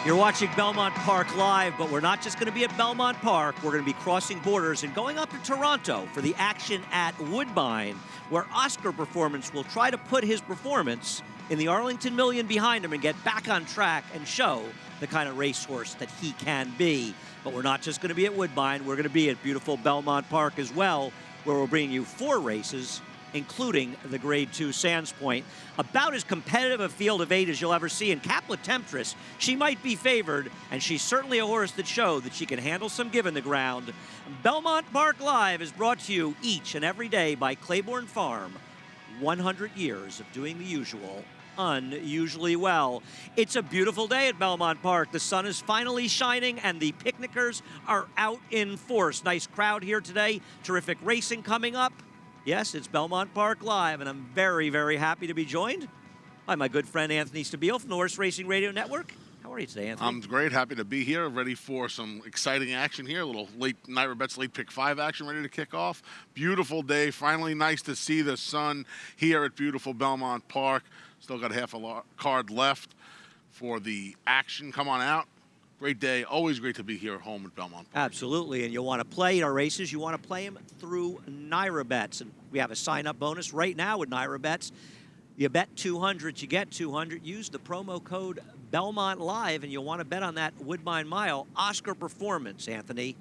You're watching Belmont Park Live, but we're not just going to be at Belmont Park. We're going to be crossing borders and going up to Toronto for the action at Woodbine, where Oscar Performance will try to put his performance in the Arlington Million behind him and get back on track and show the kind of racehorse that he can be. But we're not just going to be at Woodbine. We're going to be at beautiful Belmont Park as well, where we'll bring you 4 races, including the Grade 2 Sands Point. About as competitive a field of 8 as you'll ever see. And Capla Temptress, she might be favored, and she's certainly a horse that showed that she can handle some give in the ground. Belmont Park Live is brought to you each and every day by Claiborne Farm. 100 years of doing the usual unusually well. It's a beautiful day at Belmont Park. The sun is finally shining and the picnickers are out in force. Nice crowd here today. Terrific racing coming up. Yes, it's Belmont Park Live, and I'm very, very happy to be joined by my good friend Anthony Stabile from the Horse Racing Radio Network. How are you today, Anthony? I'm great. Happy to be here. Ready for some exciting action here. A little late Naira Bet's late pick 5 action ready to kick off. Beautiful day. Finally nice to see the sun here at beautiful Belmont Park. Still got half a card left for the action. Come on out. Great day. Always great to be here at home at Belmont Park. Absolutely. And you'll want to play our races. You want to play them through Naira Bets. And we have a sign-up bonus right now with Naira Bets. You bet 200, you get 200. Use the promo code Belmont Live, and you'll want to bet on that Woodbine Mile. Oscar Performance, Anthony.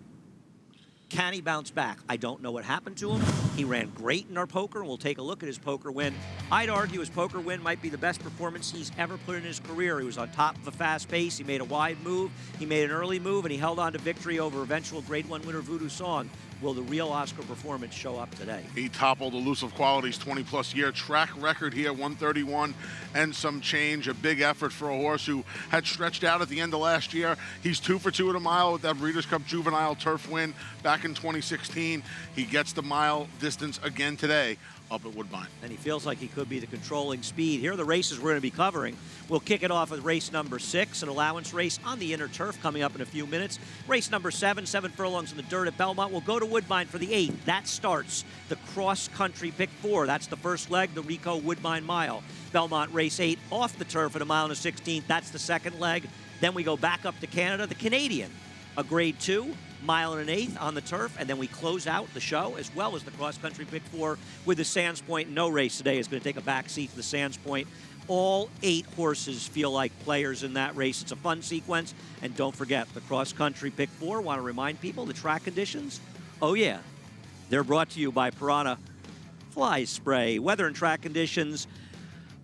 Can he bounce back? I don't know what happened to him. He ran great in our poker, and we'll take a look at his poker win. I'd argue his poker win might be the best performance he's ever put in his career. He was on top of a fast pace. He made a wide move. He made an early move, and he held on to victory over eventual Grade 1 winner Voodoo Song. Will the real Oscar Performance show up today? He toppled Elusive Quality's 20-plus year track record here, 131 and some change. A big effort for a horse who had stretched out at the end of last year. He's 2 for 2 at a mile with that Breeders' Cup Juvenile Turf win back in 2016. He gets the mile distance again today up at Woodbine. And he feels like he could be the controlling speed. Here are the races we're going to be covering. We'll kick it off with race number 6, an allowance race on the inner turf coming up in a few minutes. Race number 7, 7 furlongs in the dirt at Belmont. We'll go to Woodbine for the 8th. That starts the cross-country pick 4. That's the first leg, the Rico Woodbine Mile. Belmont race 8 off the turf at a mile and a 16th. That's the second leg. Then we go back up to Canada, the Canadian, a Grade 2. Mile and an 1/8 on the turf, and then we close out the show as well as the cross-country pick 4 with the Sands Point. No race today is going to take a back seat to the Sands Point. All 8 horses feel like players in that race. It's a fun sequence, and don't forget the cross-country pick 4. Want to remind people the track conditions? Oh yeah, they're brought to you by Piranha Fly Spray. Weather and track conditions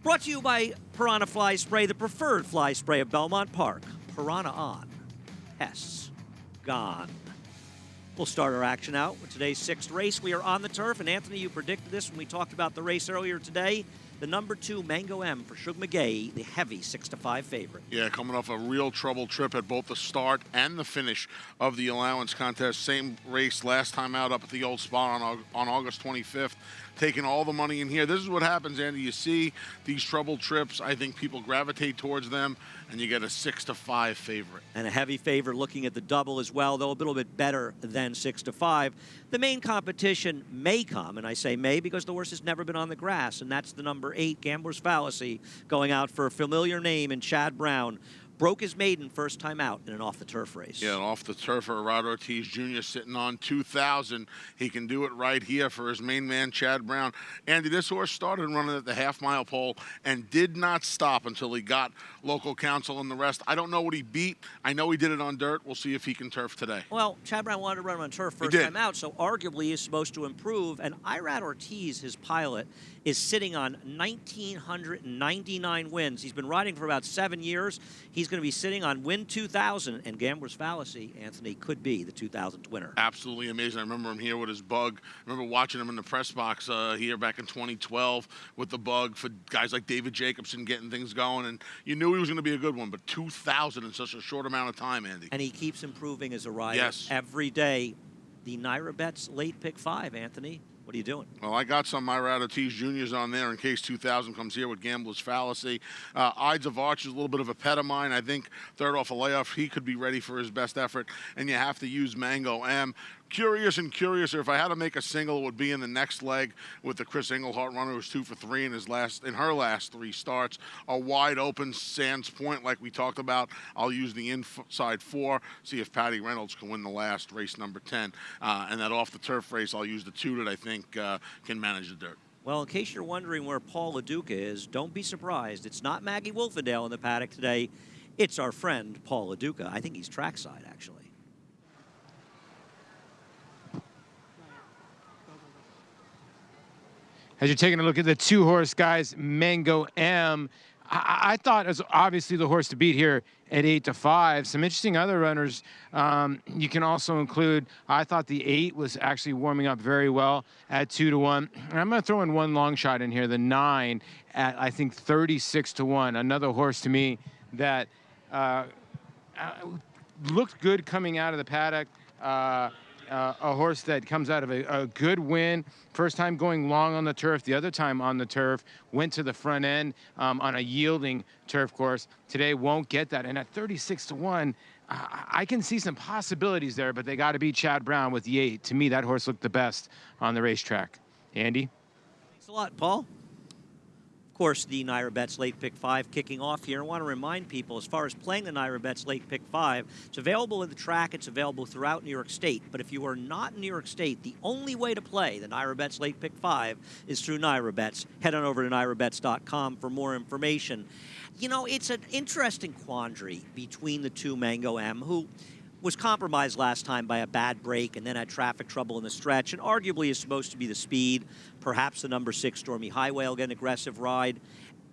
brought to you by Piranha Fly Spray, the preferred fly spray of Belmont Park. Piranha on, pests gone. We'll start our action out with today's 6th race. We are on the turf, and Anthony, you predicted this when we talked about the race earlier today. The number 2, Mango M for Shug McGay, the heavy 6-5 favorite. Yeah, coming off a real trouble trip at both the start and the finish of the allowance contest. Same race last time out up at the old spot on August 25th. Taking all the money in here. This is what happens, Andy. You see these trouble trips. I think people gravitate towards them, and you get a 6-5 favorite. And a heavy favorite looking at the double as well, though a little bit better than 6-5. The main competition may come, and I say may because the horse has never been on the grass, and that's the number 8, Gambler's Fallacy, going out for a familiar name in Chad Brown. Broke his maiden first time out in an off-the-turf race. Yeah, an off-the-turfer, Rod Ortiz Jr. sitting on 2,000. He can do it right here for his main man, Chad Brown. Andy, this horse started running at the half-mile pole and did not stop until he got local counsel and the rest. I don't know what he beat. I know he did it on dirt. We'll see if he can turf today. Well, Chad Brown wanted to run him on turf first time out, so arguably he's supposed to improve. And Irad Ortiz, his pilot, is sitting on 1,999 wins. He's been riding for about 7 years. He's going to be sitting on win 2,000, and Gambler's Fallacy, Anthony, could be the 2,000th winner. Absolutely amazing. I remember him here with his bug. I remember watching him in the press box here back in 2012 with the bug for guys like David Jacobson getting things going, and you knew he was going to be a good one, but 2,000 in such a short amount of time, Andy. And he keeps improving as a rider. Yes. Every day. The Naira Bet's late pick 5, Anthony. What are you doing? Well, I got some Irad Ortiz Juniors on there in case 2000 comes here with Gambler's Fallacy. Ides of Arch is a little bit of a pet of mine. I think third off a layoff, he could be ready for his best effort. And you have to use Mango M. curious and curiouser. If I had to make a single, it would be in the next leg with the Chris Englehart runner, who's 2 for 3 in her last 3 starts. A wide open Sands Point, like we talked about. I'll use the inside 4, see if Patty Reynolds can win the last race number 10. And that off the turf race, I'll use the 2 that I think can manage the dirt. Well, in case you're wondering where Paul LaDuca is, don't be surprised. It's not Maggie Wolfendale in the paddock today. It's our friend Paul LaDuca. I think he's trackside, actually. As you're taking a look at the 2-horse guys, Mango M, I thought it was obviously the horse to beat here at 8-5. Some interesting other runners. You can also include, I thought the 8 was actually warming up very well at 2-1. And I'm going to throw in one long shot in here, the 9 at, I think, 36-1. Another horse to me that looked good coming out of the paddock. A horse that comes out of a good win. First time going long on the turf, the other time on the turf, went to the front end on a yielding turf course. Today won't get that. And at 36-1, I can see some possibilities there, but they got to beat Chad Brown with the 8. To me, that horse looked the best on the racetrack. Andy? Thanks a lot, Paul. Of course, the Naira Bets Late Pick 5 kicking off here. I want to remind people, as far as playing the Naira Bets Late Pick 5, it's available in the track. It's available throughout New York State. But if you are not in New York State, the only way to play the Naira Bets Late Pick 5 is through Naira Bets. Head on over to nairabets.com for more information. You know, it's an interesting quandary between the 2, Mango M, who was compromised last time by a bad break and then had traffic trouble in the stretch, and arguably is supposed to be the speed. Perhaps the number 6, Stormy Highway, will get an aggressive ride.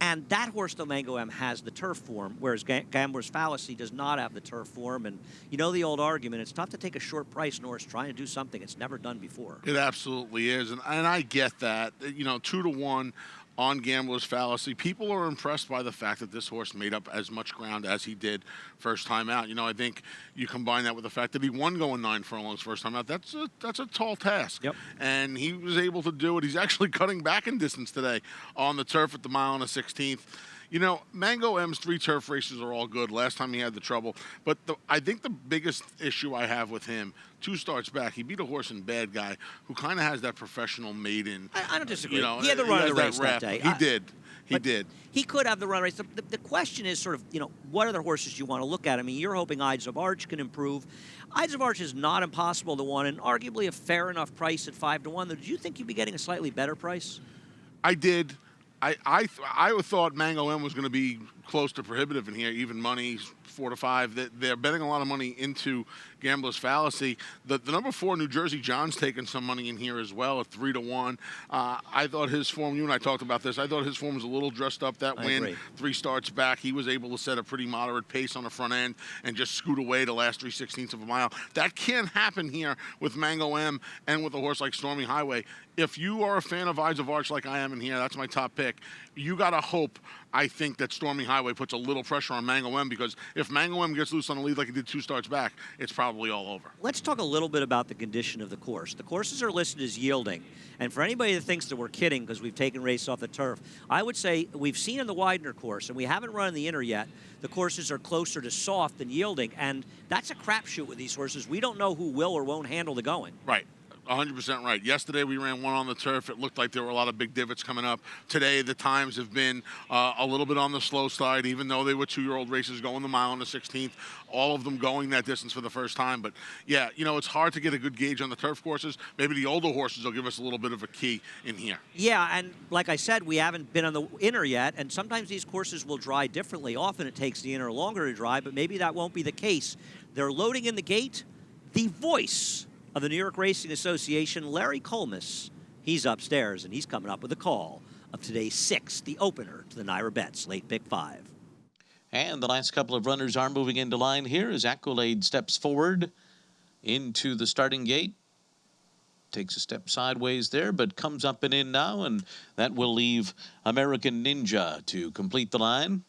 And that horse, though, Mango M, has the turf form, whereas Gambler's Fallacy does not have the turf form. And you know the old argument, it's tough to take a short price horse trying to do something it's never done before. It absolutely is, and I get that. You know, 2-1 on Gambler's Fallacy. People are impressed by the fact that this horse made up as much ground as he did first time out. You know, I think you combine that with the fact that he won going 9 furlongs first time out. That's a tall task. Yep. And he was able to do it. He's actually cutting back in distance today on the turf at the mile and a 16th. You know, Mango M's 3 turf races are all good. Last time he had the trouble. But I think the biggest issue I have with him, 2 starts back, he beat a horse in Bad Guy who kind of has that professional maiden. I don't disagree. You know, he had the run of the race that day. He did. He did. He could have the run race. The question is sort of, you know, what other horses you want to look at? I mean, you're hoping Ides of Arch can improve. Ides of Arch is not impossible to win, and arguably a fair enough price at 5-1. Did you think you'd be getting a slightly better price? I did. I thought Mango M was going to be close to prohibitive in here, even money, 4-5. They're betting a lot of money into Gambler's Fallacy. The number 4, New Jersey John's taking some money in here as well at 3-1. I thought his form, you and I talked about this, I thought his form was a little dressed up that win. Agree. 3 starts back. He was able to set a pretty moderate pace on the front end and just scoot away the last 3/16 of a mile. That can't happen here with Mango M and with a horse like Stormy Highway. If you are a fan of Ides of Arch like I am in here, that's my top pick. You got to hope, I think, that Stormy Highway puts a little pressure on Mango M, because if Mango M gets loose on the lead like he did 2 starts back, it's probably all over. Let's talk a little bit about the condition of the course. The courses are listed as yielding, and for anybody that thinks that we're kidding because we've taken races off the turf, I would say we've seen in the Widener course, and we haven't run in the Inner yet, the courses are closer to soft than yielding, and that's a crapshoot with these horses. We don't know who will or won't handle the going. Right. 100% right. Yesterday we ran one on the turf. It looked like there were a lot of big divots coming up. Today the times have been a little bit on the slow side, even though they were 2-year-old races going the mile on the 16th. All of them going that distance for the first time. But yeah, you know, it's hard to get a good gauge on the turf courses. Maybe the older horses will give us a little bit of a key in here. Yeah, and like I said, we haven't been on the Inner yet, and sometimes these courses will dry differently. Often it takes the Inner longer to dry, but maybe that won't be the case. They're loading in the gate. The voice of the New York Racing Association, Larry Colmus. He's upstairs, and he's coming up with a call of today's 6th, the opener to the Naira Bets Late Pick 5. And the last couple of runners are moving into line here as Accolade steps forward into the starting gate. Takes a step sideways there, but comes up and in now, and that will leave American Ninja to complete the line.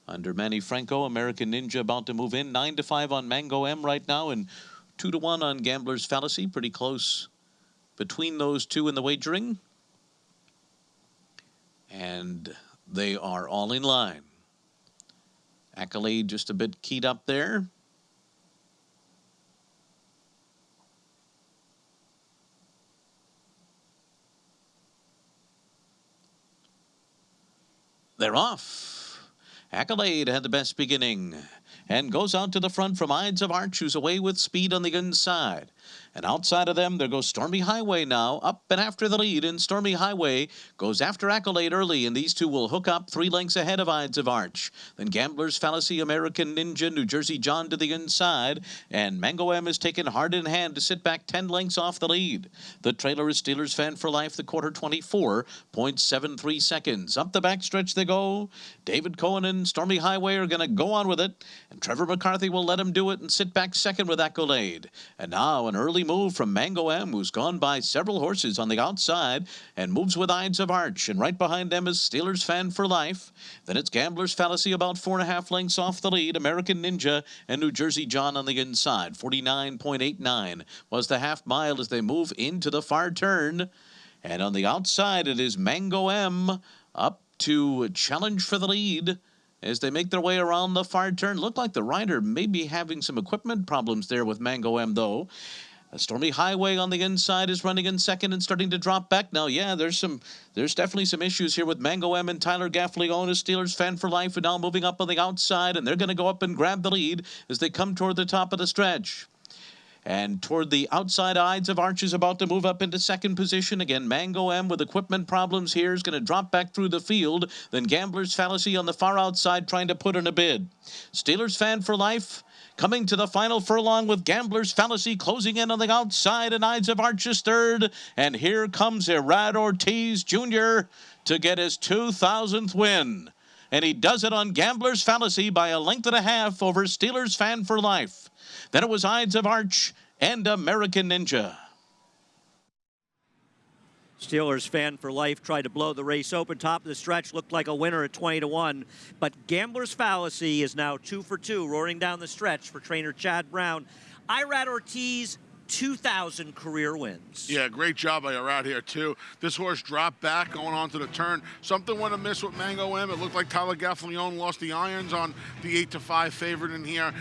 Under Manny Franco, American Ninja about to move in. 9-5 on Mango M right now, and 2-1 on Gambler's Fallacy. Pretty close between those two in the wagering. And they are all in line. Accolade just a bit keyed up there. off. Accolade had the best beginning and goes out to the front from Ides of Arch, who's away with speed on the inside. And outside of them, there goes Stormy Highway now, up and after the lead. And Stormy Highway goes after Accolade early, and these two will hook up 3 lengths ahead of Ides of Arch. Then Gambler's Fallacy, American Ninja, New Jersey John to the inside, and Mango M is taken hard in hand to sit back 10 lengths off the lead. The trailer is Steelers Fan for Life, the quarter 24.73 seconds. Up the backstretch they go. David Cohen and Stormy Highway are going to go on with it, and Trevor McCarthy will let him do it and sit back second with Accolade. And now an early move from Mango M, who's gone by several horses on the outside and moves with Ides of Arch. And right behind them is Steelers Fan for Life. Then it's Gambler's Fallacy, about 4.5 lengths off the lead. American Ninja and New Jersey John on the inside. 49.89 was the half mile as they move into the far turn. And on the outside, it is Mango M up to challenge for the lead as they make their way around the far turn. Looked like the rider may be having some equipment problems there with Mango M, though. A Stormy Highway on the inside is running in second and starting to drop back now. Yeah, there's definitely some issues here with Mango M and Tyler Gaffalione as Steelers Fan for Life, and now moving up on the outside, and they're going to go up and grab the lead as they come toward the top of the stretch. And toward the outside, Ides of Arch is about to move up into second position. Again, Mango M with equipment problems here is going to drop back through the field. Then Gambler's Fallacy on the far outside trying to put in a bid. Steelers Fan for Life coming to the final furlong with Gambler's Fallacy closing in on the outside, and Ides of Arch is third. And here comes Irad Ortiz Jr. to get his 2,000th win. And he does it on Gambler's Fallacy by 1.5 lengths over Steelers Fan for Life. Then it was Ides of Arch and American Ninja. Steelers Fan for Life tried to blow the race open. Top of the stretch looked like a winner at 20-1. But Gambler's Fallacy is now 2 for 2, roaring down the stretch for trainer Chad Brown. Irad Ortiz, 2,000 career wins. Yeah, great job by Irad here, too. This horse dropped back going on to the turn. Something went amiss with Mango M. It looked like Tyler Gaffalione lost the irons on the 8-5 favorite in here.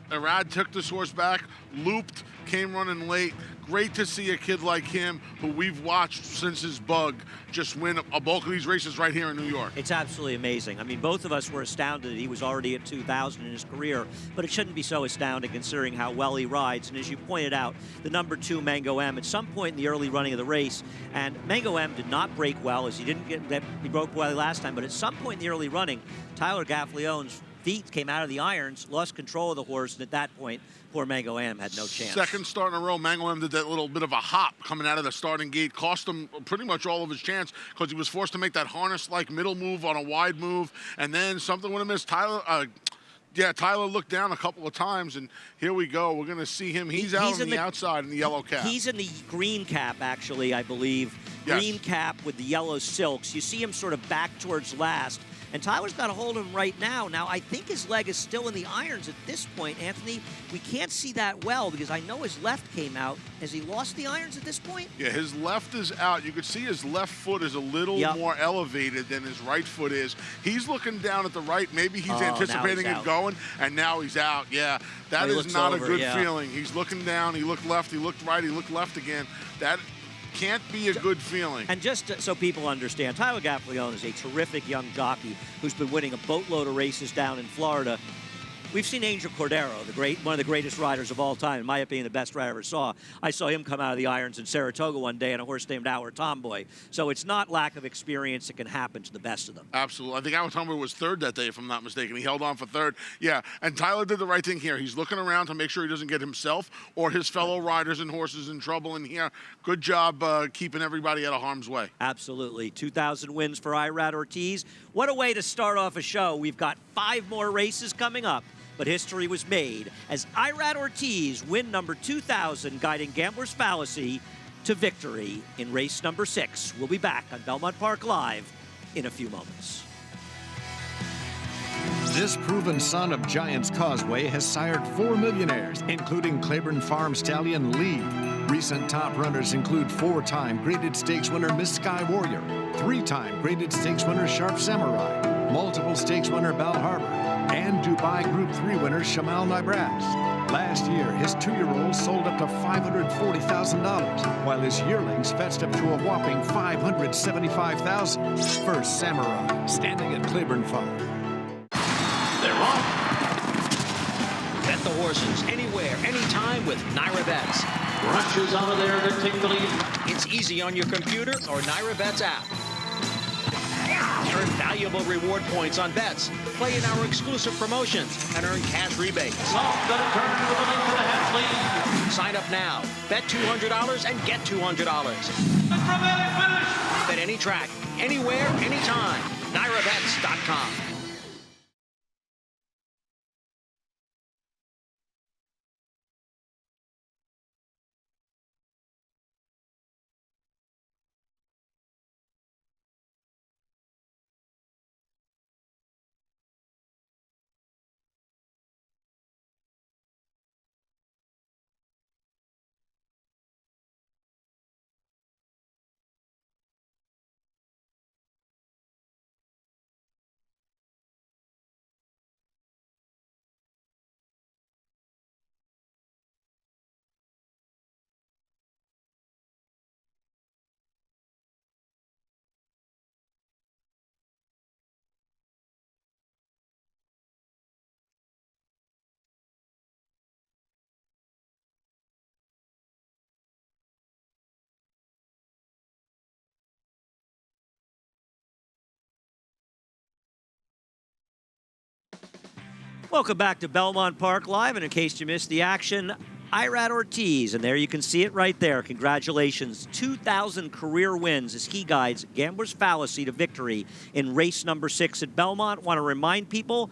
Irad took this horse back, looped, came running late. Great to see a kid like him, who we've watched since his bug, just win a bulk of these races right here in New York. It's absolutely amazing. I mean, both of us were astounded that he was already at 2,000 in his career, but it shouldn't be so astounding considering how well he rides. And as you pointed out, the number 2, Mango M, at some point in the early running of the race, and Mango M did not break well, as he didn't get that he broke well last time, but at some point in the early running, Tyler Gaffalione's feet came out of the irons, lost control of the horse, and at that point, poor Mango M had no chance. Second start in a row, Mango M did that little bit of a hop coming out of the starting gate, cost him pretty much all of his chance because he was forced to make that harness-like middle move on a wide move, and then something would have missed. Tyler looked down a couple of times, and here we go. We're going to see him. He's out on the outside in the yellow cap. He's in the green cap, actually, I believe. Yes. Green cap with the yellow silks. You see him sort of back towards last. And Tyler's got a hold of him right now. Now, I think his leg is still in the irons at this point, Anthony. We can't see that well because I know his left came out. Has he lost the irons at this point? Yeah, his left is out. You could see his left foot is a little more elevated than his right foot is. He's looking down at the right. Maybe he's anticipating it going, and now he's out. Yeah, that is not a good feeling. He's looking down. He looked left. He looked right. He looked left again. That can't be a good feeling. And just so people understand, Tyler Gaffalione is a terrific young jockey who's been winning a boatload of races down in Florida. We've seen Angel Cordero, one of the greatest riders of all time, in my opinion, the best rider I ever saw. I saw him come out of the irons in Saratoga one day on a horse named Our Tomboy. So it's not lack of experience. It can happen to the best of them. Absolutely. I think Our Tomboy was third that day, if I'm not mistaken. He held on for third. Yeah, and Tyler did the right thing here. He's looking around to make sure he doesn't get himself or his fellow riders and horses in trouble in here. Good job keeping everybody out of harm's way. Absolutely. 2,000 wins for Irad Ortiz. What a way to start off a show. We've got 5 more races coming up. But history was made as Irad Ortiz win number 2,000, guiding Gambler's Fallacy to victory in race number 6. We'll be back on Belmont Park Live in a few moments. This proven son of Giants Causeway has sired 4 millionaires, including Claiborne Farm stallion Lee. Recent top runners include 4-time graded stakes winner Miss Sky Warrior, 3-time graded stakes winner Sharp Samurai, multiple stakes winner Bal Harbor, and Dubai Group 3 winner Shamal Nibras. Last year, his 2-year-old sold up to $540,000, while his yearlings fetched up to a whopping $575,000. First Samurai, standing at Claiborne Farm. They're off. Bet the horses anywhere, anytime with Naira Bets. Rushes out of there to take the lead. It's easy on your computer or Naira Bets app. Earn valuable reward points on bets. Play in our exclusive promotions and earn cash rebates. Off the turn with a link to the half lead. Sign up now. Bet $200 and get $200. Dramatic finish. Bet any track, anywhere, anytime. NairaBets.com. Welcome back to Belmont Park Live, and in case you missed the action, Irad Ortiz, and there you can see it right there. Congratulations. 2,000 career wins as he guides Gambler's Fallacy to victory in race number 6 at Belmont. Want to remind people,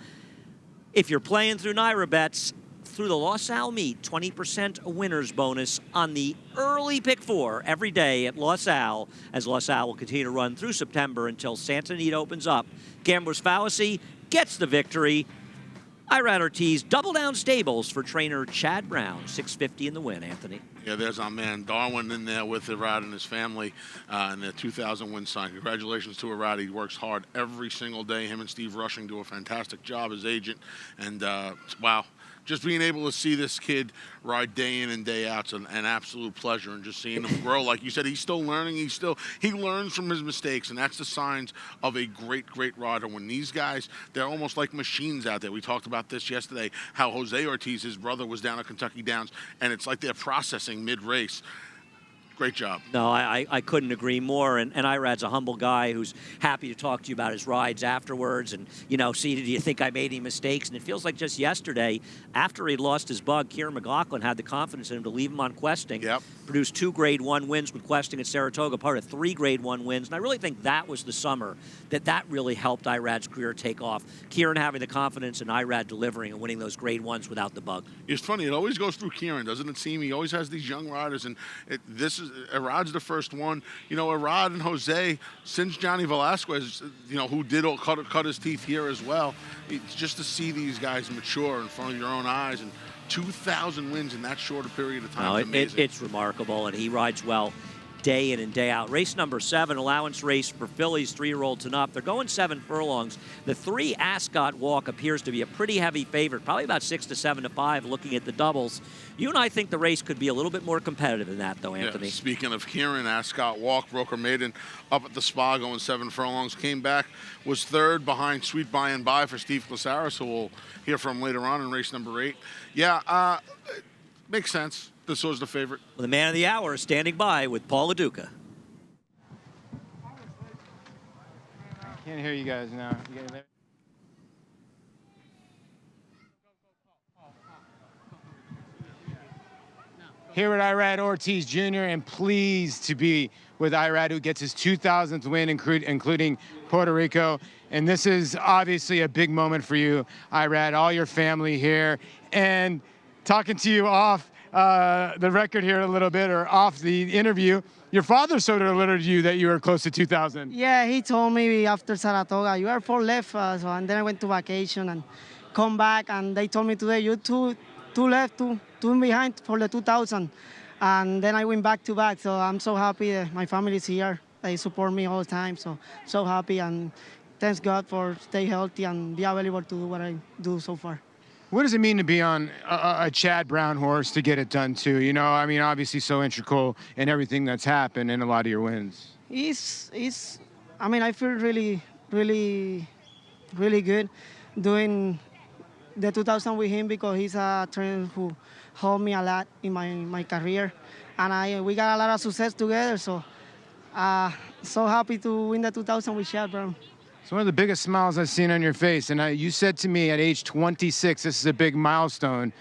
if you're playing through Naira Bets, through the Los Al meet, 20% winner's bonus on the early pick 4 every day at Los Al, as Los Al will continue to run through September until Santa Anita opens up. Gambler's Fallacy gets the victory. Irad Ortiz, Double Down Stables for trainer Chad Brown, $650 in the win, Anthony. Yeah, there's our man Darwin in there with Irad and his family and their 2,000 win sign. Congratulations to Irad. He works hard every single day. Him and Steve Rushing do a fantastic job as agent. And, wow, just being able to see this kid ride day in and day out is an absolute pleasure, and just seeing him grow. Like you said, he's still learning. He learns from his mistakes, and that's the signs of a great, great rider. When these guys, they're almost like machines out there. We talked about this yesterday, how Jose Ortiz, his brother, was down at Kentucky Downs, and it's like they're processing mid-race. Great job. No, I couldn't agree more. And Irad's a humble guy who's happy to talk to you about his rides afterwards. And, you know, see, do you think I made any mistakes? And it feels like just yesterday, after he lost his bug, Kieran McLaughlin had the confidence in him to leave him on questing. Yep. Produced 2 Grade 1 wins with questing at Saratoga, part of 3 Grade 1 wins. And I really think that was the summer that really helped Irad's career take off. Kieran having the confidence and Irad delivering and winning those Grade 1s without the bug. It's funny. It always goes through Kieran, doesn't it seem? He always has these young riders, and Irad's the first one. You know, Irad and Jose, since Johnny Velasquez, you know, who did cut his teeth here as well. It's just to see these guys mature in front of your own eyes, and 2,000 wins in that short a period of time is amazing. It's remarkable, and he rides well day in and day out. Race number 7, allowance race for fillies, 3-year-olds and up. They're going 7 furlongs. The 3 Ascot Walk appears to be a pretty heavy favorite, probably about 6 to 7 to 5 looking at the doubles. You and I think the race could be a little bit more competitive than that, though, Anthony. Yeah, speaking of Kieran, Ascot Walk, Broker Maiden up at the Spa going 7 furlongs, came back, was 3rd behind Sweet By and By for Steve Glasaris, who we'll hear from later on in race number 8. Yeah, makes sense. This was the favorite. Well, the man of the hour is standing by with Paul LaDuca. I can't hear you guys now. You guys there? Here with Irad Ortiz Jr. and pleased to be with Irad, who gets his 2,000th win, including Puerto Rico. And this is obviously a big moment for you, Irad, all your family here. And talking to you off the record here a little bit, or off the interview, your father sort of alerted you that you were close to 2,000. Yeah, he told me after Saratoga, you are 4 left, and then I went to vacation and come back, and they told me today, you two left, two behind for the 2,000, and then I went back to back. So I'm so happy that my family's here. They support me all the time, so happy, and thanks God for stay healthy and be available to do what I do so far. What does it mean to be on a Chad Brown horse to get it done too? You know, I mean, obviously so integral in everything that's happened in a lot of your wins. I mean, I feel really, really, really good doing the 2000 with him because he's a trainer who helped me a lot in my career, and we got a lot of success together. So, so happy to win the 2000 with Chad Brown. It's one of the biggest smiles I've seen on your face. And you said to me at age 26, this is a big milestone.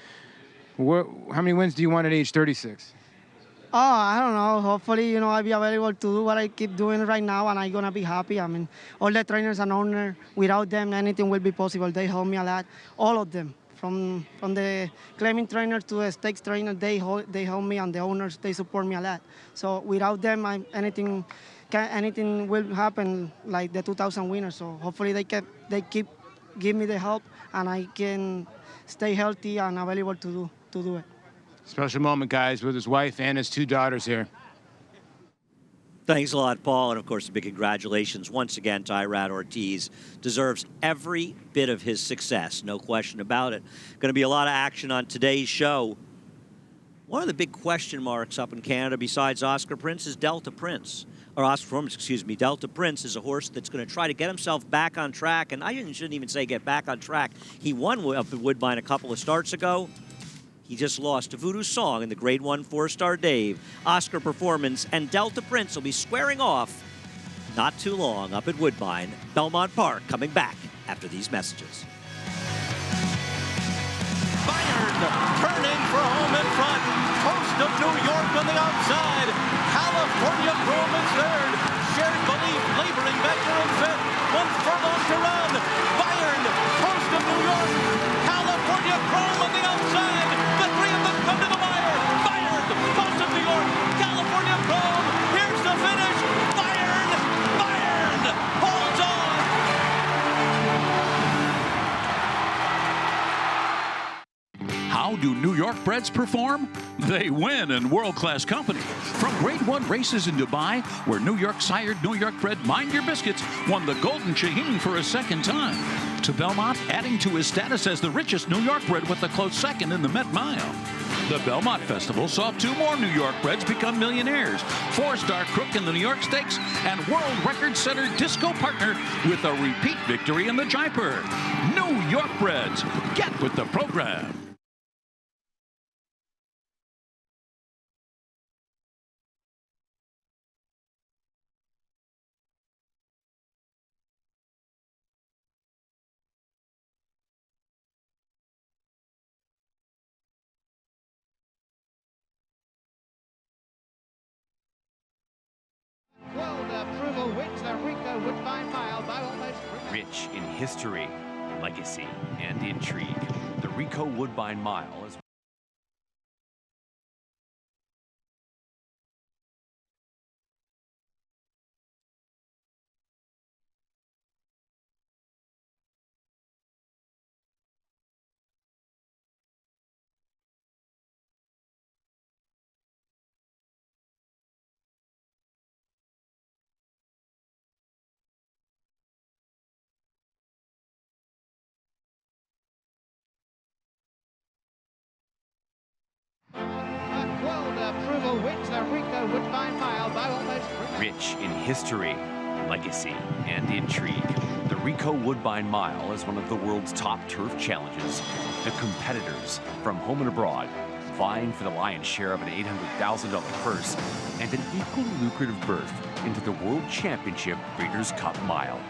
How many wins do you want at age 36? Oh, I don't know. Hopefully, you know, I'll be available to do what I keep doing right now, and I'm going to be happy. I mean, all the trainers and owners, without them, anything will be possible. They help me a lot, all of them. From the claiming trainer to the stakes trainer, they help me, and the owners, they support me a lot. So without them, anything will happen like the 2000 winners. So hopefully they keep give me the help, and I can stay healthy and available to do it. Special moment, guys, with his wife and his 2 daughters here. Thanks a lot, Paul. And, of course, a big congratulations once again to Irad Ortiz. Deserves every bit of his success, no question about it. Going to be a lot of action on today's show. One of the big question marks up in Canada besides Oscar Prince is Delta Prince. Or Oscar Performance, excuse me. Delta Prince is a horse that's going to try to get himself back on track. And I shouldn't even say get back on track. He won up at Woodbine a couple of starts ago. He just lost to Voodoo Song in the Grade 1 4-star Dave. Oscar Performance and Delta Prince will be squaring off not too long up at Woodbine. Belmont Park coming back after these messages. Bayern turning for home in front. Coast of New York on the outside. California Chrome in third. Shared Belief laboring back to in fifth. 1 furlong to run. Bayern, Coast of New York. California Chrome on the outside. The 3 of them come to the wire. Bayern, Coast of New York. California Chrome. Here's the finish. Bayern holds on. How do New York breds perform? They win in world-class company. From Grade 1 races in Dubai, where New York-sired, New York bred Mind Your Biscuits won the Golden Shaheen for a second time, to Belmont adding to his status as the richest New York bred with a close second in the Met Mile. The Belmont Festival saw 2 more New York breds become millionaires, 4-star Crook in the New York Stakes, and world record setter Disco Partner with a repeat victory in the Jaipur. New York breds, get with the program. Approval wins the Rico Woodbine Mile by almost. Rich in history, legacy, and intrigue, the Rico Woodbine Mile is. Approval wins the Rico Woodbine Mile by almost. Rich in history, legacy, and intrigue, the Rico Woodbine Mile is one of the world's top turf challenges. The competitors from home and abroad vying for the lion's share of an $800,000 purse and an equally lucrative berth into the World Championship Breeders' Cup Mile.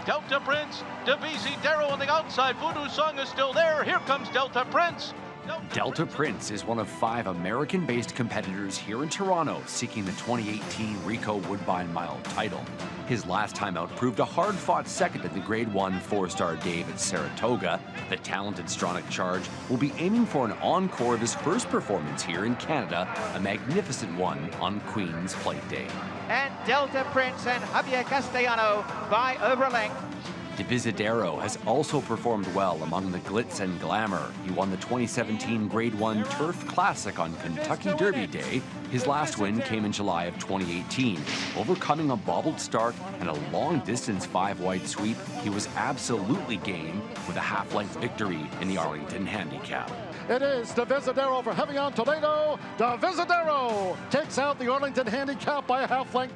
Delta Prince, Davisi Darrow on the outside. Voodoo Song is still there. Here comes Delta Prince. Delta Prince is one of 5 American-based competitors here in Toronto seeking the 2018 Rico Woodbine Mile title. His last time out proved a hard-fought second at the Grade 1 4-star Dave at Saratoga. The talented Stronach Charge will be aiming for an encore of his first performance here in Canada, a magnificent one on Queen's Plate Day. And Delta Prince and Javier Castellano by over a length. Divisadero has also performed well among the glitz and glamour. He won the 2017 Grade 1 Turf Classic on Kentucky Derby Day. His last win came in July of 2018. Overcoming a bobbled start and a long-distance 5-wide sweep, he was absolutely game with a half-length victory in the Arlington Handicap. It is Divisadero for Heavy on Toledo. Divisadero takes out the Arlington Handicap by a half-length.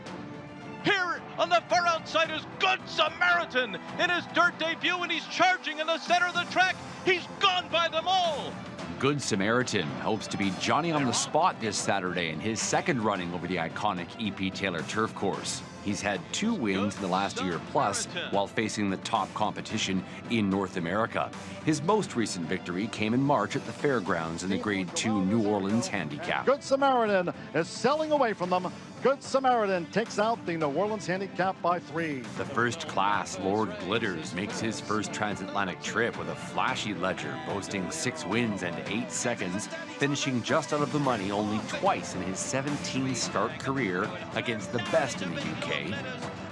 Here on the far outside is Good Samaritan in his dirt debut, and he's charging in the center of the track. He's gone by them all. Good Samaritan hopes to be Johnny on the spot this Saturday in his second running over the iconic E.P. Taylor turf course. He's had 2 wins in the last year plus while facing the top competition in North America. His most recent victory came in March at the fairgrounds in the Grade 2 New Orleans Handicap. Good Samaritan is selling away from them. Good Samaritan takes out the New Orleans Handicap by 3. The first class Lord Glitters makes his first transatlantic trip with a flashy ledger, boasting 6 wins and 8 seconds, finishing just out of the money only twice in his 17-start career against the best in the UK.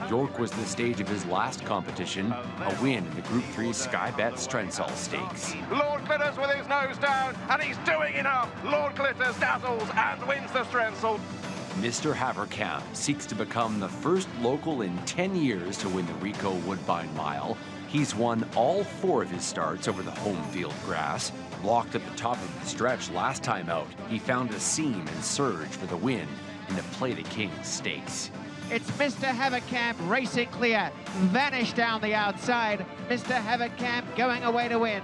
York was the stage of his last competition, a win in the Group 3 Sky Bet Strensall Stakes. Lord Glitters with his nose down, and he's doing enough. Lord Glitters dazzles and wins the Strensall. Mr. Haverkamp seeks to become the first local in 10 years to win the Rico Woodbine Mile. He's won all 4 of his starts over the home field grass. Blocked at the top of the stretch last time out, he found a seam and surge for the win in the Play the King Stakes. It's Mr. Haverkamp racing clear, vanished down the outside. Mr. Haverkamp going away to win.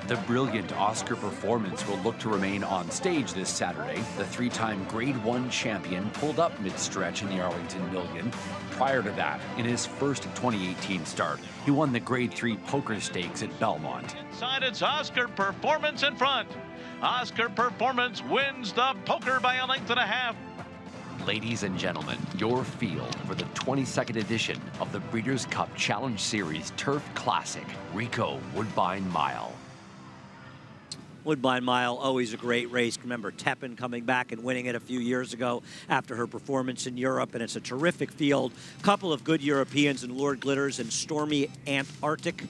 The brilliant Oscar Performance will look to remain on stage this Saturday. The 3-time Grade 1 champion pulled up mid-stretch in the Arlington Million. Prior to that, in his first 2018 start, he won the Grade 3 Poker Stakes at Belmont. Inside, it's Oscar Performance in front. Oscar Performance wins the poker by a length and a half. Ladies and gentlemen, your field for the 22nd edition of the Breeders' Cup Challenge Series Turf Classic, Rico Woodbine Mile. Woodbine Mile, always a great race. Remember Tepin coming back and winning it a few years ago after her performance in Europe, and it's a terrific field. Couple of good Europeans in Lord Glitters and Stormy Antarctic.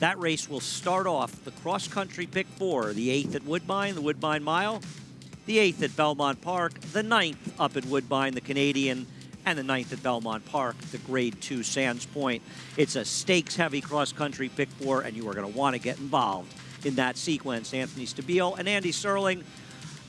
That race will start off the cross-country pick 4, the 8th at Woodbine, the Woodbine Mile, the 8th at Belmont Park, the 9th up at Woodbine, the Canadian, and the 9th at Belmont Park, the Grade 2 Sands Point. It's a stakes-heavy cross-country pick 4, and you are going to want to get involved in that sequence. Anthony Stabile and Andy Serling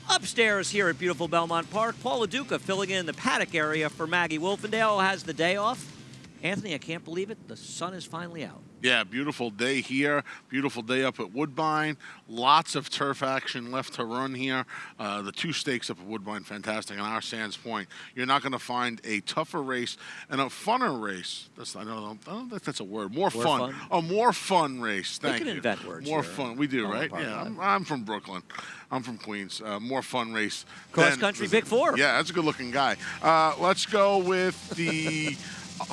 upstairs here at beautiful Belmont Park. Paul LaDuca filling in the paddock area for Maggie Wolfendale, has the day off. Anthony, I can't believe it. The sun is finally out. Yeah, beautiful day here. Beautiful day up at Woodbine. Lots of turf action left to run here. The 2 stakes up at Woodbine, fantastic. And our Sands Point, you're not going to find a tougher race and a funner race. I don't think that's a word. More fun. A more fun race. Thank you. We can invent words. More here. fun. We do, right? Yeah, I'm from Brooklyn. I'm from Queens. More fun race. Cross-country pick 4. Yeah, that's a good-looking guy. Let's go with the...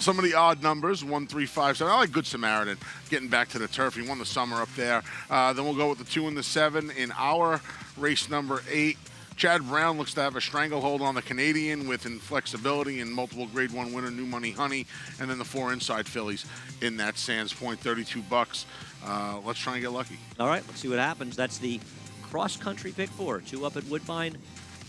some of the odd numbers, 1, 3, 5, 7. I like Good Samaritan getting back to the turf. He won the summer up there. Then we'll go with the 2 and the 7 in our race number 8. Chad Brown looks to have a stranglehold on the Canadian with inflexibility and multiple Grade 1 winner, New Money Honey, and then the 4 inside fillies in that Sands Point, $32. Let's try and get lucky. All right, let's see what happens. That's the cross-country pick 4. 2 up at Woodbine,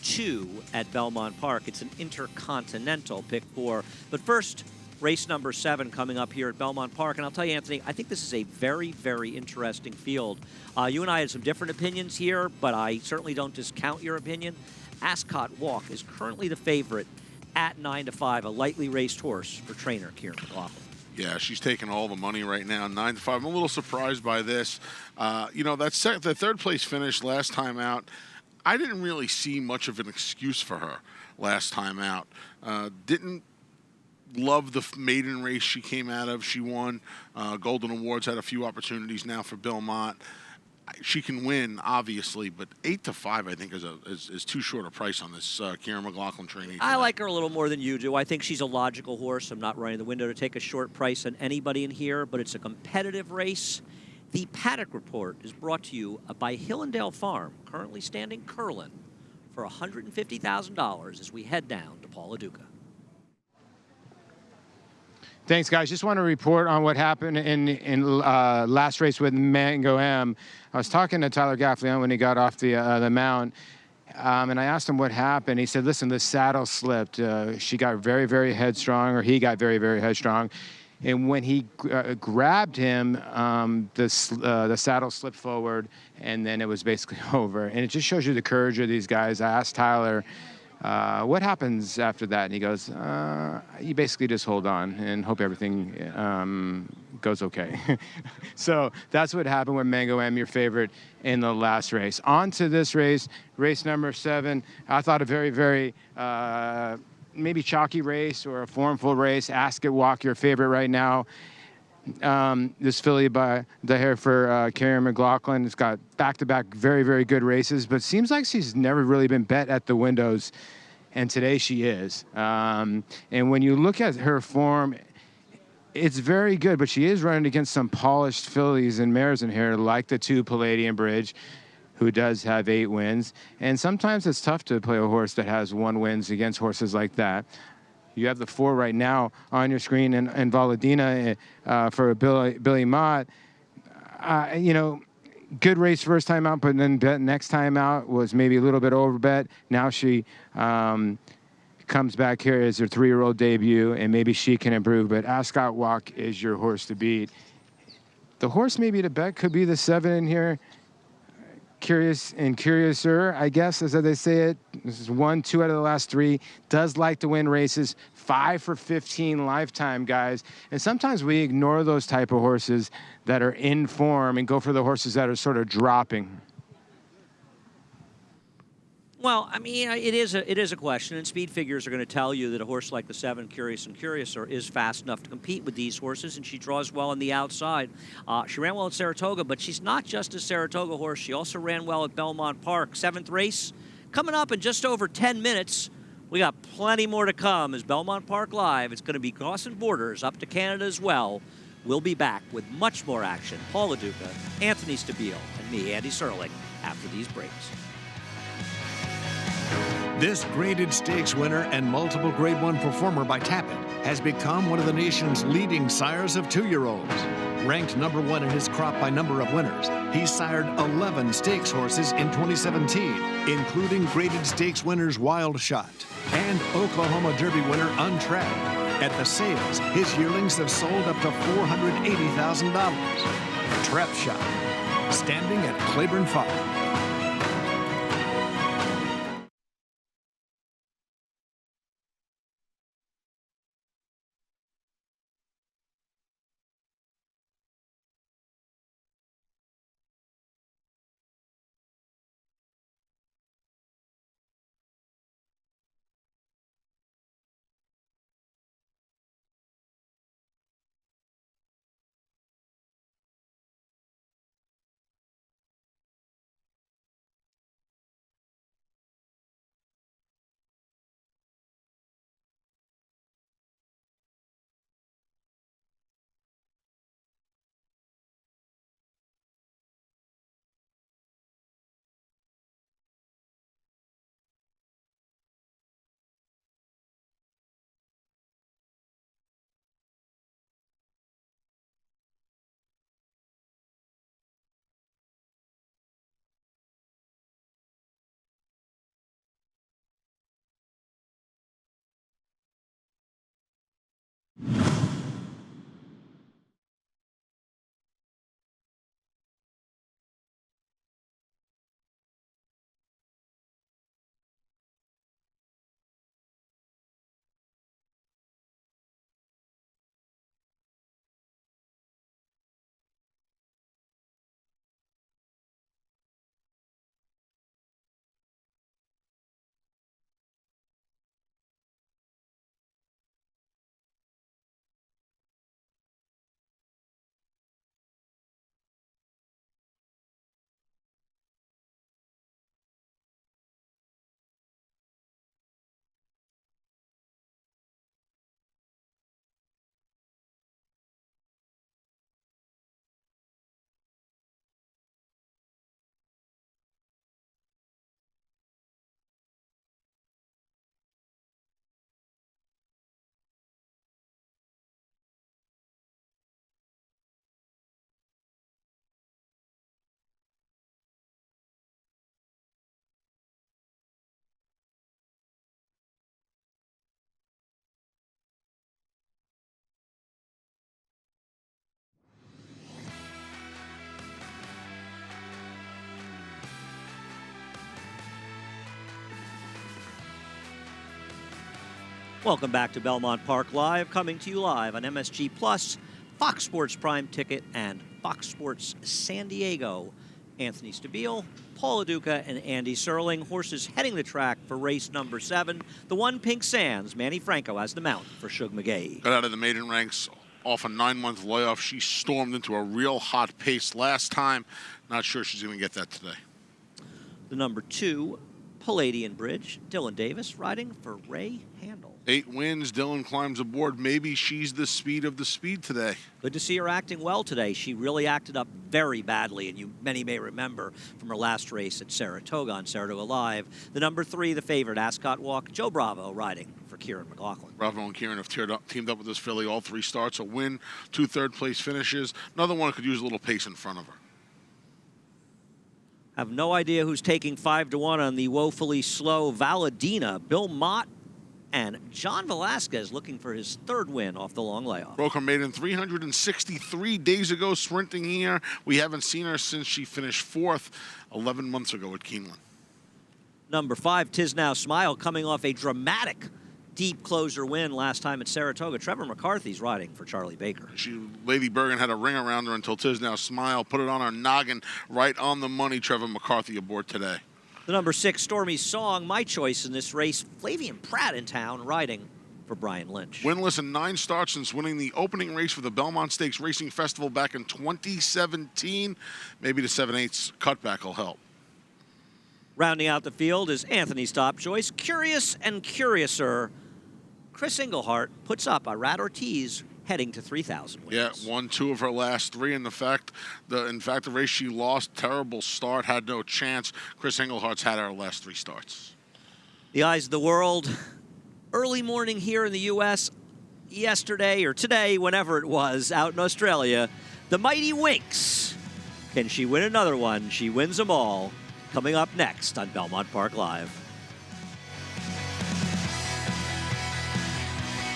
2 at Belmont Park. It's an intercontinental pick 4. But first, race number 7 coming up here at Belmont Park. And I'll tell you, Anthony, I think this is a very, very interesting field. You and I had some different opinions here, but I certainly don't discount your opinion. Ascot Walk is currently the favorite at 9-5, a lightly raced horse for trainer Kieran McLaughlin. Yeah, she's taking all the money right now, 9-5. I'm a little surprised by this. You know, the 3rd place finish last time out, I didn't really see much of an excuse for her last time out. Didn't love the maiden race she came out of. She won. Golden Awards had a few opportunities now for Belmont. She can win, obviously, but 8-5, I think, is too short a price on this Kieran McLaughlin trainee. I like her a little more than you do. I think she's a logical horse. I'm not running the window to take a short price on anybody in here, but it's a competitive race. The Paddock Report is brought to you by Hillendale Farm, currently standing Curlin, for $150,000 as we head down to Paul LaDuca. Thanks, guys. Just want to report on what happened in last race with Mango M. I was talking to Tyler Gaffleon when he got off the mount, and I asked him what happened. He said, listen, the saddle slipped. She got very, very headstrong, or he got very, very headstrong. And when he grabbed him, the saddle slipped forward, and then it was basically over. And it just shows you the courage of these guys. I asked Tyler, what happens after that? And he goes, you basically just hold on and hope everything goes okay. So that's what happened with Mango M, your favorite, in the last race. On to this race, race number 7. I thought a very, very maybe chalky race or a formful race. Ascot Walk, your favorite right now. This filly by the Hereford Carrier McLaughlin has got back-to-back very, very good races, but seems like she's never really been bet at the windows, and today she is. And when you look at her form, it's very good, but she is running against some polished fillies and mares in here, like the 2 Palladium Bridge, who does have 8 wins. And sometimes it's tough to play a horse that has 1 wins against horses like that. You have the 4 right now on your screen, and Valadina for Billy Mott. You know, good race first time out, but then bet next time out was maybe a little bit over bet. Now she comes back here as her 3-year-old debut, and maybe she can improve. But Ascot Walk is your horse to beat. The horse maybe to bet could be the 7 in here. Curious and Curiouser, I guess, as they say it. This is 1, 2 out of the last 3. Does like to win races. 5 for 15 lifetime, guys. And sometimes we ignore those type of horses that are in form and go for the horses that are sort of dropping. Well, I mean, it is a question, and speed figures are going to tell you that a horse like the 7, Curious and Curiouser, is fast enough to compete with these horses, and she draws well on the outside. She ran well at Saratoga, but she's not just a Saratoga horse. She also ran well at Belmont Park. 7th race coming up in just over 10 minutes. We got plenty more to come as Belmont Park Live. It's going to be crossing borders up to Canada as well. We'll be back with much more action. Paul LaDuca, Anthony Stabile, and me, Andy Serling, after these breaks. This graded stakes winner and multiple Grade 1 performer by Tapit has become one of the nation's leading sires of 2-year-olds. Ranked number 1 in his crop by number of winners, he sired 11 stakes horses in 2017, including graded stakes winners Wild Shot and Oklahoma Derby winner Untrapped. At the sales, his yearlings have sold up to $480,000. Trap Shot, standing at Claiborne Farm. Welcome back to Belmont Park Live, coming to you live on MSG Plus, Fox Sports Prime Ticket, and Fox Sports San Diego. Anthony Stabile, Paul LaDuca, and Andy Serling. Horses heading the track for race number 7. The one Pink Sands. Manny Franco has the mount for Shug McGee. Got out of the maiden ranks off a 9-month layoff. She stormed into a real hot pace last time. Not sure she's going to get that today. The number 2, Palladian Bridge. Dylan Davis riding for Ray Handel. 8 wins. Dylan climbs aboard. Maybe she's the speed of the speed today. Good to see her acting well today. She really acted up very badly, and many may remember from her last race at Saratoga on Saratoga Live. The number 3, the favorite, Ascot Walk. Joe Bravo riding for Kieran McLaughlin. Bravo and Kieran have teamed up with this filly all 3 starts. A win, 2 third-place finishes. Another one could use a little pace in front of her. Have no idea who's taking 5-1 on the woefully slow Valadina. Bill Mott and John Velasquez looking for his 3rd win off the long layoff. Broke her maiden 363 days ago sprinting here. We haven't seen her since she finished 4th 11 months ago at Keeneland. Number 5, Tis Now Smile, coming off a dramatic deep closer win last time at Saratoga. Trevor McCarthy's riding for Charlie Baker. Lady Bergen had a ring around her until Tis Now Smile put it on her noggin, right on the money. Trevor McCarthy aboard today. The number 6, Stormy Song, my choice in this race. Flavian Pratt in town, riding for Brian Lynch. Winless in 9 starts since winning the opening race for the Belmont Stakes Racing Festival back in 2017. Maybe the 7/8 cutback will help. Rounding out the field is Anthony's top choice, Curious and Curiouser. Chris Englehart puts up Irad Ortiz, heading to 3,000 wins. Yeah, won 2 of her last 3. In fact, the race she lost, terrible start, had no chance. Chris Englehart's had her last 3 starts. The eyes of the world, early morning here in the U.S., yesterday or today, whenever it was, out in Australia, the mighty Winx. Can she win another one? She wins them all. Coming up next on Belmont Park Live.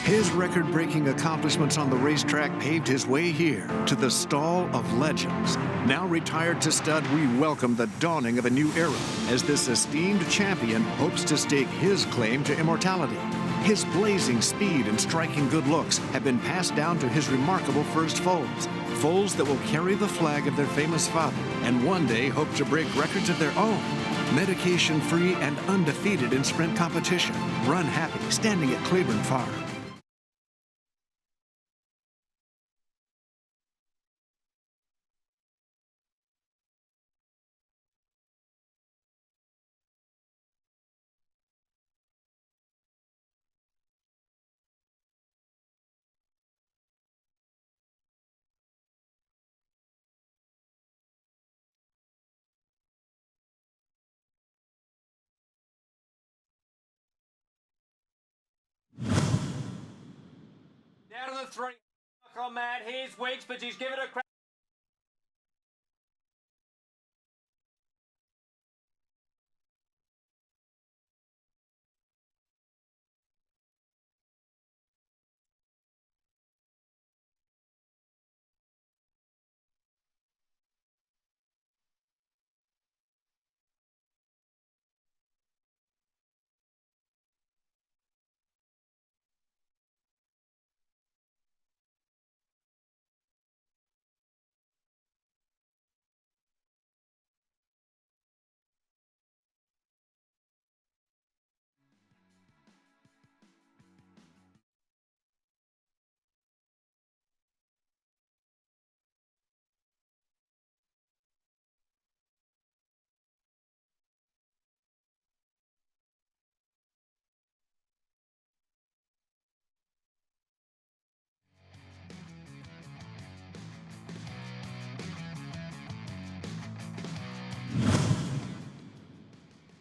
His record-breaking accomplishments on the racetrack paved his way here to the Stall of Legends. Now retired to stud, we welcome the dawning of a new era as this esteemed champion hopes to stake his claim to immortality. His blazing speed and striking good looks have been passed down to his remarkable first foals. Foals that will carry the flag of their famous father and one day hope to break records of their own. Medication-free and undefeated in sprint competition. Run happy, standing at Claiborne Farm. Down to the 3. Look on Matt. Here's Weeks, but he's given it a crack.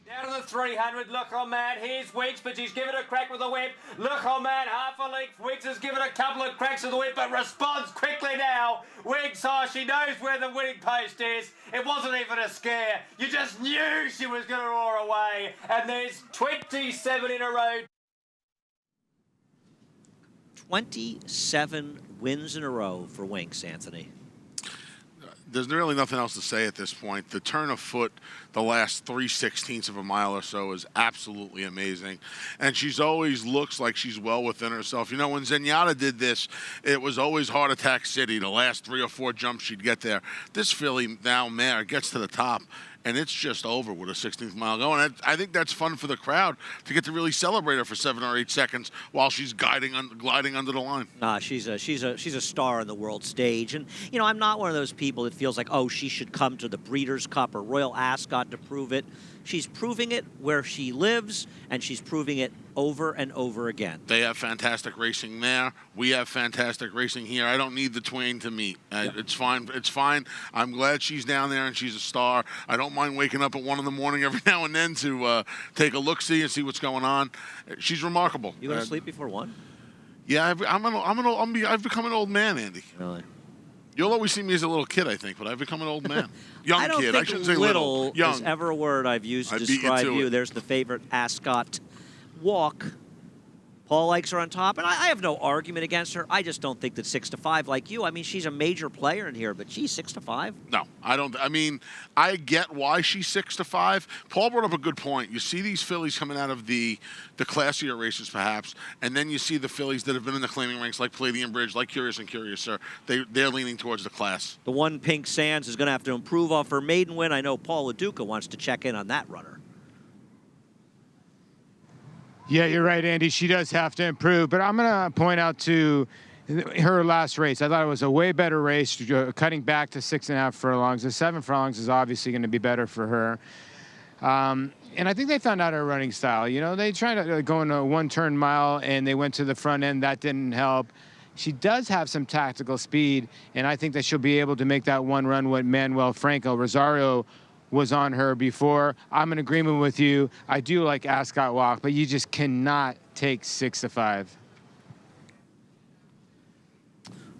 Down to the 300, look on man, here's Weeks, but he's given a crack with the whip. Look on man, half a length, Weeks has given a couple of cracks with the whip, but responds quickly now. Weeks, she knows where the winning post is. It wasn't even a scare. You just knew she was going to roar away. And there's 27 in a row. 27 wins in a row for Winx, Anthony. There's really nothing else to say at this point. The turn of foot the last 3/16 of a mile or so is absolutely amazing. And she's always looks like she's well within herself. You know, when Zenyatta did this, it was always heart attack city. The last 3 or 4 jumps she'd get there. This filly now mare gets to the top, and it's just over with a 16th mile going. I think that's fun for the crowd to get to really celebrate her for 7 or 8 seconds while she's gliding under the line. She's a star on the world stage. And, you know, I'm not one of those people that feels like, oh, she should come to the Breeders' Cup or Royal Ascot to prove it. She's proving it where she lives, and she's proving it over and over again. They have fantastic racing there. We have fantastic racing here. I don't need the twain to meet. It's fine. It's fine. I'm glad she's down there and she's a star. I don't mind waking up at 1 in the morning every now and then to take a look-see and see what's going on. She's remarkable. You going to sleep before 1? Yeah, I've become an old man, Andy. Really? You'll always see me as a little kid, I think, but I've become an old man. Young I don't kid. think I shouldn't say little young. is ever a word I've used to I beat you describe to you. it. There's the favorite Ascot walk. Paul likes her on top, and I have no argument against her. I just don't think that 6 to 5 like you. I mean, she's a major player in here, but she's 6 to 5. No, I don't. I mean, I get why she's 6 to 5. Paul brought up a good point. You see these fillies coming out of the classier races, perhaps, and then you see the fillies that have been in the claiming ranks, like Palladium Bridge, like Curious and Curiouser. They're leaning towards the class. The one Pink Sands is going to have to improve off her maiden win. I know Paul LaDuca wants to check in on that runner. Yeah, you're right, Andy. She does have to improve. But I'm going to point out to her last race. I thought it was a way better race, cutting back to 6.5 furlongs. The 7 furlongs is obviously going to be better for her. And I think they found out her running style. You know, they tried to go in a 1-turn mile, and they went to the front end. That didn't help. She does have some tactical speed, and I think that she'll be able to make that one run with Manuel Franco. Rosario was on her before. I'm in agreement with you. I do like Ascot Walk, but you just cannot take 6 to 5.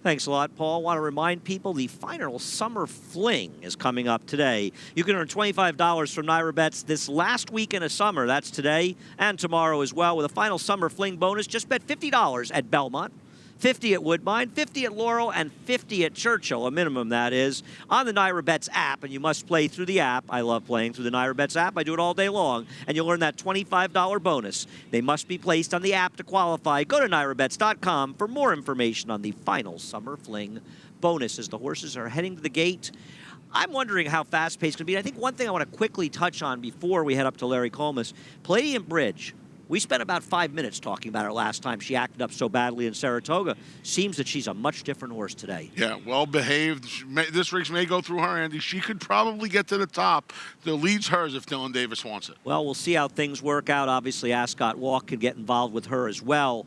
Thanks a lot, Paul. Want to remind people the final Summer Fling is coming up today. You can earn $25 from Naira Bets this last weekend of summer. That's today and tomorrow as well with a final Summer Fling bonus. Just bet $50 at Belmont, $50 at Woodbine, $50 at Laurel, and $50 at Churchill, a minimum that is, on the Naira Bets app, and you must play through the app. I love playing through the Naira Bets app. I do it all day long, and you'll earn that $25 bonus. They must be placed on the app to qualify. Go to NairaBets.com for more information on the final Summer Fling bonus as the horses are heading to the gate. I'm wondering how fast-paced can be. I think one thing I want to quickly touch on before we head up to Larry Colmus, Palladium Bridge. We spent about 5 minutes talking about her last time she acted up so badly in Saratoga. Seems that she's a much different horse today. Yeah, well behaved. This race may go through her, Andy. She could probably get to the top. The lead's hers if Dylan Davis wants it. Well, we'll see how things work out. Obviously, Ascot Walk could get involved with her as well.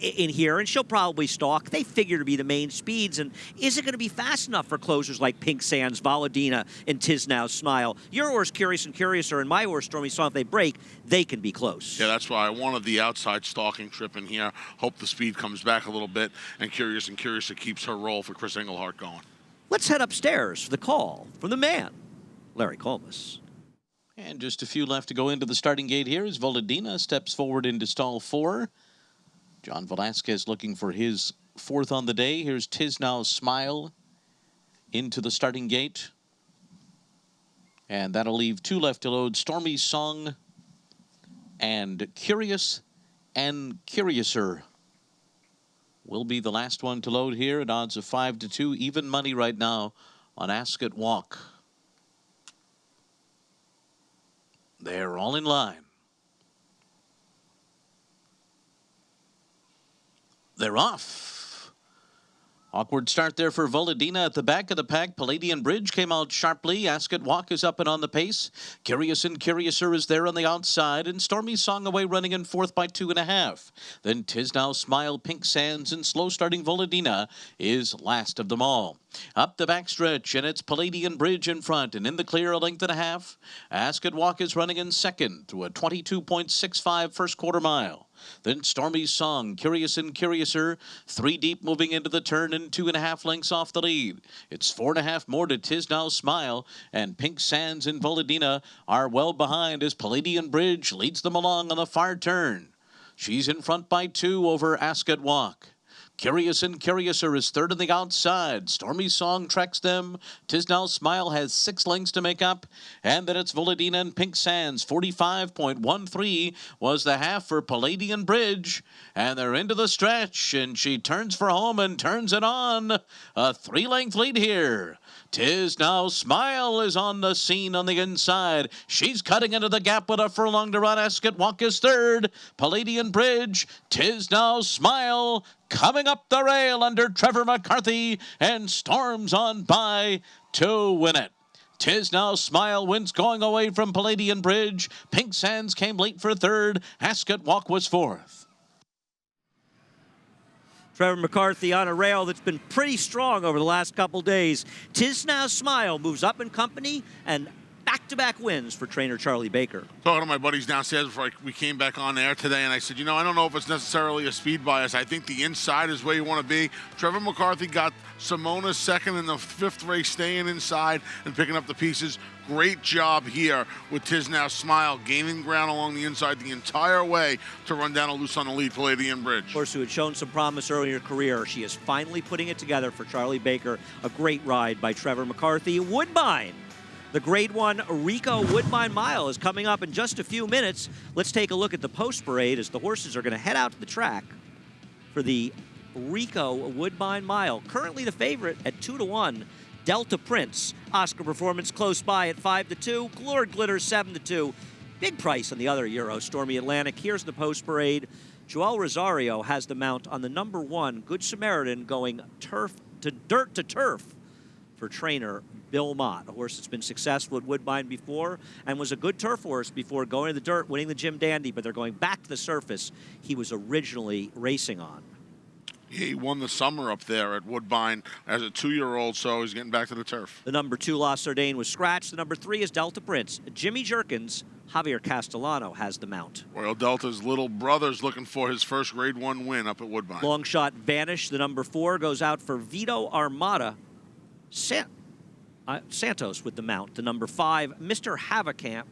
In here, and she'll probably stalk. They figure to be the main speeds, and is it going to be fast enough for closers like Pink Sands, Volodina, and Tisnow Smile? Your horse, Curious and Curiouser, and my horse, Stormy Song, if they break, they can be close. Yeah, that's why I wanted the outside stalking trip in here. Hope the speed comes back a little bit, and Curious and Curiouser keeps her roll for Chris Englehart going. Let's head upstairs for the call from the man, Larry Colmus. And just a few left to go into the starting gate here as Volodina steps forward into stall 4. John Velasquez looking for his 4th on the day. Here's Tisnow Smile into the starting gate. And that'll leave 2 left to load. Stormy Song and Curious and Curiouser will be the last one to load here at odds of 5 to 2. Even money right now on Ascot Walk. They're all in line. They're off. Awkward start there for Volodina at the back of the pack. Palladium Bridge came out sharply. Ascot Walk is up and on the pace. Curious and Curiouser is there on the outside. And Stormy Song away running in 4th by 2.5. Then Tisnow Smile, Pink Sands, and slow starting Volodina is last of them all. Up the backstretch, and it's Palladium Bridge in front, and in the clear, a length and a half. Ascot Walk is running in 2nd through a 22.65 first quarter mile. Then Stormy Song, Curious and Curiouser, 3 deep moving into the turn and 2.5 lengths off the lead. It's 4.5 more to Tisnow Smile, and Pink Sands and Volodina are well behind as Palladium Bridge leads them along on the far turn. She's in front by 2 over Ascot Walk. Curious and Curiouser is third on the outside. Stormy Song tracks them. Tis Now Smile has 6 lengths to make up. And then it's Voladina and Pink Sands. 45.13 was the half for Palladian Bridge. And they're into the stretch, and she turns for home and turns it on. A 3-length lead here. Tis Now Smile is on the scene on the inside. She's cutting into the gap with a furlong to run. Ascot Walk is third. Palladian Bridge. Tis Now Smile coming up the rail under Trevor McCarthy and storms on by to win it. Tis Now Smile wins going away from Palladian Bridge. Pink Sands came late for third. Ascot Walk was fourth. Trevor McCarthy on a rail that's been pretty strong over the last couple days. Tis Now Smile moves up in company and back-to-back wins for trainer Charlie Baker. Talking to my buddies downstairs before we came back on air today, and I said, you know, I don't know if it's necessarily a speed bias. I think the inside is where you want to be. Trevor McCarthy got Simona second in the 5th race, staying inside and picking up the pieces. Great job here with Tis Now Smile, gaining ground along the inside the entire way to run down a loose on the lead Palladian Bridge. Of course, who had shown some promise earlier in her career. She is finally putting it together for Charlie Baker. A great ride by Trevor McCarthy. Woodbine. The Grade 1 Rico Woodbine Mile is coming up in just a few minutes. Let's take a look at the post parade as the horses are going to head out to the track for the Rico Woodbine Mile. Currently the favorite at 2-1, Delta Prince. Oscar Performance close by at 5-2. Lord Glitter 7-2. Big price on the other Euro, Stormy Atlantic. Here's the post parade. Joel Rosario has the mount on the number 1, Good Samaritan, going dirt to turf for trainer Belmont, a horse that's been successful at Woodbine before and was a good turf horse before going to the dirt, winning the Jim Dandy, but they're going back to the surface he was originally racing on. He won the summer up there at Woodbine as a 2-year-old, so he's getting back to the turf. The number 2, La Sardane, was scratched. The number 3 is Delta Prince. Jimmy Jerkins, Javier Castellano has the mount. Royal Delta's little brother's looking for his first Grade 1 win up at Woodbine. Long shot Vanish, the number 4, goes out for Vito Armada. Santos with the mount. The number 5, Mr. Havacamp.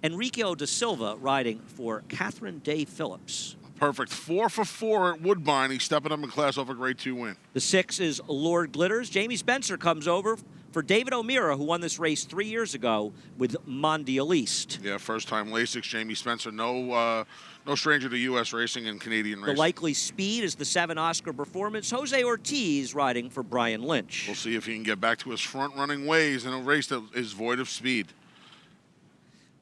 Enrico da Silva riding for Catherine Day Phillips. Perfect 4 for 4 at Woodbine. He's stepping up in class off a Grade 2 win. The 6 is Lord Glitters. Jamie Spencer comes over for David O'Meara, who won this race 3 years ago with Mondialiste. Yeah, first-time Lasix. Jamie Spencer, no stranger to U.S. racing and Canadian racing. The likely speed is the 7 Oscar Performance. Jose Ortiz riding for Brian Lynch. We'll see if he can get back to his front-running ways in a race that is void of speed.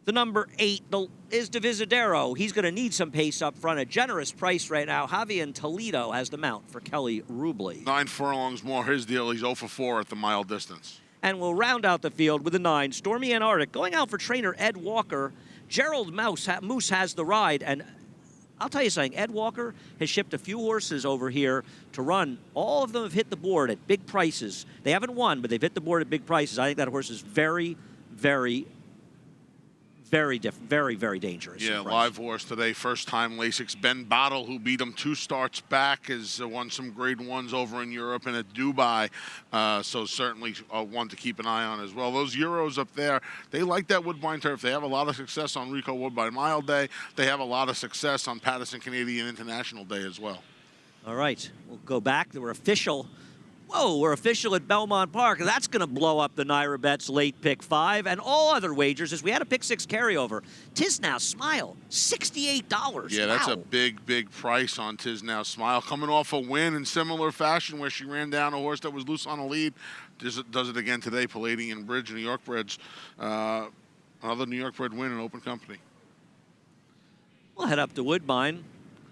The number 8 is Divisadero. He's going to need some pace up front. A generous price right now. Javier Toledo has the mount for Kelly Rubley. 9 furlongs more his deal. He's 0 for 4 at the mile distance. And we'll round out the field with the 9, Stormy Antarctic. Going out for trainer Ed Walker. Gerald Moose has the ride. And I'll tell you something, Ed Walker has shipped a few horses over here to run. All of them have hit the board at big prices. They haven't won, but they've hit the board at big prices. I think that horse is very, very very dangerous. Yeah, live horse today, first-time Lasix. Ben Bottle, who beat him 2 starts back, has won some Grade 1s over in Europe and at Dubai, so certainly one to keep an eye on as well. Those Euros up there, they like that Woodbine turf. They have a lot of success on Rico Woodbine Mile Day. They have a lot of success on Patterson Canadian International Day as well. All right, we'll go back. We're official. Whoa, we're official at Belmont Park. That's going to blow up the Naira Bets late pick 5 and all other wagers as we had a pick 6 carryover. Tis Now Smile, $68. Yeah, that's a big price on Tis Now Smile. Coming off a win in similar fashion where she ran down a horse that was loose on a lead. Does it again today, Palladian Bridge, New York Breds. Another New York bred win in open company. We'll head up to Woodbine.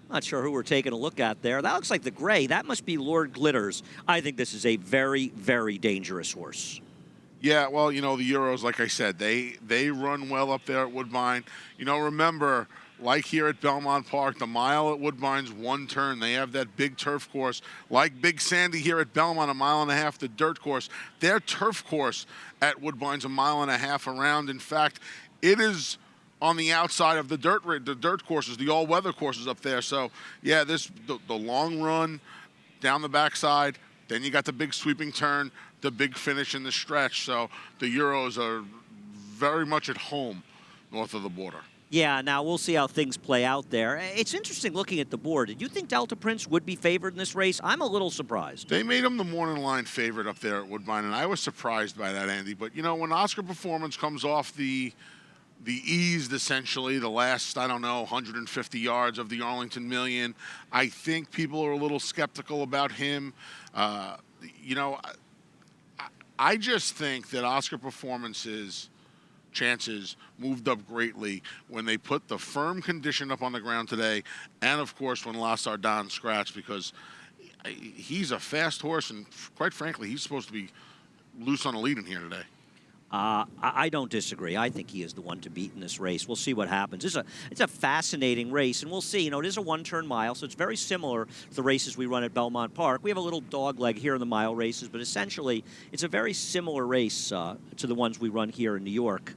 Not sure who we're taking a look at there. That looks like the gray. That must be Lord Glitters. I think this is a very, very dangerous horse. Yeah, well, you know, the Euros, like I said, they run well up there at Woodbine. You know, remember, like here at Belmont Park, the mile at Woodbine's 1 turn. They have that big turf course. Like Big Sandy here at Belmont, 1.5 miles, the dirt course. Their turf course at Woodbine's 1.5 miles around. In fact, it is on the outside of the dirt courses, the all-weather courses up there. So, yeah, the long run down the backside, then you got the big sweeping turn, the big finish in the stretch. So the Euros are very much at home north of the border. Yeah, now we'll see how things play out there. It's interesting looking at the board. Did you think Delta Prince would be favored in this race? I'm a little surprised. They made him the morning line favorite up there at Woodbine, and I was surprised by that, Andy. But, you know, when Oscar Performance comes off the eased, essentially, the last, I don't know, 150 yards of the Arlington Million, I think people are a little skeptical about him. You know, I just think that Oscar Performance's chances moved up greatly when they put the firm condition up on the ground today, and of course when La Sardane scratched, because he's a fast horse, and quite frankly, he's supposed to be loose on the lead in here today. I don't disagree. I think he is the one to beat in this race. We'll see what happens. It's a fascinating race, and we'll see. You know, it is a one-turn mile, so it's very similar to the races we run at Belmont Park. We have a little dog leg here in the mile races, but essentially it's a very similar race to the ones we run here in New York.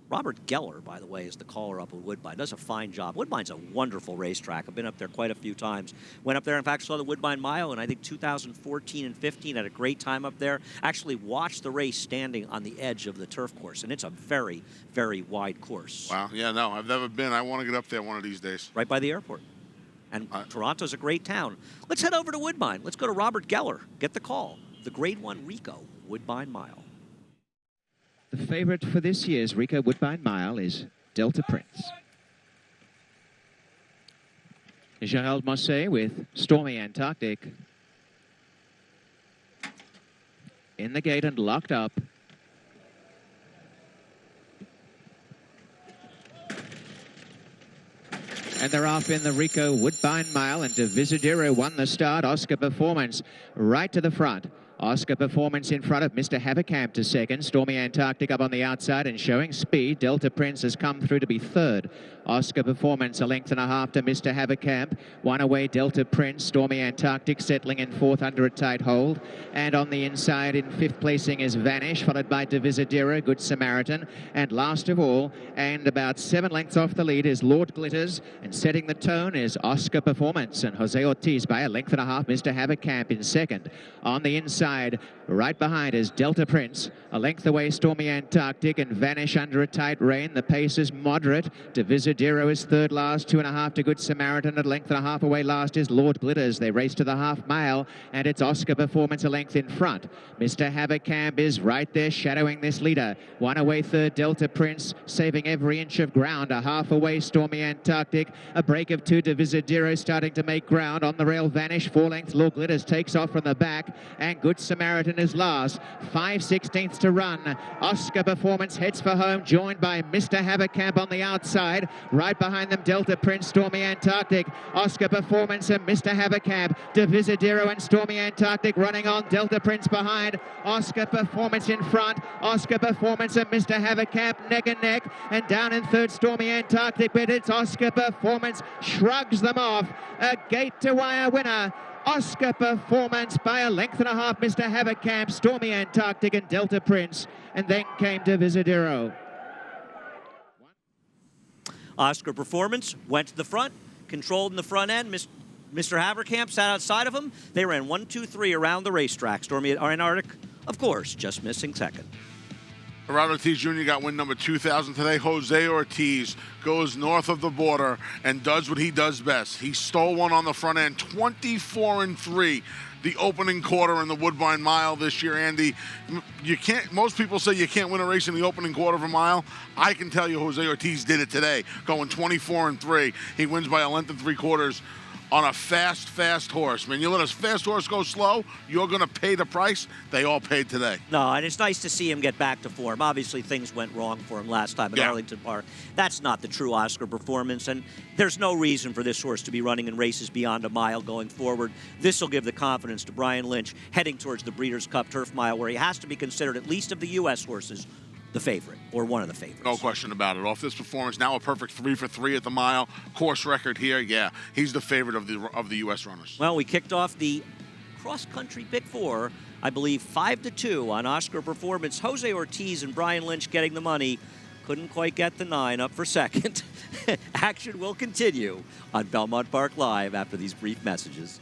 Robert Geller, by the way, is the caller up at Woodbine. Does a fine job. Woodbine's a wonderful racetrack. I've been up there quite a few times. Went up there, in fact, saw the Woodbine Mile in, I think, 2014 and 15. Had a great time up there. Actually watched the race standing on the edge of the turf course, and it's a very, very wide course. Wow. Yeah, no, I've never been. I want to get up there one of these days. Right by the airport. And Toronto's a great town. Let's head over to Woodbine. Let's go to Robert Geller. Get the call. The Grade 1 Rico Woodbine Mile. The favorite for this year's Rico Woodbine Mile is Delta Prince. Gerald Mosse with Stormy Antarctic. In the gate and locked up. And they're off in the Rico Woodbine Mile, and Divisadero won the start. Oscar Performance right to the front. Oscar Performance in front of Mr. Haverkamp to second. Stormy Antarctic up on the outside and showing speed. Delta Prince has come through to be third. Oscar Performance a length and a half to Mr. Haverkamp. One away Delta Prince. Stormy Antarctic settling in fourth under a tight hold. And on the inside in fifth placing is Vanish, followed by Divisadero, Good Samaritan. And last of all, and about 7 lengths off the lead, is Lord Glitters. And setting the tone is Oscar Performance. And Jose Ortiz by a length and a half, Mr. Haverkamp in second. On the inside, right behind is Delta Prince. A length away, Stormy Antarctic, and Vanish under a tight rein. The pace is moderate. Divisadero is third last, 2.5 to Good Samaritan. A length and a half away last is Lord Glitters. They race to the half mile, and it's Oscar Performance a length in front. Mr. Haverkamp is right there shadowing this leader. One away third, Delta Prince, saving every inch of ground. A half away, Stormy Antarctic. A break of 2, Divisadero starting to make ground. On the rail, Vanish, 4 lengths. Lord Glitters takes off from the back, and Good Samaritan is last. 5/16 to run. Oscar Performance heads for home, joined by Mr. Haverkamp on the outside. Right behind them, Delta Prince, Stormy Antarctic. Oscar Performance and Mr. Haverkamp. Divisadero and Stormy Antarctic running on. Delta Prince behind. Oscar Performance in front. Oscar Performance and Mr. Haverkamp neck and neck. And down in third, Stormy Antarctic. But it's Oscar Performance shrugs them off. A gate-to-wire winner. Oscar Performance by a length and a half, Mr. Haverkamp, Stormy Antarctic, and Delta Prince. And then came Divisadero. Oscar Performance went to the front, controlled in the front end. Mr. Haverkamp sat outside of him. They ran 1, 2, 3 around the racetrack. Stormy Antarctic, of course, just missing second. Gerard Ortiz Jr. got win number 2,000 today. Jose Ortiz goes north of the border and does what he does best. He stole one on the front end, 24-3. The opening quarter in the Woodbine Mile this year, Andy. You can't. Most people say you can't win a race in the opening quarter of a mile. I can tell you Jose Ortiz did it today, going 24-3. He wins by a length and 3/4 on a fast horse. Man, you let a fast horse go slow, you're going to pay the price. They all paid today. No, and it's nice to see him get back to form. Obviously, things went wrong for him last time at Arlington Park. That's not the true Oscar Performance, and there's no reason for this horse to be running in races beyond a mile going forward. This will give the confidence to Brian Lynch heading towards the Breeders' Cup Turf Mile, where he has to be considered, at least of the U.S. horses, the favorite, or one of the favorites. No question about it. Off this performance, now a perfect 3 for 3 at the mile. Course record here, yeah. He's the favorite of the U.S. runners. Well, we kicked off the cross-country Big Four, I believe 5-2 on Oscar Performance. Jose Ortiz and Brian Lynch getting the money. Couldn't quite get the 9 up for second. Action will continue on Belmont Park Live after these brief messages.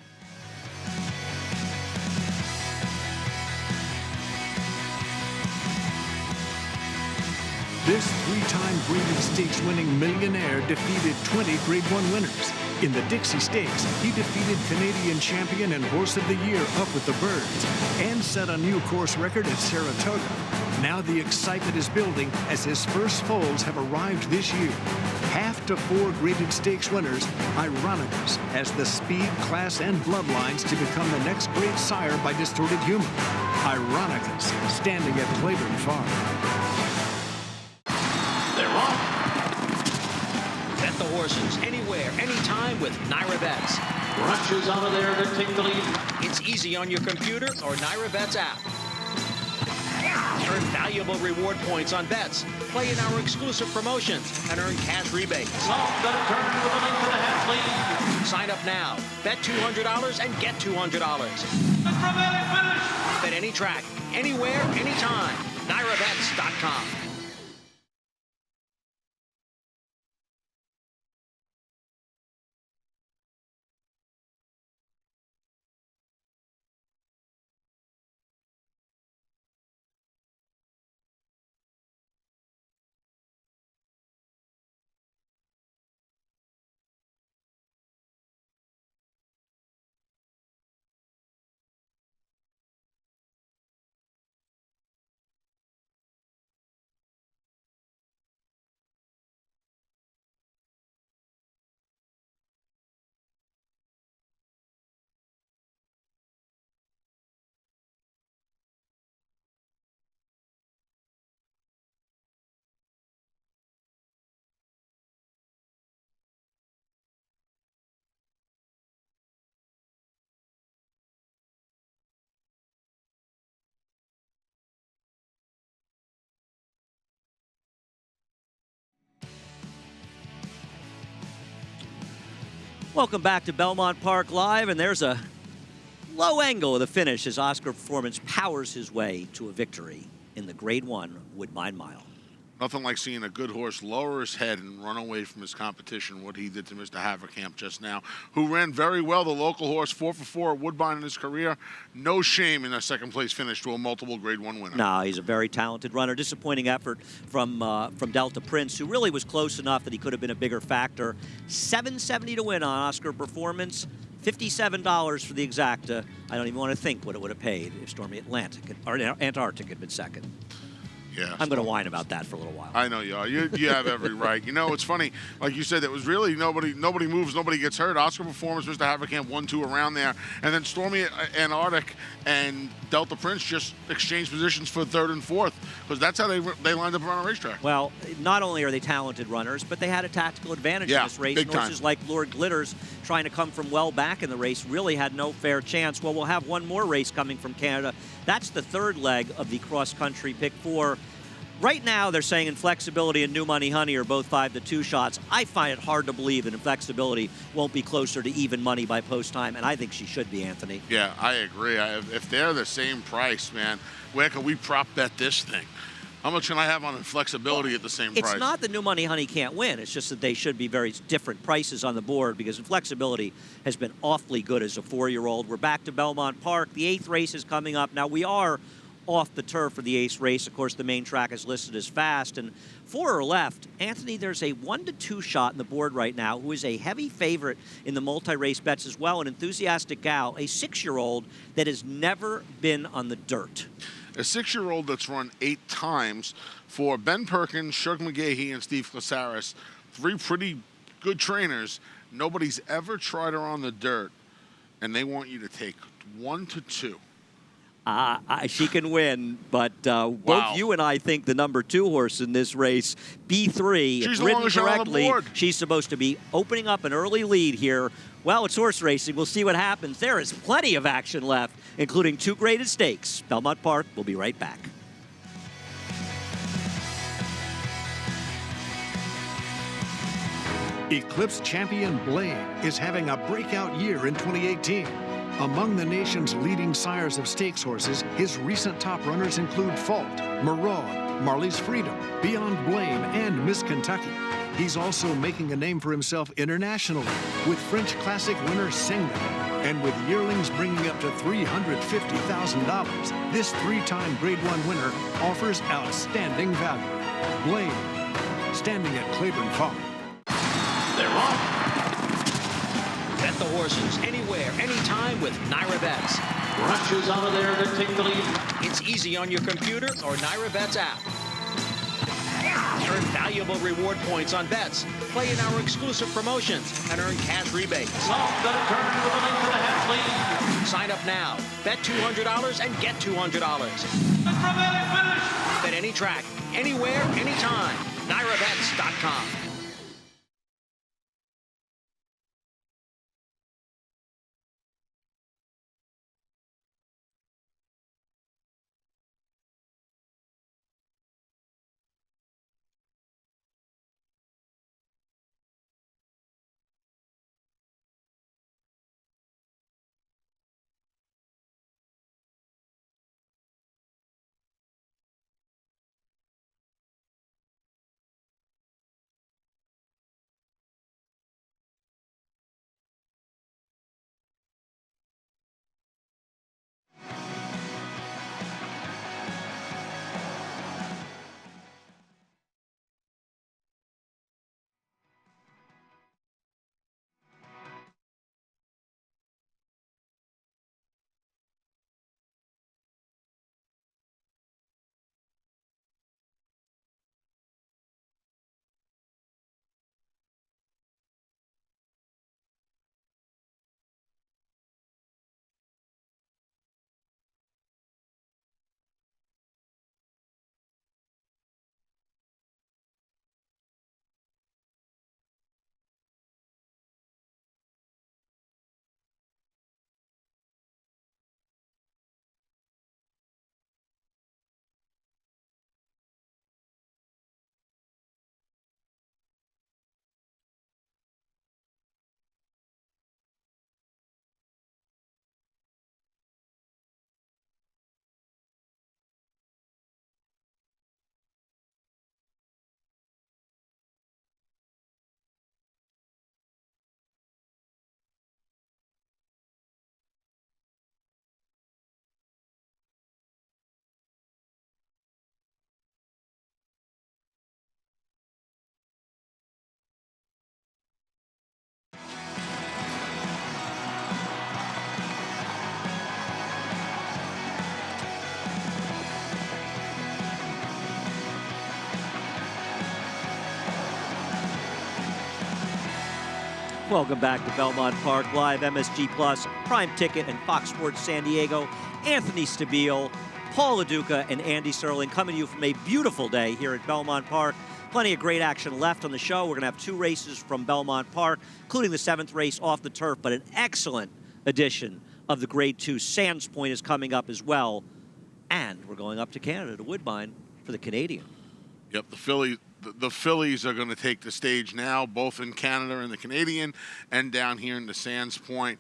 This three-time graded stakes winning millionaire defeated 20 Grade 1 winners. In the Dixie Stakes, he defeated Canadian champion and horse of the year Up with the Birds and set a new course record at Saratoga. Now the excitement is building as his first foals have arrived this year. Half to 4 graded stakes winners, Ironicus has the speed, class, and bloodlines to become the next great sire by distorted humor. Ironicus, standing at Claiborne Farm. They're off. Bet the horses anywhere, anytime with Naira Bets. Rushes out of there to take the lead. It's easy on your computer or Naira Bets app. Earn valuable reward points on bets. Play in our exclusive promotions and earn cash rebates. Sign up now. Bet $200 and get $200. Bet any track, anywhere, anytime. NairaBets.com. Welcome back to Belmont Park Live, and there's a low angle of the finish as Oscar Performance powers his way to a victory in the Grade 1 Woodbine Mile. Nothing like seeing a good horse lower his head and run away from his competition, what he did to Mr. Haverkamp just now, who ran very well. The local horse, 4 for 4 at Woodbine in his career. No shame in a second-place finish to a multiple Grade 1 winner. No, he's a very talented runner. Disappointing effort from Delta Prince, who really was close enough that he could have been a bigger factor. $7.70 to win on Oscar Performance. $57 for the exacta. I don't even want to think what it would have paid if Stormy Atlantic or Antarctic had been second. Yeah, I'm going to whine about that for a little while. I know you are. You have every right. You know, it's funny. Like you said, it was really nobody moves, nobody gets hurt. Oscar Performance, Mr. Haverkamp, 1-2 around there. And then Stormy Antarctic and Delta Prince just exchanged positions for 3rd and 4th because that's how they lined up around a racetrack. Well, not only are they talented runners, but they had a tactical advantage in this race. Big time. Horses like Lord Glitters, trying to come from well back in the race, really had no fair chance. Well, we'll have one more race coming from Canada. That's the 3rd leg of the cross-country Pick 4. Right now, they're saying Inflexibility and New Money Honey are both 5-2 shots. I find it hard to believe that Inflexibility won't be closer to even money by post time, and I think she should be, Anthony. Yeah, I agree. If they're the same price, man, where can we prop bet this thing? How much can I have on Inflexibility at the same price? It's not that New Money Honey can't win. It's just that they should be very different prices on the board because Inflexibility has been awfully good as a 4-year-old. We're back to Belmont Park. The 8th race is coming up. Now, we are off the turf for the 8th race. Of course, the main track is listed as fast. And 4 or left, Anthony, there's a 1-2 shot in the board right now who is a heavy favorite in the multi-race bets as well, an Enthusiastic Gal, a 6-year-old that has never been on the dirt. A 6-year-old that's run 8 times for Ben Perkins, Shug McGahee, and Steve Casares, 3 pretty good trainers. Nobody's ever tried her on the dirt, and they want you to take 1-2. She can win, but both you and I think the number 2 horse in this race, B3, if ridden correctly, she's supposed to be opening up an early lead here. Well, it's horse racing. We'll see what happens. There is plenty of action left, including 2 graded stakes. Belmont Park, we'll be right back. Eclipse champion Blame is having a breakout year in 2018. Among the nation's leading sires of stakes horses, his recent top runners include Fault, Maraud, Marley's Freedom, Beyond Blame, and Miss Kentucky. He's also making a name for himself internationally with French Classic winner Singman. And with yearlings bringing up to $350,000, this 3-time Grade 1 winner offers outstanding value. Blaine, standing at Claiborne Farm. They're off. Bet the horses anywhere, anytime with Naira Bets. Rushes out of there to take the lead. It's easy on your computer or Naira Bets app. Earn valuable reward points on bets. Play in our exclusive promotions and earn cash rebates. Off the turn with a length and a half lead. Sign up now. Bet $200 and get $200. Dramatic finish. Bet any track, anywhere, anytime. NairaBets.com. Welcome back to Belmont Park Live, MSG Plus, Prime Ticket, and Fox Sports San Diego. Anthony Stabile, Paul LaDuca, and Andy Serling coming to you from a beautiful day here at Belmont Park. Plenty of great action left on the show. We're going to have 2 races from Belmont Park, including the 7th race off the turf, but an excellent edition of the Grade 2 Sands Point is coming up as well. And we're going up to Canada, to Woodbine, for the Canadian. Yep, the Phillies are going to take the stage now, both in Canada and the Canadian, and down here in the Sands Point.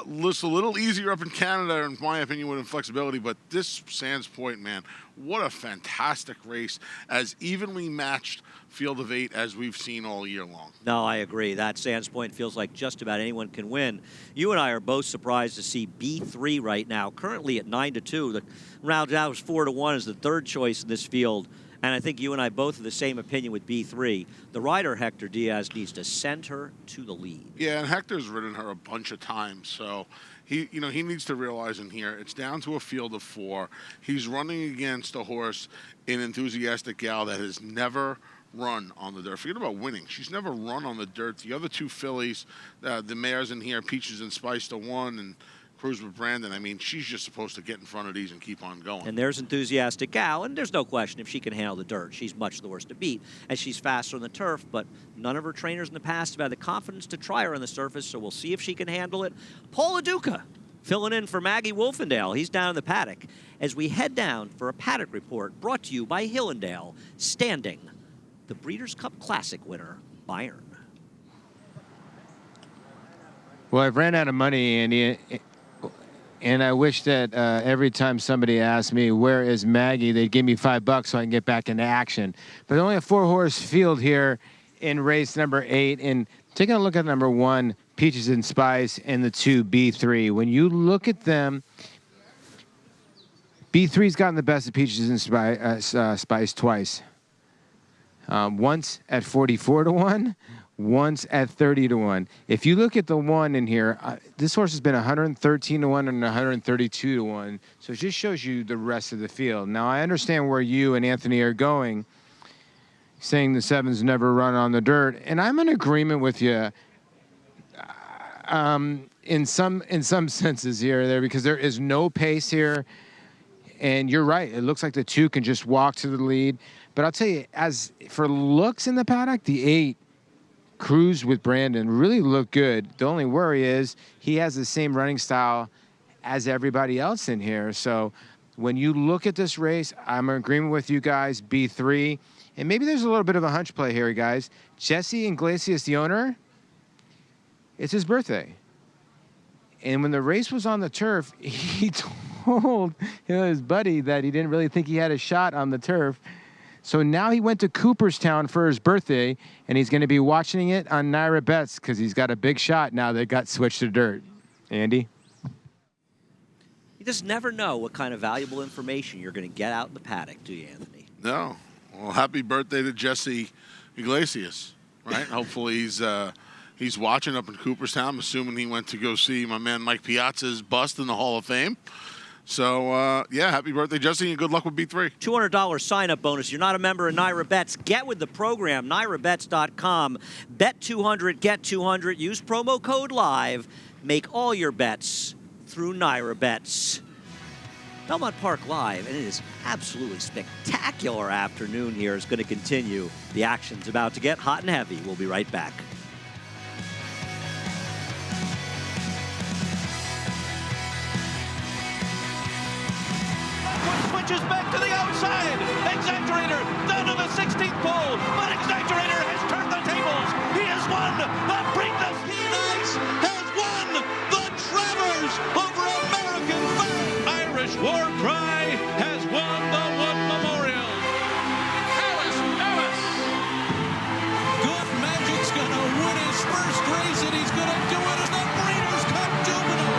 Looks a little easier up in Canada, in my opinion, with inflexibility, but this Sands Point, man, what a fantastic race, as evenly matched field of 8 as we've seen all year long. No, I agree. That Sands Point feels like just about anyone can win. You and I are both surprised to see B3 right now, currently at 9-2. The round out was 4-1 as the 3rd choice in this field. And I think you and I both have the same opinion with B3. The rider, Hector Diaz, needs to send her to the lead. Yeah, and Hector's ridden her a bunch of times, so he needs to realize in here, it's down to a field of 4. He's running against a horse, an Enthusiastic Gal that has never run on the dirt. Forget about winning. She's never run on the dirt. The other 2 fillies, the mares in here, Peaches and Spice to 1, and Cruise with Brandon. I mean, she's just supposed to get in front of these and keep on going. And there's Enthusiastic Gal, and there's no question if she can handle the dirt, she's much the worst to beat, as she's faster on the turf, but none of her trainers in the past have had the confidence to try her on the surface, so we'll see if she can handle it. Paul LaDuca filling in for Maggie Wolfendale. He's down in the paddock as we head down for a paddock report brought to you by Hillendale, standing the Breeders' Cup Classic winner, Bayern. Well, I've ran out of money, Andy, and I wish that every time somebody asked me, where is Maggie, they'd give me $5 so I can get back into action. But only a 4-horse field here in race number 8. And taking a look at number 1, Peaches and Spice, and the 2, B3. When you look at them, B3's gotten the best of Peaches and Spice twice. Once at 44 to 1, once at 30 to 1. If you look at the one in here, this horse has been 113 to 1 and 132 to 1. So it just shows you the rest of the field. Now, I understand where you and Anthony are going, saying the sevens never run on the dirt. And I'm in agreement with you in some senses here or there, because there is no pace here. And you're right. It looks like the 2 can just walk to the lead. But I'll tell you, as for looks in the paddock, the 8 cruised with Brandon, really looked good. The only worry is he has the same running style as everybody else in here. So when you look at this race, I'm in agreement with you guys, B3. And maybe there's a little bit of a hunch play here, guys. Jesse Iglesias, the owner, it's his birthday. And when the race was on the turf, he told his buddy that he didn't really think he had a shot on the turf. So now he went to Cooperstown for his birthday, and he's going to be watching it on Naira Bets because he's got a big shot now that got switched to dirt. Andy? You just never know what kind of valuable information you're going to get out in the paddock, do you, Anthony? No. Well, happy birthday to Jesse Iglesias, right? Hopefully he's watching up in Cooperstown. I'm assuming he went to go see my man Mike Piazza's bust in the Hall of Fame. So, yeah, happy birthday, Jesse, and good luck with B3. $200 sign-up bonus. You're not a member of Naira Bets. Get with the program, nairabets.com. Bet 200, get 200. Use promo code LIVE. Make all your bets through Naira Bets. Belmont Park Live, and it is absolutely spectacular afternoon here, is going to continue. The action's about to get hot and heavy. We'll be right back. Switches back to the outside. Exaggerator down to the 16th pole, but Exaggerator has turned the tables. He has won the Preakness. He has won the Travers over American Flag. Irish War Cry has won the Wood Memorial. Alice. Good Magic's gonna win his first race, and he's gonna do it in the Breeders' Cup Juvenile.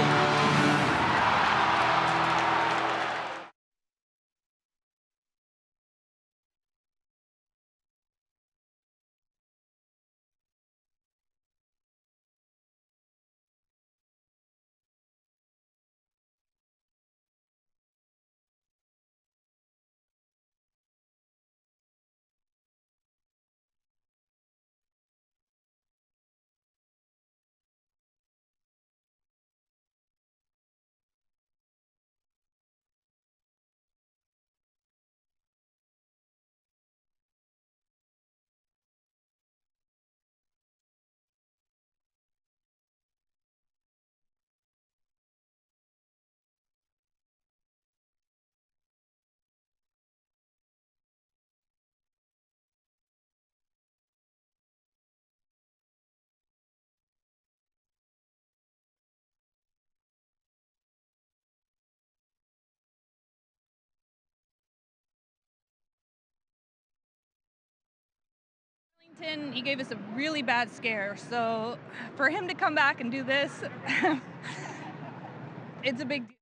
He gave us a really bad scare, so for him to come back and do this, it's a big deal.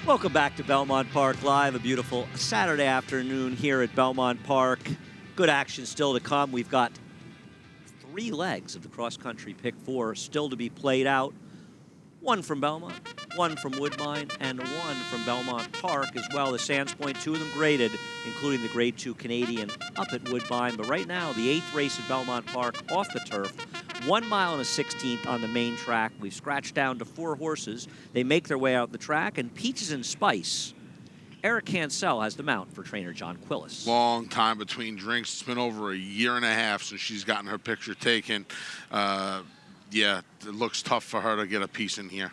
Welcome back to Belmont Park Live, a beautiful Saturday afternoon here at Belmont Park. Good action still to come. We've got 3 legs of the cross-country Pick 4 still to be played out. 1 from Belmont, 1 from Woodbine, and 1 from Belmont Park as well. The Sands Point, 2 of them graded, including the Grade 2 Canadian up at Woodbine. But right now, the 8th race at Belmont Park off the turf. 1 mile and a 16th on the main track. We've scratched down to 4 horses. They make their way out the track, and Peaches and Spice. Eric Cancel has the mount for trainer John Quillis. Long time between drinks. It's been over a year and a half since she's gotten her picture taken. Yeah, it looks tough for her to get a piece in here.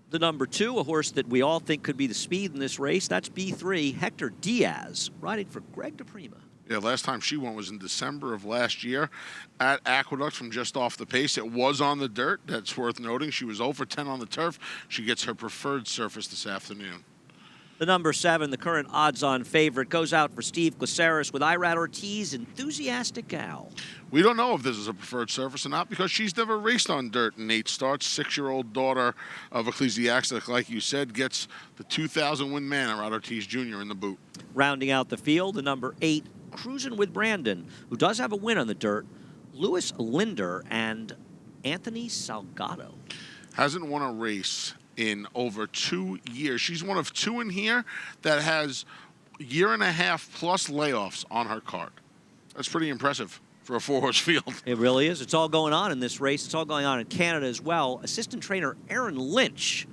The number 2, a horse that we all think could be the speed in this race, that's B3, Hector Diaz, riding for Greg DePrima. Yeah, last time she won was in December of last year at Aqueduct from just off the pace. It was on the dirt. That's worth noting. She was 0 for 10 on the turf. She gets her preferred surface this afternoon. The number 7, the current odds-on favorite, goes out for Steve Glaceris with Irad Ortiz, Enthusiastic Gal. We don't know if this is a preferred surface or not because she's never raced on dirt in 8 starts. 6-year-old daughter of Ecclesiastic, like you said, gets the 2,000-win man, Irad Ortiz Jr. in the boot. Rounding out the field, the number 8, Cruising with Brandon, who does have a win on the dirt, Louis Linder and Anthony Salgado. Hasn't won a race in over 2 years. She's one of 2 in here that has 1.5+ plus layoffs on her card. That's pretty impressive for a 4-horse field. It really is. It's all going on in this race. It's all going on in Canada as well. Assistant trainer Aaron Lynch,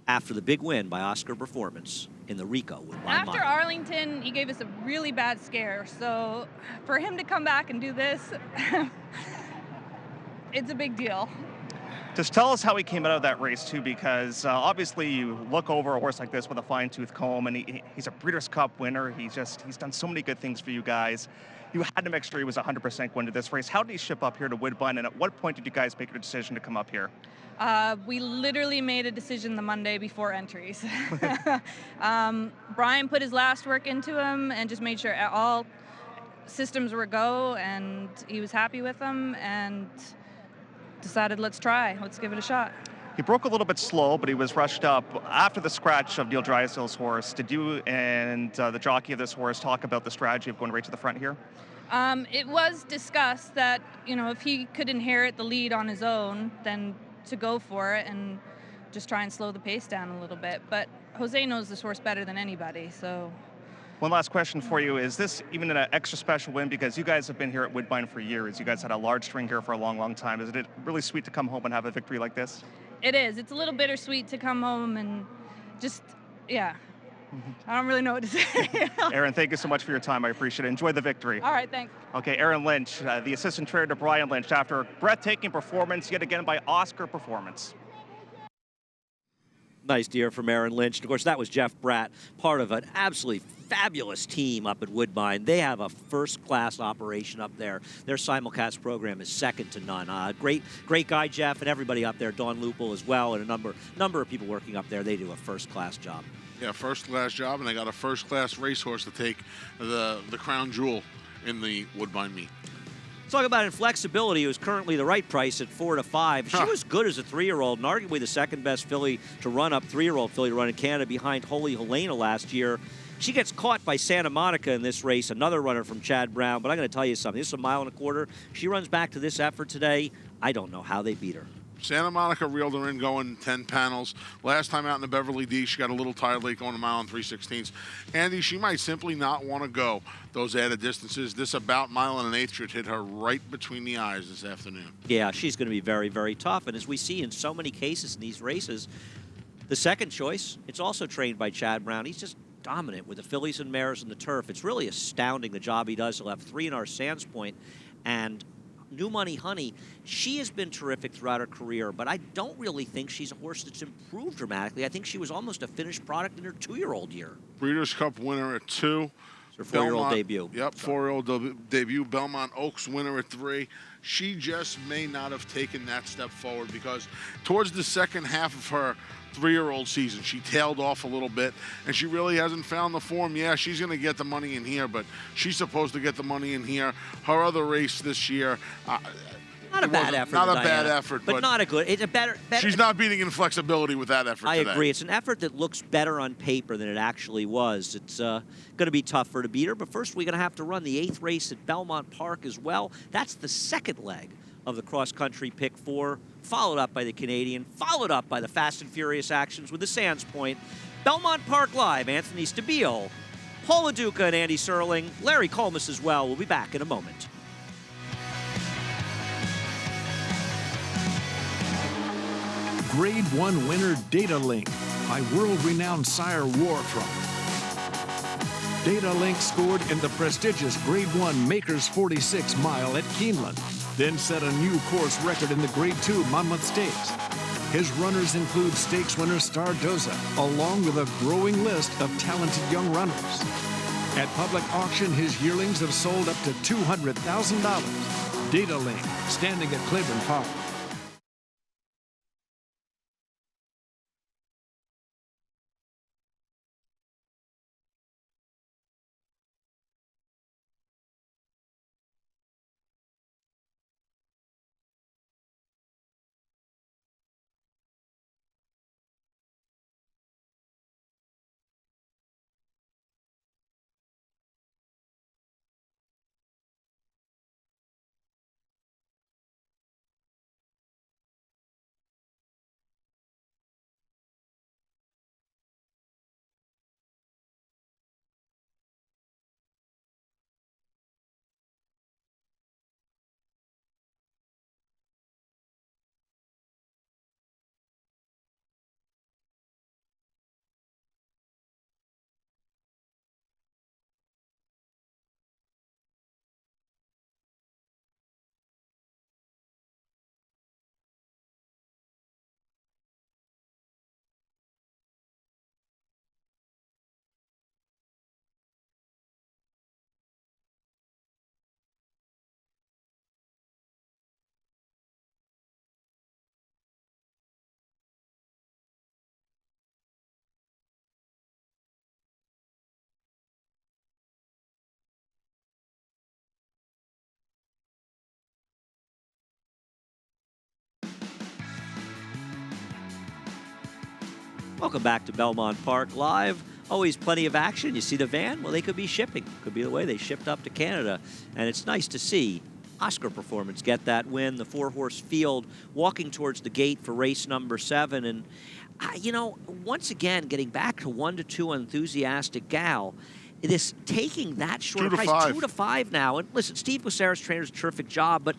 after the big win by Oscar Performance in the Rico Woodbine After Mile. Arlington, he gave us a really bad scare. So for him to come back and do this, it's a big deal. Just tell us how he came out of that race, too, because obviously you look over a horse like this with a fine-tooth comb, and he's a Breeders' Cup winner. He's done so many good things for you guys. You had to make sure he was 100% going to this race. How did he ship up here to Woodbine, and at what point did you guys make your decision to come up here? We literally made a decision the Monday before entries. Brian put his last work into him and just made sure all systems were go, and he was happy with them, and decided, let's try, let's give it a shot. He broke a little bit slow, but he was rushed up. After the scratch of Neil Drysdale's horse, did you and the jockey of this horse talk about the strategy of going right to the front here? It was discussed that, if he could inherit the lead on his own, then to go for it and just try and slow the pace down a little bit. But Jose knows this horse better than anybody, so. One last question for you. Is this even an extra special win? Because you guys have been here at Woodbine for years. You guys had a large string here for a long, long time. Isn't it really sweet to come home and have a victory like this? It is. It's a little bittersweet to come home and just, yeah. I don't really know what to say. Aaron, thank you so much for your time. I appreciate it. Enjoy the victory. All right, thanks. Okay, Aaron Lynch, the assistant trainer to Brian Lynch, after a breathtaking performance yet again by Oscar Performance. Nice to hear from Aaron Lynch. Of course, that was Jeff Bratt, part of an absolutely fabulous team up at Woodbine. They have a first-class operation up there. Their simulcast program is second to none. Great guy, Jeff, and everybody up there, Dawn Lupel as well, and a number of people working up there. They do a first-class job. Yeah, first-class job, and they got a first-class racehorse to take the crown jewel in the Woodbine meet. Talk about inflexibility, who's currently the right price at 4 to 5. She was good as a 3-year-old and arguably the second best filly to run up, 3-year-old filly to run in Canada behind Holy Helena last year. She gets caught by Santa Monica in this race, another runner from Chad Brown. But I'm going to tell you something. This is 1.25 miles. She runs back to this effort today. I don't know how they beat her. Santa Monica reeled her in going 10 panels. Last time out in the Beverly D, she got a little tired late going 1 mile and 3/16. Andy, she might simply not want to go those added distances. This about 1.1 miles should hit her right between the eyes this afternoon. Yeah, she's going to be very, very tough. And as we see in so many cases in these races, the second choice, it's also trained by Chad Brown. He's just dominant with the fillies and mares and the turf. It's really astounding the job he does. He'll have 3 in our Sands Point. And New Money Honey, she has been terrific throughout her career, but I don't really think she's a horse that's improved dramatically. I think she was almost a finished product in her 2-year-old year. Breeders' Cup winner at 2. It's her 4-year-old debut. Yep, 4-year-old debut. Belmont Oaks winner at 3. She just may not have taken that step forward because towards the second half of her 3-year-old season, she tailed off a little bit, and she really hasn't found the form. Yeah, she's going to get the money in here, but she's supposed to get the money in here. Her other race this year, not a bad effort. Not a bad effort, but not a good. It's a better. She's not beating inflexibility with that effort. I today. agree. It's an effort that looks better on paper than it actually was. It's going to be tougher to beat her, but first we're going to have to run the 8th race at Belmont Park as well. That's the second leg of the cross-country pick 4, followed up by the Canadian, followed up by the Fast and Furious actions with the Sands Point. Belmont Park Live, Anthony Stabile, Paul LaDuca and Andy Serling, Larry Colmus as well. We'll be back in a moment. Grade 1 winner Data Link by world-renowned sire Warthrop. Data Link scored in the prestigious Grade 1 Makers 46 mile at Keeneland, then set a new course record in the Grade 2 Monmouth Stakes. His runners include stakes winner Stardoza, along with a growing list of talented young runners. At public auction, his yearlings have sold up to $200,000. Data Link, standing at Claiborne Park. Welcome back to Belmont Park Live. Always plenty of action. You see the van? Well, they could be shipping. Could be the way they shipped up to Canada. And it's nice to see Oscar Performance get that win. The 4-horse field walking towards the gate for race number 7. And, you know, once again, getting back to 1-2 Enthusiastic Gal, this taking that short 2 to price, 5. 2 to 5 now. And listen, Steve Guisara's trainer does a terrific job, but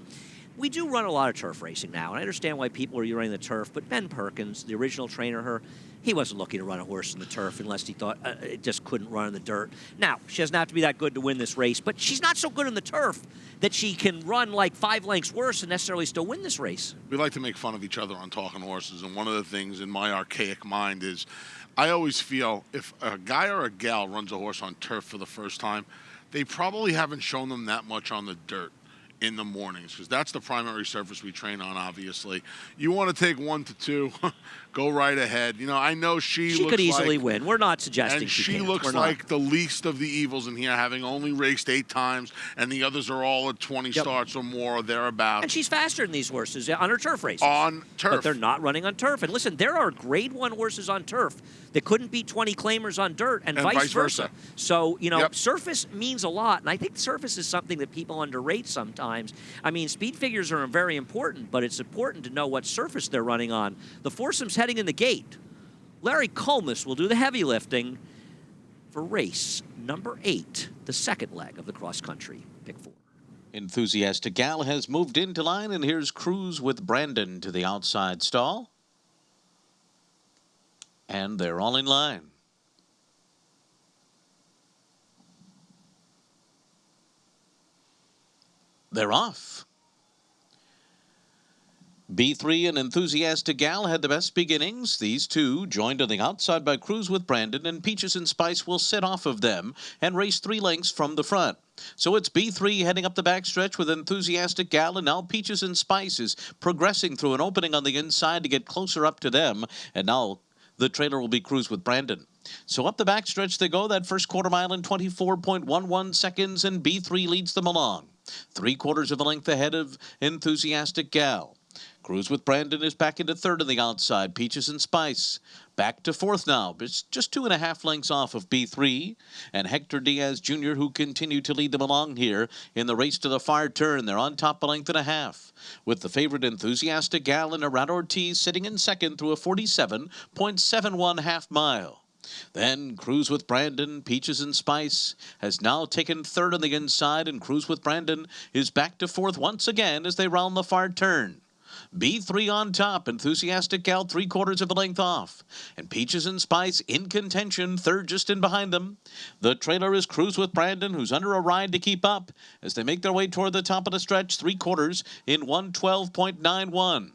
we do run a lot of turf racing now, and I understand why people are running the turf, but Ben Perkins, the original trainer, he wasn't looking to run a horse in the turf unless he thought it just couldn't run in the dirt. Now, she doesn't have to be that good to win this race, but she's not so good in the turf that she can run like 5 lengths worse and necessarily still win this race. We like to make fun of each other on Talking Horses, and one of the things in my archaic mind is I always feel if a guy or a gal runs a horse on turf for the first time, they probably haven't shown them that much on the dirt in the mornings, because that's the primary surface we train on, obviously. You want to take 1 to 2, go right ahead. You know, I know she could easily win. We're not suggesting and she can't. looks We're not. like the least of the evils in here, having only raced 8 times, and the others are all at 20 starts or more or thereabouts. And she's faster than these horses on her turf races. On turf. But they're not running on turf. And listen, there are grade 1 horses on turf that couldn't beat 20 claimers on dirt, and vice versa. So, you know, surface means a lot. And I think surface is something that people underrate sometimes. I mean, speed figures are very important, but it's important to know what surface they're running on. The foursome's heading in the gate. Larry Colmus will do the heavy lifting for race number 8, the second leg of the cross country, pick 4. Enthusiastic Gal has moved into line, and here's Cruise with Brandon to the outside stall. And they're all in line. They're off. B3 and Enthusiastic Gal had the best beginnings. These two joined on the outside by Cruise with Brandon, and Peaches and Spice will sit off of them and race 3 lengths from the front. So it's B3 heading up the backstretch with Enthusiastic Gal, and now Peaches and Spice is progressing through an opening on the inside to get closer up to them, and now the trailer will be Cruise with Brandon. So up the backstretch they go, that first quarter mile in 24.11 seconds, and B3 leads them along. 3/4 of a length ahead of Enthusiastic Gal. Cruise with Brandon is back into third on the outside. Peaches and Spice back to fourth now, but it's just 2.5 lengths off of B3. And Hector Diaz Jr., who continued to lead them along here in the race to the far turn. They're on top a length and a half, with the favorite Enthusiastic Gal and Arad Ortiz sitting in second through a 47.71 half mile. Then Cruise with Brandon, Peaches and Spice has now taken third on the inside, and Cruise with Brandon is back to fourth once again as they round the far turn. B3 on top, Enthusiastic Gal 3/4 of a length off, and Peaches and Spice in contention, third just in behind them. The trailer is Cruise with Brandon, who's under a ride to keep up as they make their way toward the top of the stretch, 3/4 in 112.91.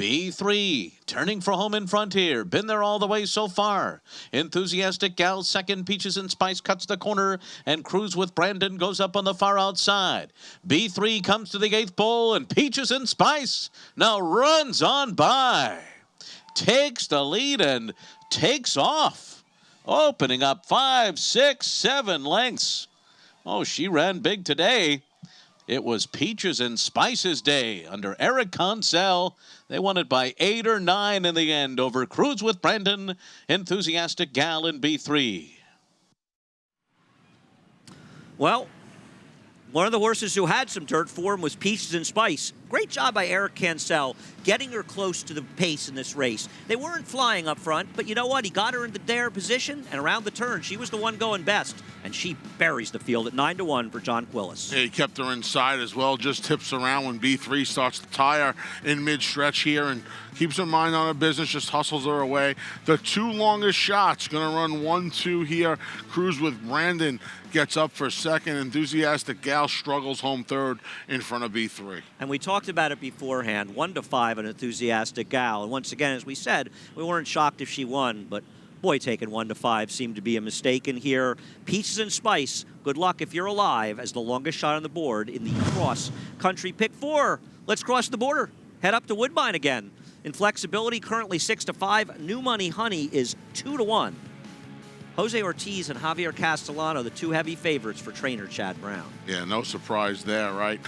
B3 turning for home in front here. Been there all the way so far. Enthusiastic Gal second. Peaches and Spice cuts the corner, and Cruise with Brandon goes up on the far outside. B3 comes to the 8th pole, and Peaches and Spice now runs on by. Takes the lead and takes off. Opening up 5, 6, 7 lengths. Oh, she ran big today. It was Peaches and Spice's day under Eric Consell. They won it by 8 or 9 in the end over Cruise with Brandon, Enthusiastic Gal in B3. Well, one of the horses who had some dirt form was Peaches and Spice. Great job by Eric Cancel getting her close to the pace in this race. They weren't flying up front, but you know what? He got her in the dare position, and around the turn, she was the one going best, and she buries the field at 9-1 for John Quillis. Yeah, he kept her inside as well, just tips around when B3 starts to tire in mid-stretch here and keeps her mind on her business, just hustles her away. The 2 longest shots, going to run 1-2 here. Cruise with Brandon gets up for second. Enthusiastic Gal struggles home third in front of B3. And we talked about it beforehand, 1-5 an Enthusiastic Gal. And once again, as we said, we weren't shocked if she won, but boy, taking 1-5 seemed to be a mistake in here. Peaches and Spice, good luck if you're alive as the longest shot on the board in the cross-country pick 4. Let's cross the border. Head up to Woodbine again. Inflexibility currently 6-5. New Money Honey is 2-1. Jose Ortiz and Javier Castellano, the 2 heavy favorites for trainer Chad Brown. Yeah, no surprise there, right?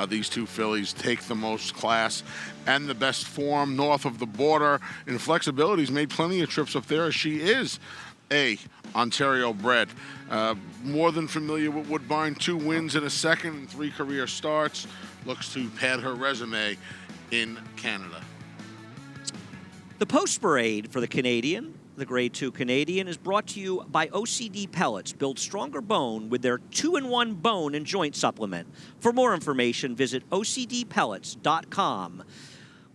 These 2 fillies take the most class and the best form north of the border. Inflexibility's made plenty of trips up there, as she is a Ontario bred. More than familiar with Woodbine. 2 wins in a second and 3 career starts. Looks to pad her resume in Canada. The post parade for the Canadian, the Grade 2 Canadian, is brought to you by OCD Pellets. Build stronger bone with their 2-in-1 bone and joint supplement. For more information, visit OCDpellets.com.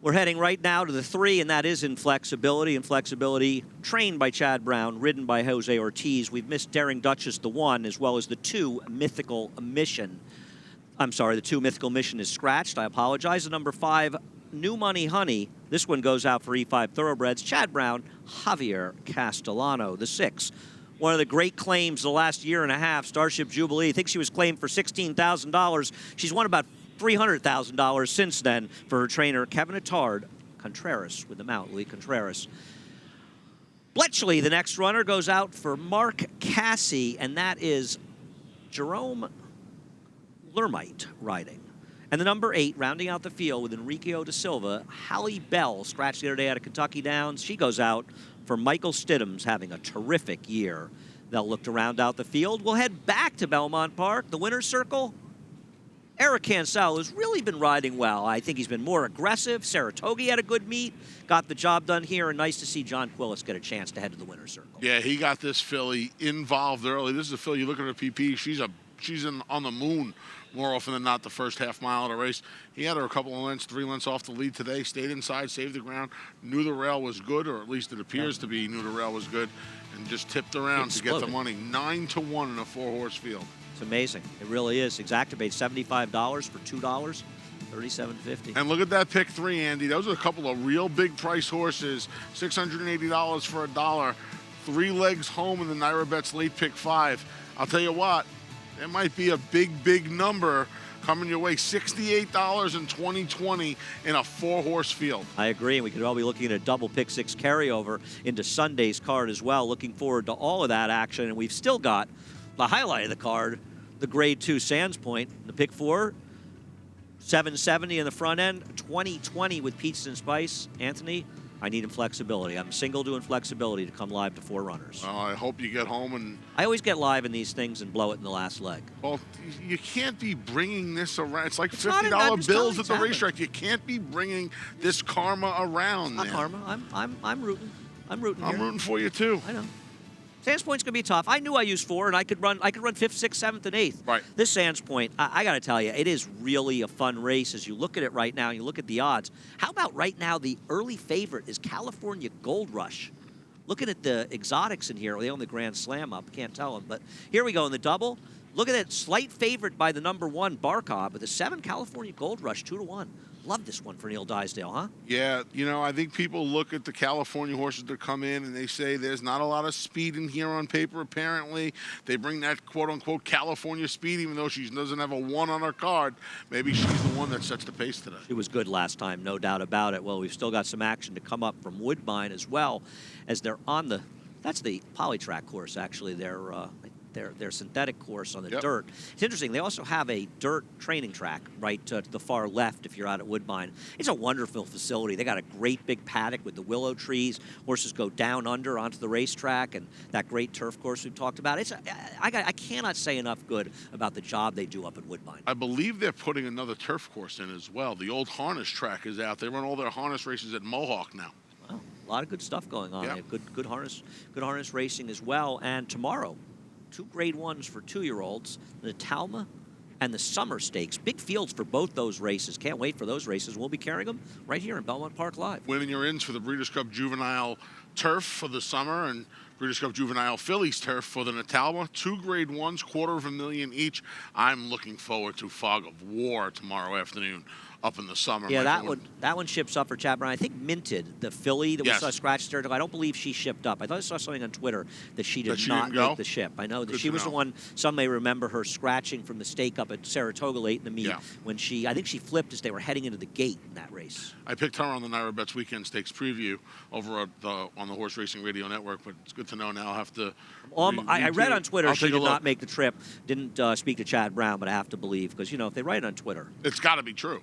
We're heading right now to the 3, and that is Inflexibility. Inflexibility, trained by Chad Brown, ridden by Jose Ortiz. We've missed Daring Duchess, the 1, as well as the 2 Mythical Mission. I'm sorry, the 2 Mythical Mission is scratched. I apologize. The number 5, New Money Honey. This one goes out for E5 Thoroughbreds. Chad Brown, Javier Castellano, the 6. One of the great claims of the last year and a half, Starship Jubilee. I think she was claimed for $16,000. She's won about $300,000 since then for her trainer, Kevin Attard Contreras, with the mount, Lee Contreras. Bletchley, the next runner, goes out for Mark Cassie, and that is Jerome Lermite riding. And the number 8, rounding out the field with Enriqueo da Silva, Hallie Bell, scratched the other day out of Kentucky Downs. She goes out for Michael Stidham's having a terrific year. They'll look to round out the field. We'll head back to Belmont Park, the winner's circle. Eric Cancel has really been riding well. I think he's been more aggressive. Saratoga had a good meet, got the job done here, and nice to see John Quillis get a chance to head to the winner's circle. Yeah, he got this filly involved early. This is a filly, you look at her PP, she's on the moon more often than not the first half mile of the race. He had her a couple of lengths, 3 lengths off the lead today, stayed inside, saved the ground, knew the rail was good, or at least it appears to be, knew the rail was good, and just tipped around to get the money. 9-1 in a 4-horse field. It's amazing. It really is. Exactbate $75 for $2, $37.50. And look at that pick 3, Andy. Those are a couple of real big price horses. $680 for $1. 3 legs home in the Naira Bets late pick 5. I'll tell you what, it might be a big number coming your way. $68 in 2020 in a 4-horse field. I agree. We could all be looking at a double pick 6 carryover into Sunday's card as well. Looking forward to all of that action. And we've still got the highlight of the card, the Grade 2 Sands Point, the pick 4, $770 in the front end, 2020 with Peaches and Spice. Anthony, I need Inflexibility. I'm single to Inflexibility to come live to 4 runners. Well, I hope you get home and... I always get live in these things and blow it in the last leg. Well, you can't be bringing this around. It's like $50 bills at the racetrack. You can't be bringing this karma around. Not karma. I'm rooting. I'm rooting I'm here. rooting for you too. I know. Sands Point's gonna be tough. I knew I used 4, and I could run 5th, 6th, 7th, and 8th. Right. This Sands Point, I got to tell you, it is really a fun race as you look at it right now. You look at the odds. How about right now? The early favorite is California Gold Rush. Looking at the exotics in here, they own the Grand Slam up. Can't tell them, but here we go in the double. Look at that slight favorite by the number 1 Barkov, but the 7 California Gold Rush 2-1. Love this one for Neil Dysdale, huh? Yeah, you know, I think people look at the California horses that come in and they say there's not a lot of speed in here on paper, apparently. They bring that quote-unquote California speed, even though she doesn't have a 1 on her card. Maybe she's the one that sets the pace today. She was good last time, no doubt about it. Well, we've still got some action to come up from Woodbine as well, as they're on the, that's the polytrack course, actually. Their synthetic course on the dirt. It's interesting. They also have a dirt training track right to the far left if you're out at Woodbine. It's a wonderful facility. They got a great big paddock with the willow trees. Horses go down under onto the racetrack, and that great turf course we've talked about. I cannot say enough good about the job they do up at Woodbine. I believe they're putting another turf course in as well. The old harness track is out. They run all their harness races at Mohawk now. Wow, a lot of good stuff going on. They have good harness racing as well. And tomorrow, 2 Grade 1s for 2-year-olds, the Talma and the Summer Stakes. Big fields for both those races. Can't wait for those races. We'll be carrying them right here in Belmont Park Live. Winning your ins for the Breeders' Cup Juvenile Turf for the summer and Breeders' Cup Juvenile Fillies Turf for the Natalma. 2 Grade 1s, $250,000 each. I'm looking forward to Fog of War tomorrow afternoon up in the summer. Yeah, that one ships up for Chad Brown. I think Minted, the filly that we saw scratch there. I don't believe she shipped up. I thought I saw something on Twitter that she did not make the ship. I know that she was the one. Some may remember her scratching from the stake up at Saratoga late in the meet when I think she flipped as they were heading into the gate in that race. I picked her on the Naira Bets Weekend Stakes preview over on the Horse Racing Radio Network, but it's good to know now. I'll have to. I read on Twitter she did not make the trip. Didn't speak to Chad Brown, but I have to believe because if they write it on Twitter, it's got to be true.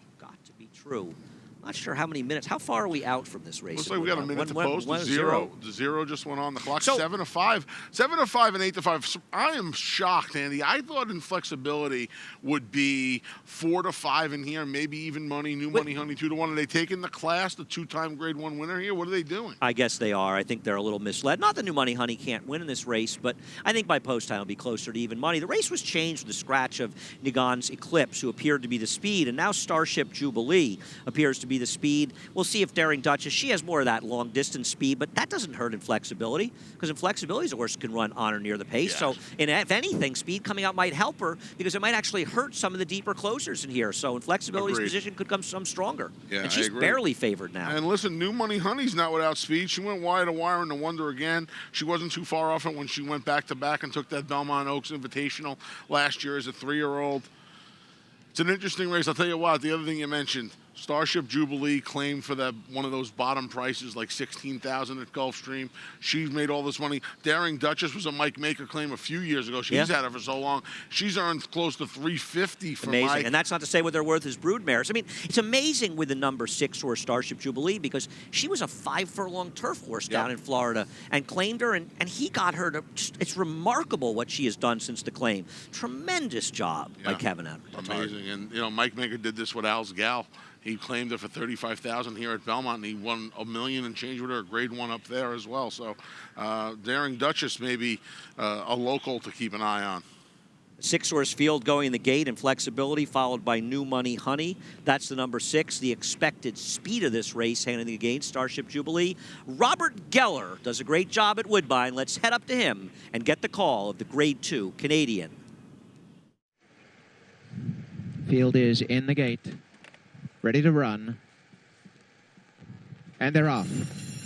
True. Not sure how many minutes. How far are we out from this race? Looks like we got a minute to post. The zero just went on the clock. 7 to 5. 7 to 5 and 8 to 5. So I am shocked, Andy. I thought Inflexibility would be 4 to 5 in here, maybe even money, New Money Honey 2 to 1. Are they taking the class, the 2-time Grade 1 winner here? What are they doing? I guess they are. I think they're a little misled. Not that New Money Honey can't win in this race, but I think by post time it'll be closer to even money. The race was changed with the scratch of Nigan's Eclipse, who appeared to be the speed, and now Starship Jubilee appears to be the speed. We'll see if Daring Duchess, she has more of that long-distance speed, but that doesn't hurt Inflexibility, because Inflexibility's a horse can run on or near the pace. So, if anything, speed coming out might help her, because it might actually hurt some of the deeper closers in here. So Inflexibility's position could come some stronger. Yeah, and she's barely favored now. And listen, New Money Honey's not without speed. She went wide to wire in the Wonder again. She wasn't too far off it when she went back-to-back and took that Belmont Oaks Invitational last year as a 3-year-old. It's an interesting race. I'll tell you what, the other thing you mentioned, Starship Jubilee claimed for that one of those bottom prices, like $16,000 at Gulfstream. She's made all this money. Daring Duchess was a Mike Maker claim a few years ago. She's had it for so long. She's earned close to $350 for amazing. Mike. And that's not to say what they're worth as broodmares. I mean, it's amazing with the number 6 horse Starship Jubilee, because she was a 5-furlong turf horse down in Florida and claimed her, and he got her to it's remarkable what she has done since the claim. Tremendous job by Kevin Adams. Amazing. And Mike Maker did this with Al's gal. He claimed it for $35,000 here at Belmont, and he won $1 million and change with her, Grade 1 up there as well. So Daring Duchess may be a local to keep an eye on. 6-horse field going in the gate, Inflexibility, followed by New Money Honey. That's the number 6. The expected speed of this race, handing the gate, Starship Jubilee. Robert Geller does a great job at Woodbine. Let's head up to him and get the call of the Grade 2 Canadian. Field is in the gate, ready to run, and they're off.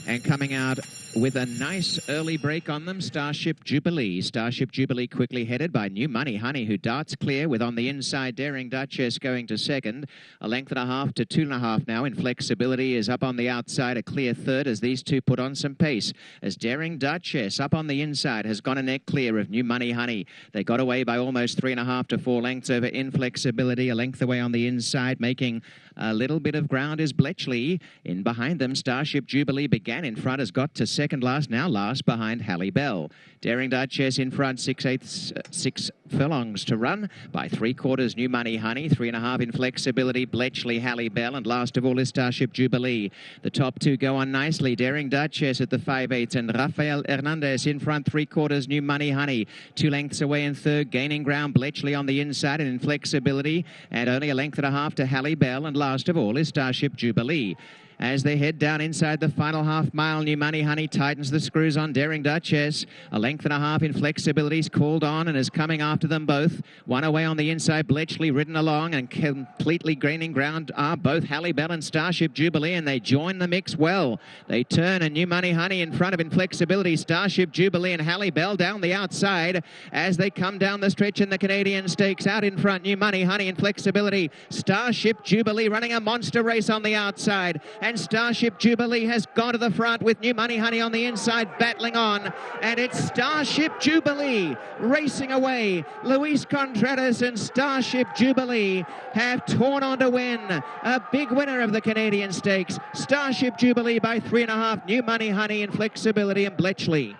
And coming out with a nice early break on them, Starship Jubilee. Starship Jubilee quickly headed by New Money Honey, who darts clear with on the inside Daring Duchess going to second. A length and a half to 2.5 now. Inflexibility is up on the outside, a clear third as these two put on some pace. As Daring Duchess up on the inside has gone a neck clear of New Money Honey. They got away by almost 3.5 to 4 lengths over Inflexibility. A length away on the inside, making a little bit of ground is Bletchley. In behind them, Starship Jubilee began in front, has got to second last, now last behind Halle Bell. Daring Duchess in front, 6 furlongs to run. By 3/4, New Money Honey, 3.5 Inflexibility, Bletchley, Halle Bell, and last of all is Starship Jubilee. The top two go on nicely. Daring Duchess at the 5/8, and Rafael Hernandez in front, 3/4, New Money Honey. 2 lengths away in third, gaining ground, Bletchley on the inside, and Inflexibility, and only a length and a half to Halle Bell, and last of all is Starship Jubilee. as they head down inside the final half mile. New Money Honey tightens the screws on Daring Duchess. A length and a half in Flexibility's called on and is coming after them both. One away on the inside, Bletchley ridden along, and completely gaining ground are both Halle Bell and Starship Jubilee, and they join the mix well. They turn, and New Money Honey in front of Inflexibility, Starship Jubilee and Halle Bell down the outside as they come down the stretch in the Canadian Stakes. Out in front, New Money Honey and Flexibility. Starship Jubilee running a monster race on the outside, and Starship Jubilee has gone to the front with New Money Honey on the inside battling on, and it's Starship Jubilee racing away. Luis Contreras and Starship Jubilee have torn on to win. A big winner of the Canadian Stakes. Starship Jubilee by 3.5. New Money Honey and Flexibility and Bletchley.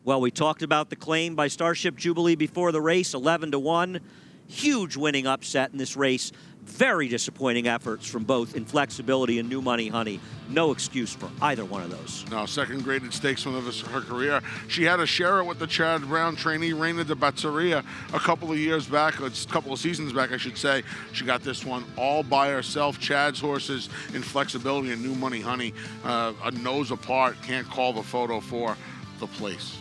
Well, we talked about the claim by Starship Jubilee before the race, 11-1. Huge winning upset in this race. Very disappointing efforts from both Inflexibility and New Money Honey. No excuse for either one of those. No, second graded stakes win of her career. She had a share it with the Chad Brown trainee, Reina de Batteria, a couple of years back, a couple of seasons back, I should say. She got this one all by herself. Chad's horses, Inflexibility and New Money Honey, a nose apart, can't call the photo for the place.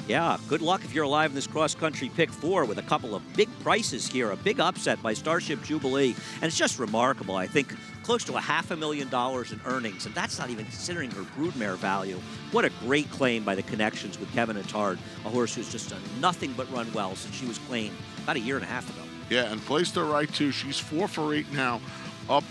Yeah, good luck if you're alive in this cross-country pick 4 with a couple of big prices here. A big upset by Starship Jubilee. And it's just remarkable. I think close to $500,000 in earnings, and that's not even considering her broodmare value. What a great claim by the connections with Kevin Attard, a horse who's just done nothing but run well since she was claimed about 1.5 years ago. Yeah, and placed her right, too. She's 4 for 8 now, up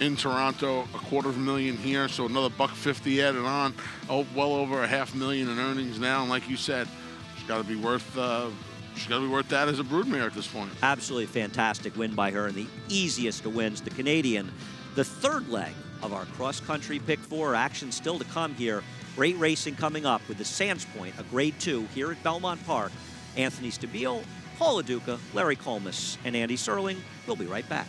in Toronto, $250,000 here, so another $150 added on. Oh, well over $500,000 in earnings now. And like you said, she's got to be worth that as a broodmare at this point. Absolutely fantastic win by her, and the easiest of wins, the Canadian. The third leg of our cross-country pick 4 action still to come here. Great racing coming up with the Sands Point, a grade 2 here at Belmont Park. Anthony Stabile, Paul LaDuca, Larry Colmus, and Andy Serling. We'll be right back.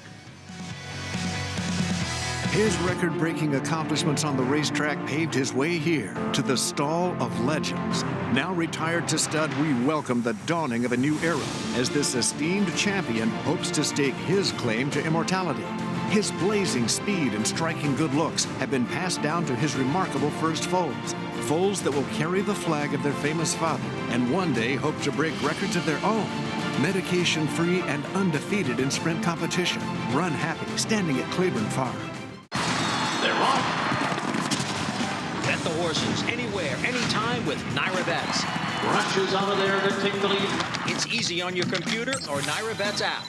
His record-breaking accomplishments on the racetrack paved his way here to the Stall of Legends. Now retired to stud, we welcome the dawning of a new era as this esteemed champion hopes to stake his claim to immortality. His blazing speed and striking good looks have been passed down to his remarkable first foals. Foals that will carry the flag of their famous father and one day hope to break records of their own. Medication-free and undefeated in sprint competition. Run happy, standing at Claiborne Farm. They're on. Bet the horses anywhere, anytime with Naira Bets. Rushes out of there to take the lead. It's easy on your computer or Naira Bets app.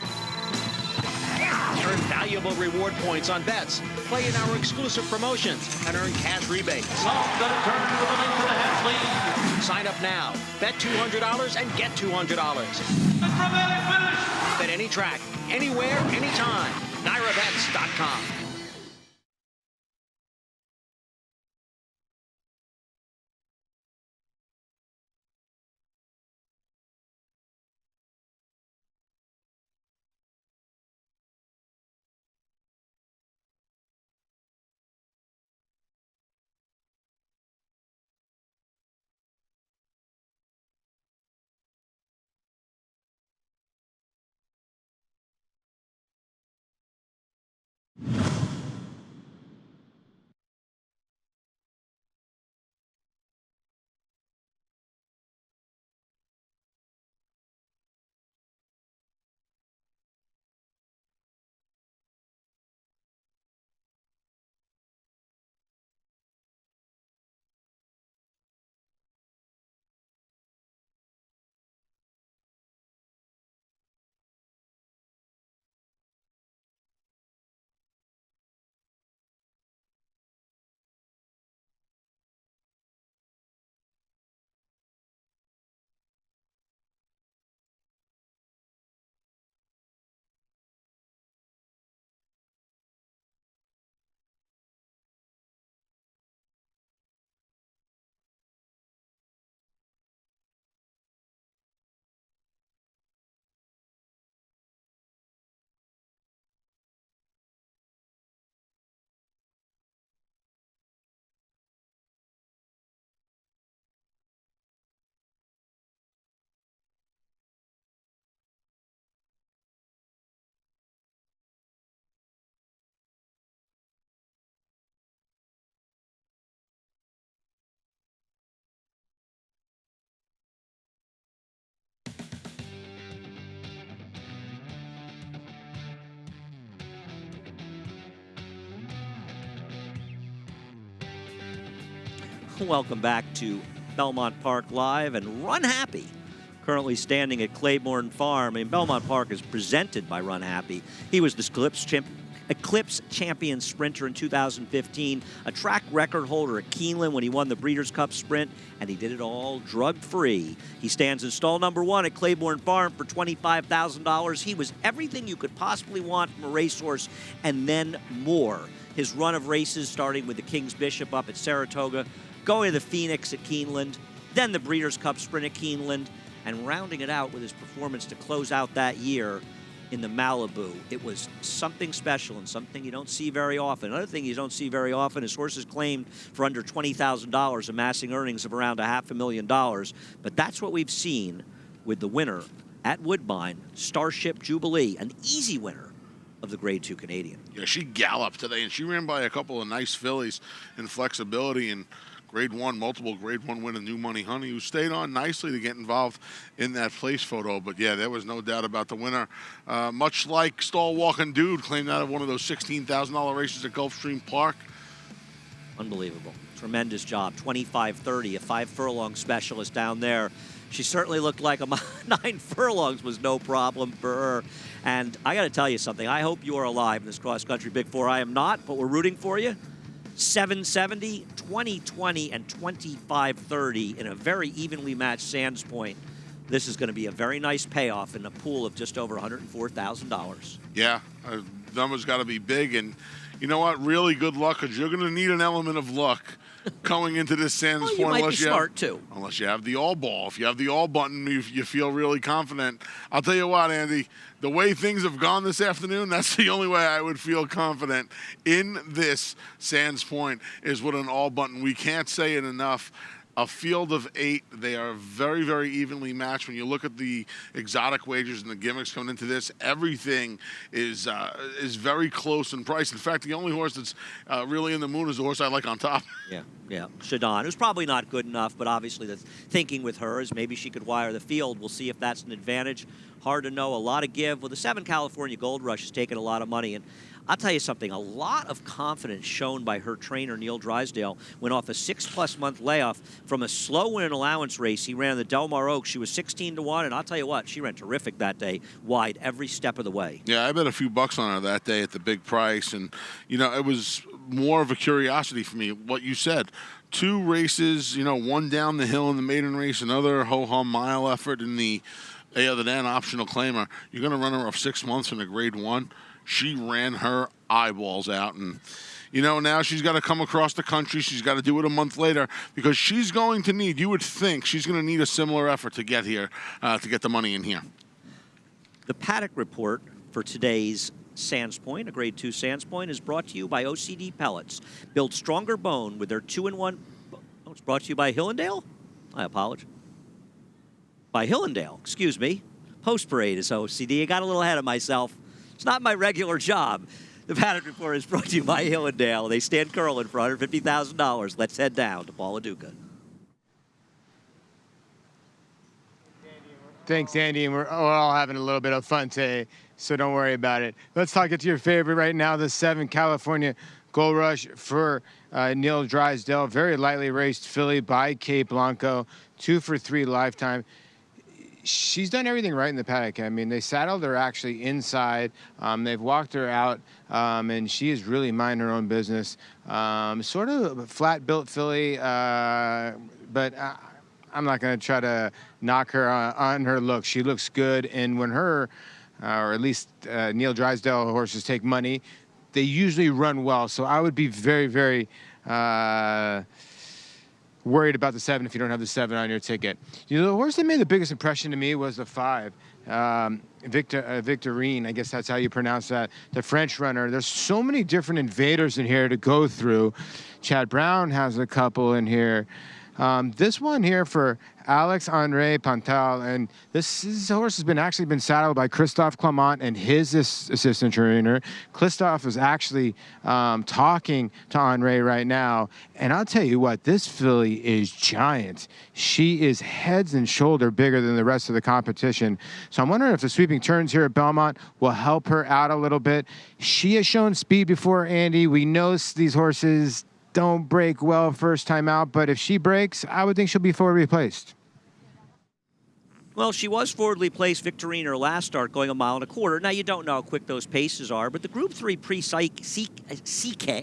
Earn valuable reward points on bets. Play in our exclusive promotions and earn cash rebates. Off the turn with a length and a half lead. Sign up now. Bet $200 and get $200. Bet any track, anywhere, anytime. NairaBets.com. Welcome back to Belmont Park Live and Run Happy. Currently standing at Claiborne Farm. And Belmont Park is presented by Run Happy. He was the Eclipse champion sprinter in 2015, a track record holder at Keeneland when he won the Breeders' Cup Sprint, and he did it all drug-free. He stands in stall number 1 at Claiborne Farm for $25,000. He was everything you could possibly want from a racehorse and then more. His run of races, starting with the King's Bishop up at Saratoga, going to the Phoenix at Keeneland, then the Breeders' Cup Sprint at Keeneland, and rounding it out with his performance to close out that year in the Malibu. It was something special and something you don't see very often. Another thing you don't see very often is horses claimed for under $20,000, amassing earnings of around $500,000. But that's what we've seen with the winner at Woodbine, Starship Jubilee, an easy winner of the Grade 2 Canadian. Yeah, she galloped today, and she ran by a couple of nice fillies in flexibility and Grade 1, multiple Grade 1 win, a New Money Honey, who stayed on nicely to get involved in that place photo. But yeah, there was no doubt about the winner. Much like Stall Walking Dude, claimed out of one of those $16,000 races at Gulfstream Park. Unbelievable. Tremendous job. 25-30, a 5-furlong specialist down there. She certainly looked like 9 furlongs was no problem for her. And I got to tell you something. I hope you are alive in this cross-country Big Four. I am not, but we're rooting for you. 770, 2020, and 25-30 in a very evenly matched Sands Point. This is going to be a very nice payoff in a pool of just over $104,000. Yeah, numbers got to be big. And you know what? Really good luck, because you're going to need an element of luck going into this Sands Point. You might be smart, too. Unless you have the all ball. If you have the all button, you feel really confident. I'll tell you what, Andy, the way things have gone this afternoon, that's the only way I would feel confident in this Sands Point is with an all button. We can't say it enough. A field of 8, they are very, very evenly matched. When you look at the exotic wagers and the gimmicks coming into this, everything is very close in price. In fact, the only horse that's really in the moon is the horse I like on top. Yeah, Shadon, who's probably not good enough, but obviously the thinking with her is maybe she could wire the field. We'll see if that's an advantage. Hard to know. A lot of give. Well, the 7 California Gold Rush has taken a lot of money, and I'll tell you something, a lot of confidence shown by her trainer, Neil Drysdale, went off a 6+ month layoff from a slow win and allowance race. He ran the Del Mar Oaks. She was 16-1, and I'll tell you what, she ran terrific that day, wide every step of the way. Yeah, I bet a few bucks on her that day at the big price, and, you know, it was more of a curiosity for me, what you said. 2 races, you know, one down the hill in the maiden race, another ho-hum mile effort in the other than optional claimer. You're going to run her off 6 months in a Grade 1. She ran her eyeballs out, and you know, now she's got to come across the country. She's got to do it a month later, because she's going to need, you would think, she's going to need a similar effort to get here, to get the money in here. The paddock report for today's Sands Point, a Grade 2 Sands Point, is brought to you by OCD Pellets. Build stronger bone with their 2-in-1. Oh, it's brought to you by Hillendale? I apologize. By Hillendale, excuse me. Post Parade is OCD. I got a little ahead of myself. It's not my regular job. The paddock report is brought to you by Hillendale. They stand curling for $150,000. Let's head down to Paul Aduca. Thanks, Andy. And we're all having a little bit of fun today, so don't worry about it. Let's talk to your favorite right now, the 7 California Gold Rush for Neil Drysdale. Very lightly raced filly by Kate Blanco, 2 for 3 lifetime. She's done everything right in the paddock. I mean, they saddled her actually inside. They've walked her out, and she is really minding her own business. Sort of a flat-built filly, but I'm not going to try to knock her on her look. She looks good, and when her, or at least Neil Drysdale horses take money, they usually run well. So I would be very, very worried about the 7 if you don't have the 7 on your ticket. You know, the horse that made the biggest impression to me was the 5. Victorine, I guess that's how you pronounce that, the French runner. There's so many different invaders in here to go through. Chad Brown has a couple in here. This one here for Alex-Andre Pantal, and this horse has actually been saddled by Christophe Clement and his assistant trainer. Christophe is actually talking to Andre right now, and I'll tell you what, this filly is giant. She is heads and shoulder bigger than the rest of the competition. So I'm wondering if the sweeping turns here at Belmont will help her out a little bit. She has shown speed before, Andy. We know these horses don't break well first time out, but if she breaks, I would think she'll be forward replaced. Well, she was forwardly placed victory in her last start, going 1.25 miles. Now, you don't know how quick those paces are, but the Group 3 CK,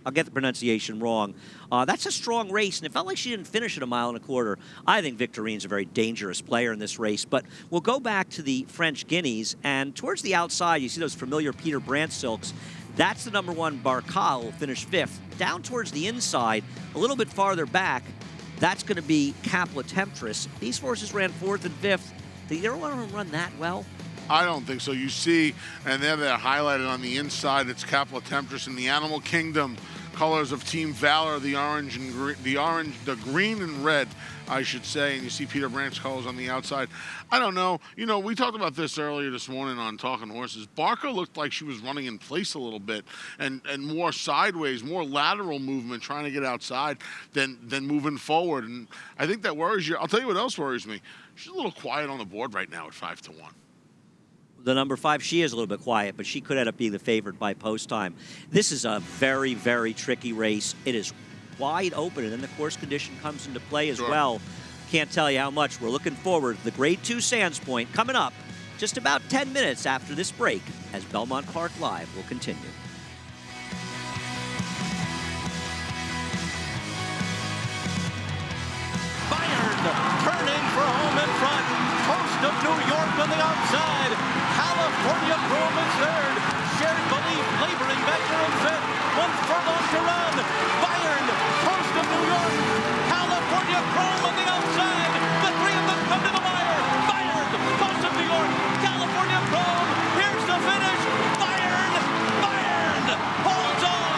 I'll get the pronunciation wrong. That's a strong race, and it felt like she didn't finish at 1.25 miles. I think Victorine's a very dangerous player in this race, but we'll go back to the French Guineas, and towards the outside, you see those familiar Peter Brandt silks. That's the #1 Barcal, will finish 5th. Down towards the inside, a little bit farther back, that's going to be Capla Temptress. These horses ran 4th and 5th. Do you ever want to run that well? I don't think so. You see, and they're highlighted on the inside. It's Capla Temptress in the Animal Kingdom. Colors of Team Valor, the orange and the green and red, I should say. And you see Peter Brandt's colors on the outside. I don't know. You know, we talked about this earlier this morning on Talking Horses. Barker looked like she was running in place a little bit and more sideways, more lateral movement, trying to get outside than moving forward. And I think that worries you. I'll tell you what else worries me. She's a little quiet on the board right now at 5-1. The #5, she is a little bit quiet, but she could end up being the favorite by post time. This is a very, very tricky race. It is wide open, and then the course condition comes into play as well. Can't tell you how much. We're looking forward to the Grade 2 Sands Point coming up just about 10 minutes after this break as Belmont Park Live will continue. Bayern turning for home in front. Coast of New York on the outside. California Chrome is third. Shared Belief laboring back there in 5th. 1 furlong to run. Bayern, Coast of New York. California Chrome on the outside. The 3 of them come to the wire. Bayern, Coast of New York. California Chrome. Here's the finish. Bayern holds on.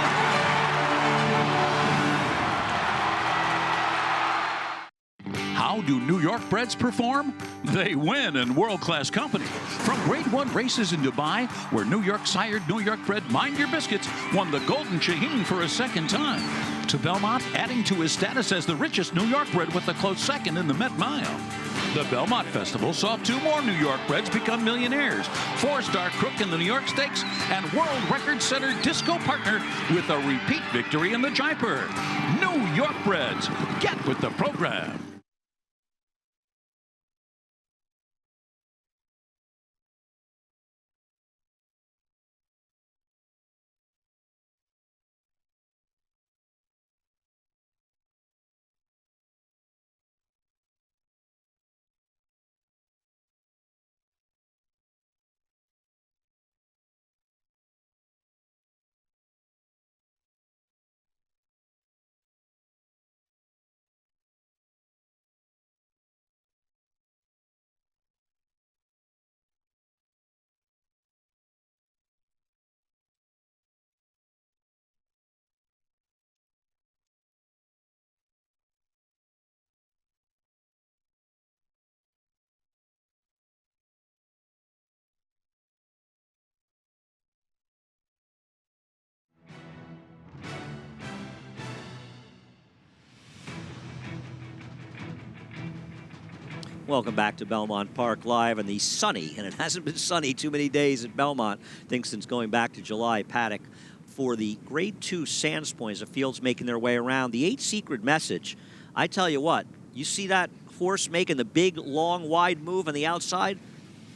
How do New York breds perform? They win in world-class company. From Grade 1 races in Dubai, where New York-sired, New York-bred Mind Your Biscuits won the Golden Shaheen for a second time, to Belmont adding to his status as the richest New York bred with a close second in the Met Mile. The Belmont Festival saw 2 more New York breds become millionaires, 4-star Crook in the New York Stakes, and world record setter Disco Partner with a repeat victory in the Jaipur. New York breds, get with the program. Welcome back to Belmont Park Live and the sunny, and it hasn't been sunny too many days at Belmont, I think since going back to July, paddock for the Grade 2 Sands Point as the field's making their way around. The 8 Secret Message, I tell you what, you see that horse making the big, long, wide move on the outside?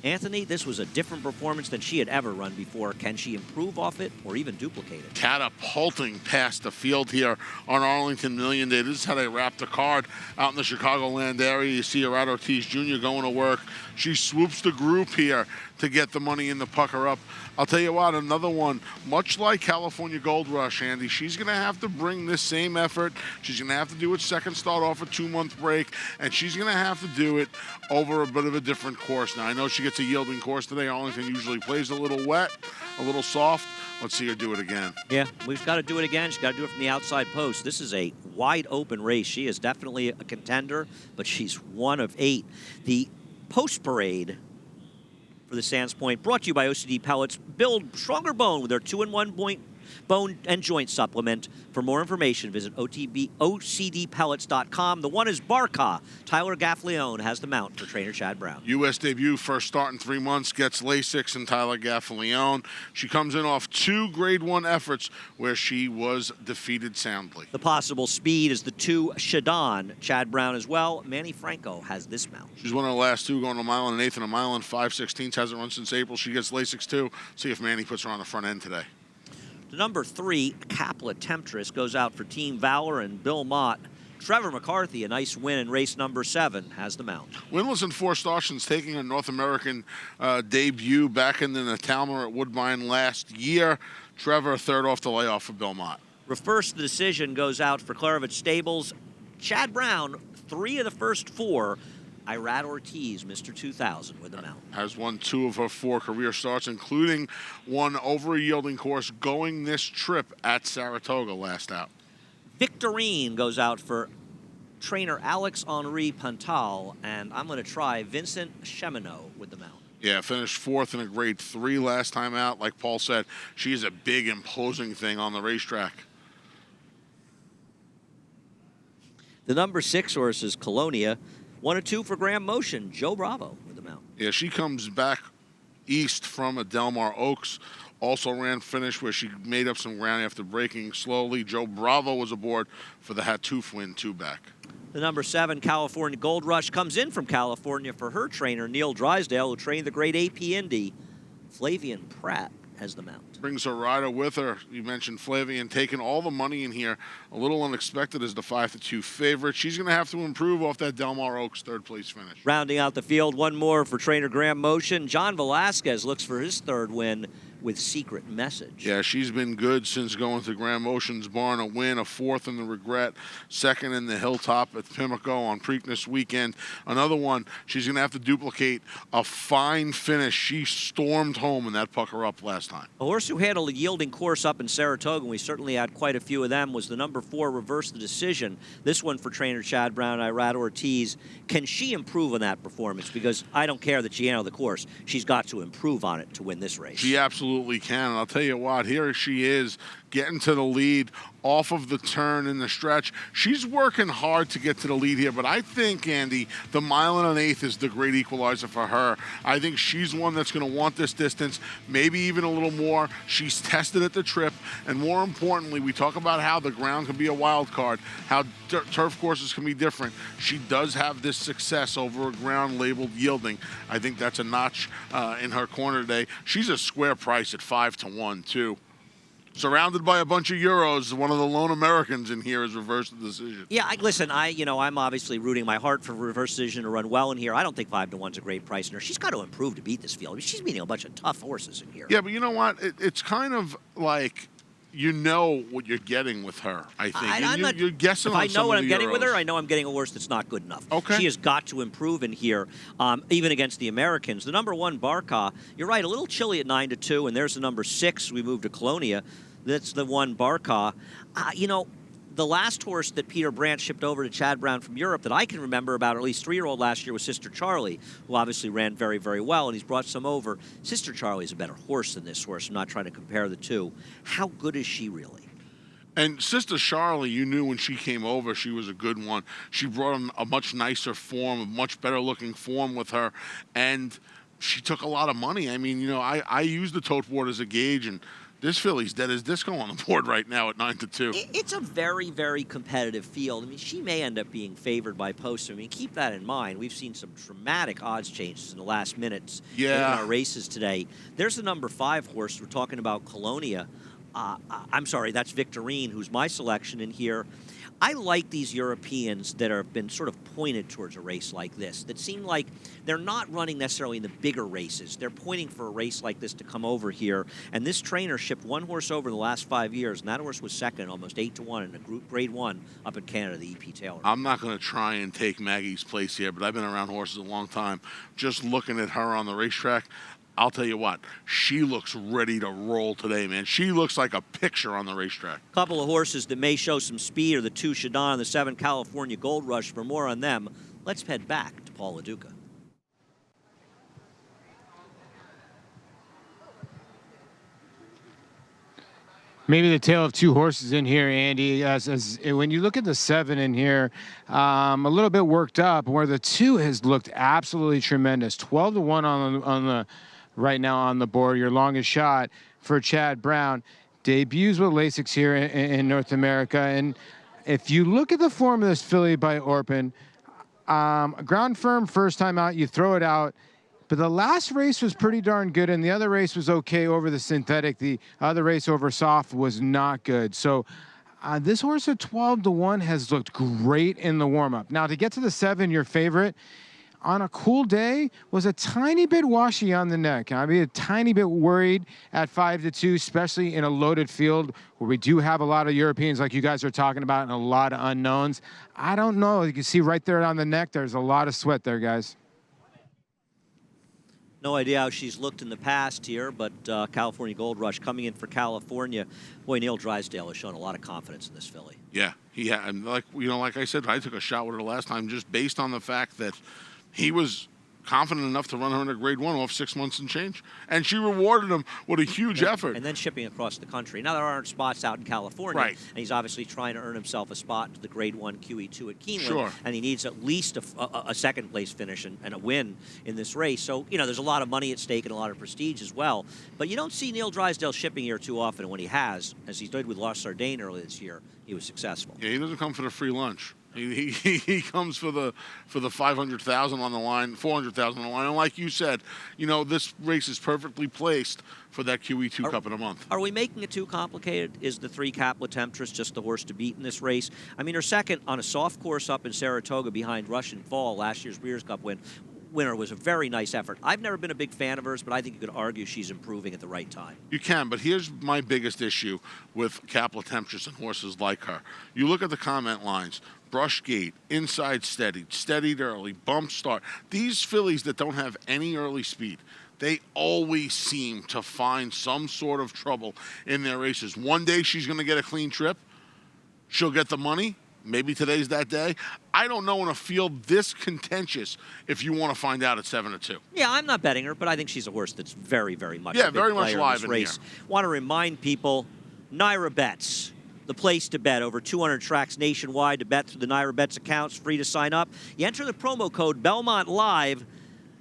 Anthony, this was a different performance than she had ever run before. Can she improve off it or even duplicate it? Catapulting past the field here on Arlington Million Day. This is how they wrap the card out in the Chicagoland area. You see Arad Ortiz Jr. going to work. She swoops the group here to get the money in the pucker up. I'll tell you what, another one, much like California Gold Rush, Andy, she's going to have to bring this same effort. She's going to have to do it second start off a 2-month break, and she's going to have to do it over a bit of a different course. Now, I know she gets a yielding course today. Arlington usually plays a little wet, a little soft. Let's see her do it again. Yeah, we've got to do it again. She's got to do it from the outside post. This is a wide open race. She is definitely a contender, but she's 1 of 8. The post parade for the Sands Point brought to you by OCD Pellets. Build stronger bone with their 2-in-1 bone and joint supplement. For more information, visit OCDpellets.com. The one is Barca. Tyler Gaffleone has the mount for trainer Chad Brown. U.S. debut, first start in 3 months, gets Lasix and Tyler Gaffleone. She comes in off 2 Grade 1 efforts where she was defeated soundly. The possible speed is the 2 Shadon. Chad Brown as well. Manny Franco has this mount. She's one of the last 2 going a mile and an eighth and a mile and 5/16. Hasn't run since April. She gets Lasix too. See if Manny puts her on the front end today. The number 3, Capla Temptress, goes out for Team Valor and Bill Mott. Trevor McCarthy, a nice win in race number 7, has the mount. Winless in 4 starts since taking a North American debut back in the Natalma at Woodbine last year. Trevor, 3rd off the layoff for Bill Mott. First, the decision goes out for Clarovich Stables. Chad Brown, 3 of the first 4. Irad Ortiz, Mr. 2000, with the mount. Has won 2 of her 4 career starts, including one over a yielding course going this trip at Saratoga last out. Victorine goes out for trainer Alex-Henri Pantal, and I'm going to try Vincent Cheminot with the mount. Yeah, finished 4th in a Grade 3 last time out. Like Paul said, she's a big, imposing thing on the racetrack. The number 6 horse is Colonia. 1 and 2 for Graham Motion. Joe Bravo with the mount. Yeah, she comes back east from a Delmar Oaks. Also ran finish where she made up some ground after braking slowly. Joe Bravo was aboard for the Hattouf win 2 back. The number 7, California Gold Rush, comes in from California for her trainer, Neil Drysdale, who trained the great AP Indy. Flavian Pratt has the mount. Brings her rider with her. You mentioned Flavian taking all the money in here. A little unexpected as the 5-2 favorite. She's going to have to improve off that Delmar Oaks 3rd place finish. Rounding out the field, one more for trainer Graham Motion. John Velasquez looks for his 3rd win with Secret Message. Yeah, she's been good since going to Graham Motion's barn. A win, a 4th in the Regret, 2nd in the Hilltop at Pimlico on Preakness weekend. Another one, she's going to have to duplicate a fine finish. She stormed home in that pucker up last time. A horse who handled a yielding course up in Saratoga, and we certainly had quite a few of them, was the number 4, Reverse the Decision. This one for trainer Chad Brown, Irad Ortiz. Can she improve on that performance? Because I don't care that she handled the course. She's got to improve on it to win this race. She absolutely can. And I'll tell you what, here she is getting to the lead off of the turn in the stretch. She's working hard to get to the lead here, but I think, Andy, the 1 1/8 is the great equalizer for her. I think she's one that's going to want this distance, maybe even a little more. She's tested at the trip, and more importantly, we talk about how the ground can be a wild card, how turf courses can be different. She does have this success over a ground labeled yielding. I think that's a notch in her corner today. She's a square price at 5-1, too. Surrounded by a bunch of Euros, one of the lone Americans in here has reversed the decision. Yeah, listen, I'm obviously rooting my heart for Reverse Decision to run well in here. I don't think 5-1's a great price in her. She's got to improve to beat this field. I mean, she's beating a bunch of tough horses in here. Yeah, but you know what? It's kind of like you know what you're getting with her, I think. You're guessing if on I know what I'm getting Euros. with her, I know I'm getting a horse that's not good enough. Okay. She has got to improve in here, even against the Americans. The number 1, Barca, you're right, a little chilly at 9-2, and there's the number 6. We moved to Colonia. That's the 1, Barca. The last horse that Peter Brandt shipped over to Chad Brown from Europe that I can remember about, at least 3-year-old last year, was Sister Charlie, who obviously ran very, very well, and he's brought some over. Sister Charlie's a better horse than this horse. I'm not trying to compare the two. How good is she really? And Sister Charlie, you knew when she came over, she was a good one. She brought a much nicer form, a much better looking form with her, and she took a lot of money. I mean, I use the tote board as a gauge, and this filly's dead as disco on the board right now at 9-2. It's a very, very competitive field. I mean, she may end up being favored by poster. I mean, keep that in mind. We've seen some dramatic odds changes in the last minutes in our races today. There's the number 5 horse. We're talking about Colonia. I'm sorry, that's Victorine, who's my selection in here. I like these Europeans that have been sort of pointed towards a race like this, that seem like they're not running necessarily in the bigger races. They're pointing for a race like this to come over here. And this trainer shipped 1 horse over in the last 5 years, and that horse was second, almost 8-1 in a group Grade 1 up in Canada, the E.P. Taylor. I'm not going to try and take Maggie's place here, but I've been around horses a long time. Just looking at her on the racetrack, I'll tell you what, she looks ready to roll today, man. She looks like a picture on the racetrack. A couple of horses that may show some speed are the 2 Shadon and the 7 California Gold Rush. For more on them, let's head back to Paul LaDuca. maybe the tale of two horses in here, Andy. As when you look at the 7 in here, a little bit worked up, where the 2 has looked absolutely tremendous. 12-1 on the right now on the board. Your longest shot for Chad Brown. Debuts with Lasix here in North America. And if you look at the form of this filly by Orpin, ground firm first time out, you throw it out. But the last race was pretty darn good, and the other race was okay over the synthetic. The other race over soft was not good. So this horse at 12-1 has looked great in the warm-up. Now, to get to the 7, your favorite, on a cool day, was a tiny bit washy on the neck. I'd be a tiny bit worried at 5-2, especially in a loaded field where we do have a lot of Europeans like you guys are talking about and a lot of unknowns. I don't know. You can see right there on the neck, there's a lot of sweat there, guys. No idea how she's looked in the past here, but California Gold Rush coming in for California. Boy, Neil Drysdale has shown a lot of confidence in this filly. Yeah, and like I said, I took a shot with her last time just based on the fact that he was confident enough to run her in a grade 1 off 6 months and change. And she rewarded him with a huge effort. And then shipping across the country. Now there aren't spots out in California. Right. And he's obviously trying to earn himself a spot to the grade 1 QE2 at Keeneland. Sure. And he needs at least a second place finish and a win in this race. So, there's a lot of money at stake and a lot of prestige as well. But you don't see Neil Drysdale shipping here too often. And when he has, as he did with Lost Sardane earlier this year, he was successful. Yeah, he doesn't come for the free lunch. He comes for the 500,000 on the line, 400,000 on the line, and like you said, this race is perfectly placed for that QE2 Cup in a month. Are we making it too complicated? Is the 3 Capla Temptress just the horse to beat in this race? I mean, her second on a soft course up in Saratoga behind Russian Fall, last year's Breeders' Cup winner, was a very nice effort. I've never been a big fan of hers, but I think you could argue she's improving at the right time. You can, but here's my biggest issue with Capla Temptress and horses like her. You look at the comment lines. Brush gate, inside steadied early, bump start. These fillies that don't have any early speed, they always seem to find some sort of trouble in their races. One day she's going to get a clean trip. She'll get the money. Maybe today's that day. I don't know in a field this contentious if you want to find out at 7-2. Yeah, I'm not betting her, but I think she's a horse that's very, very much a big very much player live in race. here. Want to remind people, Naira Bets, the place to bet. Over 200 tracks nationwide to bet through the Naira Bets accounts. Free to sign up. You enter the promo code Belmont Live.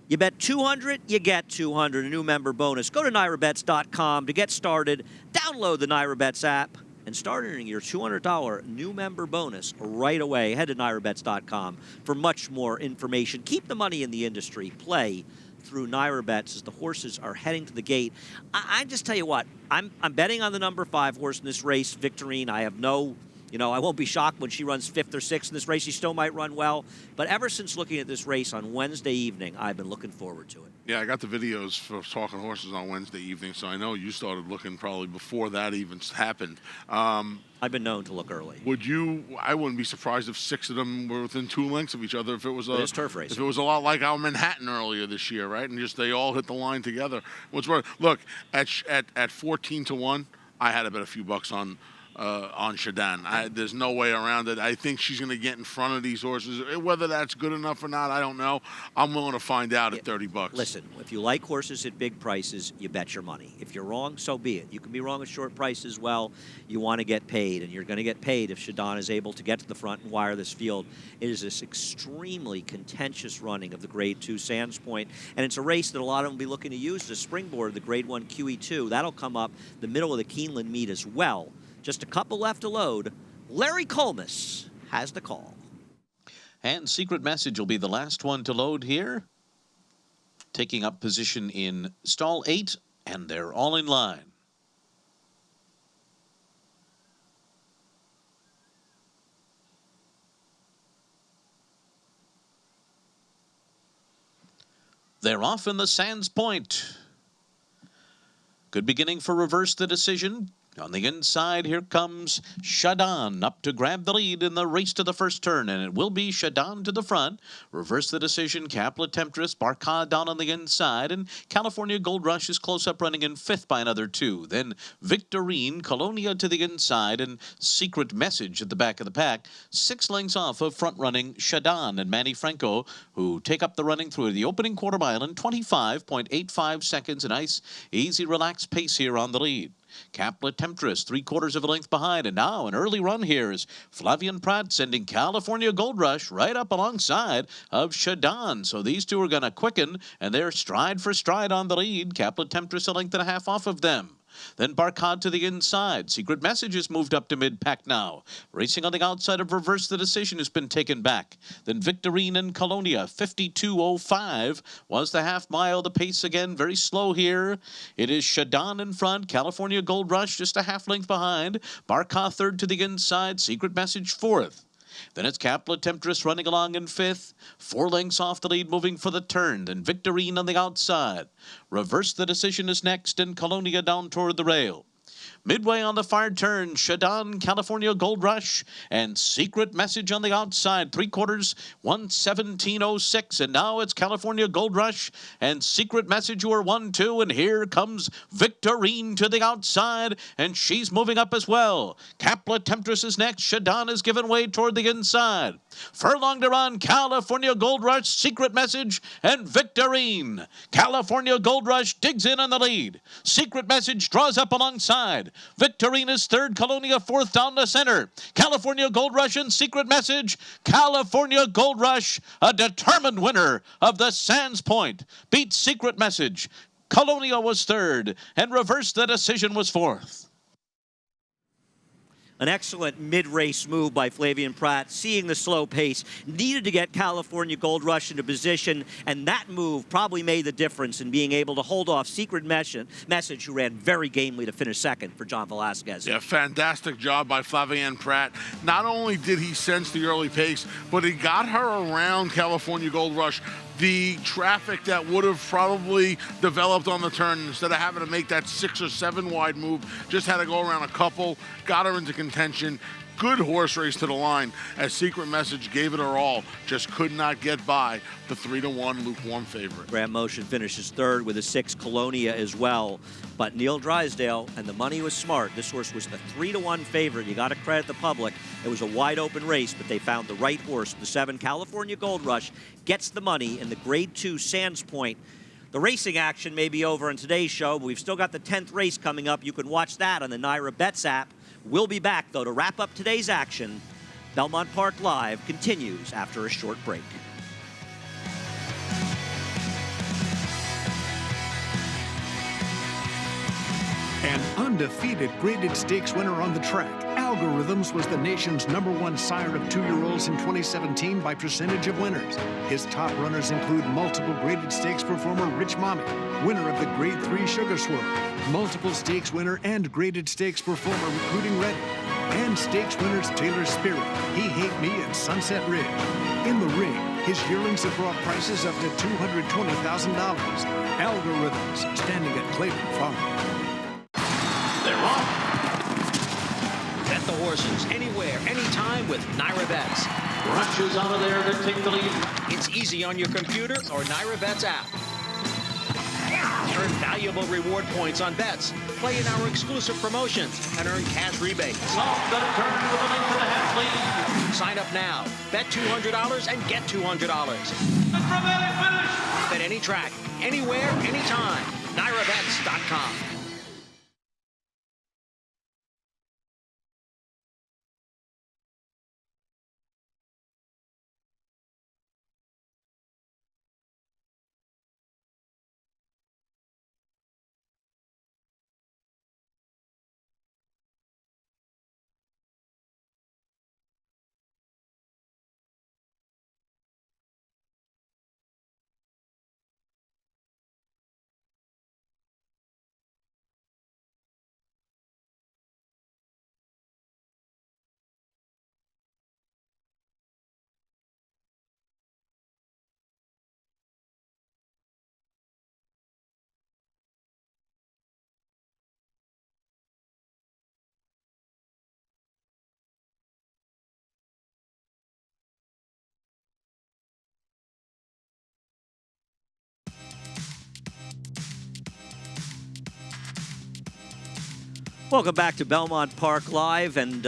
You bet 200, you get 200. A new member bonus. Go to NairaBets.com to get started. Download the Naira Bets app and start earning your $200 new member bonus right away. Head to NairaBets.com for much more information. Keep the money in the industry. Play through Naira Bets as the horses are heading to the gate. I just tell you what, I'm betting on the number 5 horse in this race, Victorine. I have no, I won't be shocked when she runs 5th or 6th in this race. She still might run well. But ever since looking at this race on Wednesday evening, I've been looking forward to it. Yeah, I got the videos for Talking Horses on Wednesday evening, so I know you started looking probably before that even happened. I've been known to look early. I wouldn't be surprised if 6 of them were within 2 lengths of each other if it was a turf race. If it was a lot like our Manhattan earlier this year, right? And just they all hit the line together. Look, at 14-1, I had to bet a few bucks on Shadan. There's no way around it. I think she's going to get in front of these horses. Whether that's good enough or not, I don't know. I'm willing to find out at 30 bucks. Listen, if you like horses at big prices, you bet your money. If you're wrong, so be it. You can be wrong at short price as well. You want to get paid, and you're going to get paid if Shadan is able to get to the front and wire this field. It is this extremely contentious running of the Grade 2 Sands Point, and it's a race that a lot of them will be looking to use as a springboard, the Grade 1 QE2. That'll come up the middle of the Keeneland meet as well. Just a couple left to load. Larry Colmus has the call. And Secret Message will be the last one to load here. Taking up position in stall 8, and they're all in line. They're off in the Sands Point. Good beginning for Reverse the Decision. On the inside, here comes Shadan up to grab the lead in the race to the first turn, and it will be Shadan to the front. Reverse the Decision, Capla Temptress, Barca down on the inside, and California Gold Rush is close up running in 5th by another 2. Then Victorine, Colonia to the inside, and Secret Message at the back of the pack. 6 lengths off of front-running Shadan and Manny Franco, who take up the running through the opening quarter mile in 25.85 seconds. A nice, easy, relaxed pace here on the lead. Caplet Temptress, 3/4 of a length behind. And now an early run here is Flavian Pratt sending California Gold Rush right up alongside of Shadon. So these two are going to quicken, and they're stride for stride on the lead. Caplet Temptress a length and a half off of them. Then Barcod to the inside. Secret Message has moved up to mid-pack now. Racing on the outside of Reverse the Decision has been taken back. Then Victorine and Colonia, 52.05 was the half mile. The pace again very slow here. It is Shadon in front. California Gold Rush just a half length behind. Barcod third to the inside. Secret Message fourth. Then it's Caplet Temptress running along in fifth. 4 lengths off the lead, moving for the turn. Then Victorine on the outside. Reverse the Decision is next, and Colonia down toward the rail. Midway on the far turn, Shadon, California Gold Rush, and Secret Message on the outside. 3/4, 1:17.06. And now it's California Gold Rush and Secret Message who are 1-2. And here comes Victorine to the outside, and she's moving up as well. Caplet Temptress is next. Shadon is given way toward the inside. Furlong to run, California Gold Rush, Secret Message, and Victorine. California Gold Rush digs in on the lead. Secret Message draws up alongside. Victorine is third, Colonia fourth down the center. California Gold Rush and Secret Message. California Gold Rush, a determined winner of the Sands Point, beats Secret Message. Colonia was third, and Reverse the Decision was fourth. An excellent mid-race move by Flavian Pratt, seeing the slow pace, needed to get California Gold Rush into position, and that move probably made the difference in being able to hold off Secret Message, who ran very gamely to finish second for John Velasquez. Yeah, fantastic job by Flavian Pratt. Not only did he sense the early pace, but he got her around California Gold Rush. The traffic that would have probably developed on the turn, instead of having to make that 6 or 7 wide move, just had to go around a couple, got her into contention. Good horse race to the line as Secret Message gave it her all, just could not get by the 3-1 lukewarm favorite. Grand Motion finishes third with a 6 Colonia as well. But Neil Drysdale, and the money was smart. This horse was the 3-1 favorite. You got to credit the public. It was a wide open race, but they found the right horse. The 7 California Gold Rush gets the money in the Grade 2 Sands Point. The racing action may be over in today's show, but we've still got the 10th race coming up. You can watch that on the Naira Bets app. We'll be back, though, to wrap up today's action. Belmont Park Live continues after a short break. An undefeated graded stakes winner on the track, Algorithms was the nation's #1 sire of 2-year-olds in 2017 by percentage of winners. His top runners include multiple graded stakes performer Rich Mommy, winner of the Grade 3 Sugar Swirl, multiple stakes winner and graded stakes performer Recruiting Ready, and stakes winners Taylor Spirit, He Hate Me, and Sunset Ridge. In the ring, his yearlings have brought prices up to $220,000. Algorithms, standing at Claiborne Farm. They're off. Bet the horses anywhere, anytime with Naira Bets. Rushes out of there to take the lead. It's easy on your computer or Naira Bets app. Earn valuable reward points on bets. Play in our exclusive promotions and earn cash rebates. Off the turn with a length and a half lead. Sign up now. Bet $200 and get $200. Dramatic finish. Bet any track, anywhere, anytime. NairaBets.com. Welcome back to Belmont Park Live, and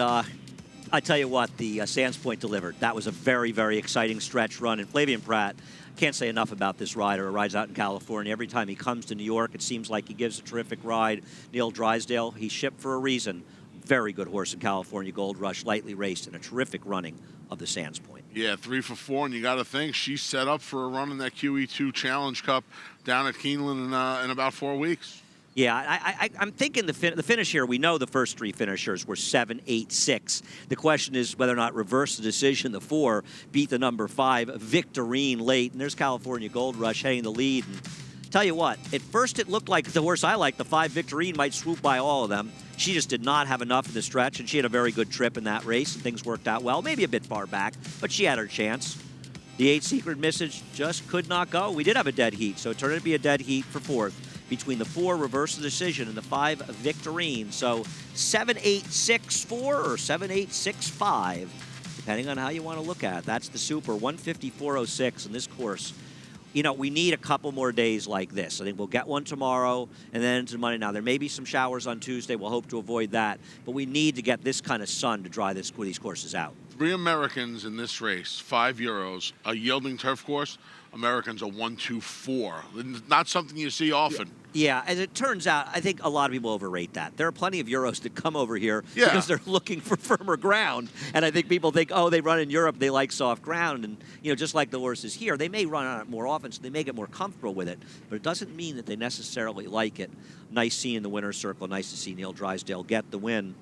I tell you what, the Sands Point delivered. That was a very, very exciting stretch run. And Flavien Prat, can't say enough about this rider. He rides out in California. Every time he comes to New York, it seems like he gives a terrific ride. Neil Drysdale, he's shipped for a reason. Very good horse in California Gold Rush, lightly raced, and a terrific running of the Sands Point. Yeah, 3 for 4, and you got to think she's set up for a run in that QE2 Challenge Cup down at Keeneland in about 4 weeks. Yeah, I'm thinking the finish here, we know the first 3 finishers were 7, 8, 6. The question is whether or not reverse the decision. The 4 beat the number 5, Victorine, late. And there's California Gold Rush heading the lead. And tell you what, at first it looked like the horse I like, the 5, Victorine, might swoop by all of them. She just did not have enough in the stretch, and she had a very good trip in that race, and things worked out well. Maybe a bit far back, but she had her chance. The 8, Secret Message, just could not go. We did have a dead heat, so it turned out to be a dead heat for 4th. Between the 4, Reverse the Decision, and the 5, Victorine. So 7, 8, 6, 4 or 7, 8, 6, 5, depending on how you want to look at it. That's the Super, 154.06 in this course. You know, we need a couple more days like this. I think we'll get one tomorrow and then into Monday. Now, there may be some showers on Tuesday. We'll hope to avoid that. But we need to get this kind of sun to dry these courses out. 3 Americans in this race, €5, a yielding turf course. Americans are 1-2-4. Not something you see often. Yeah, as it turns out, I think a lot of people overrate that. There are plenty of Euros that come over here because they're looking for firmer ground. And I think people think, oh, they run in Europe, they like soft ground. And, you know, just like the horses here, they may run on it more often, so they may get more comfortable with it. But it doesn't mean that they necessarily like it. Nice seeing the winner's circle. Nice to see Neil Drysdale get the win.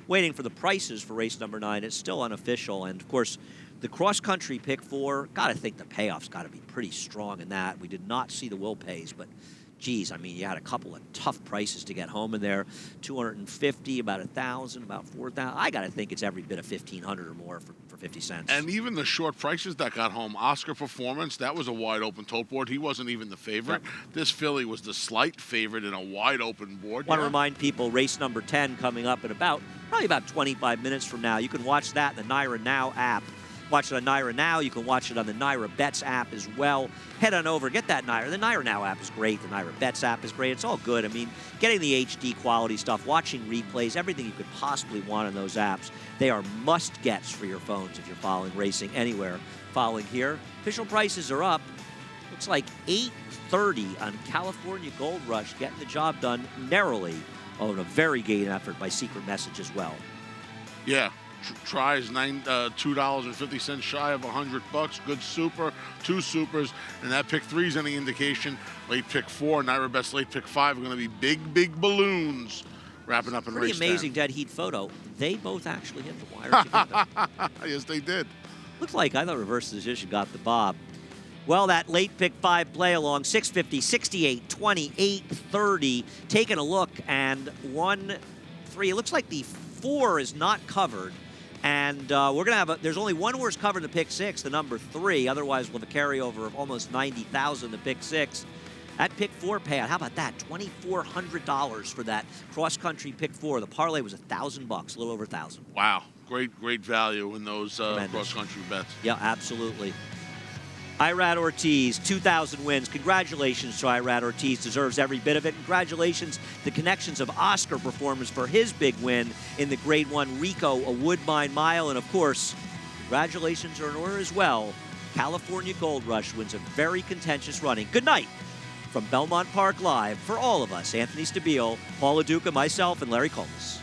Waiting for the prices for race number 9. It's still unofficial. And, of course, the cross-country pick 4, got to think the payoff's got to be pretty strong in that. We did not see the will pays, but, geez, I mean, you had a couple of tough prices to get home in there. 250, about 1,000, about 4,000. I got to think it's every bit of 1,500 or more for 50 cents. And even the short prices that got home, Oscar Performance, that was a wide-open tote board. He wasn't even the favorite. Yep. This filly was the slight favorite in a wide-open board. Want to remind people, race number 10 coming up in probably about 25 minutes from now. You can watch that in the Naira Now app. Watch it on Naira Now. You can watch it on the Naira Bets app as well. Head on over, get that Naira. The Naira Now app is great. The Naira Bets app is great. It's all good. I mean, getting the HD quality stuff, watching replays, everything you could possibly want in those apps. They are must-gets for your phones if you're following racing anywhere. Following here, official prices are up. Looks like $8.30 on California Gold Rush, getting the job done narrowly. Oh, and a very gay effort by Secret Message as well. Yeah. Tries $2.50 shy of $100. Good super, 2 supers, and that pick 3 is any indication. Late pick 4, Naira Bets late pick 5 are going to be big, big balloons wrapping up in race 10. Pretty amazing dead heat photo. They both actually hit the wire together. Yes, they did. Looks like I thought Reverse Decision got the bob. Well, that late pick 5 play along, 650, 68, 28, 30. Taking a look, and 1, 3. It looks like the 4 is not covered. And we're going to have there's only one horse covered in the pick 6, the number 3. Otherwise, we'll have a carryover of almost $90,000 in the pick 6. That pick 4 payout, how about that? $2,400 for that cross-country pick 4. The parlay was $1,000, a little over $1,000. Wow, great value in those cross-country bets. Yeah, absolutely. Irad Ortiz, 2,000 wins. Congratulations to Irad Ortiz. Deserves every bit of it. Congratulations the connections of Oscar Performance for his big win in the Grade 1 Rico, a Woodbine Mile. And, of course, congratulations are in order as well. California Gold Rush wins a very contentious running. Good night from Belmont Park Live. For all of us, Anthony Stabile, Paula Duca, myself, and Larry Comas.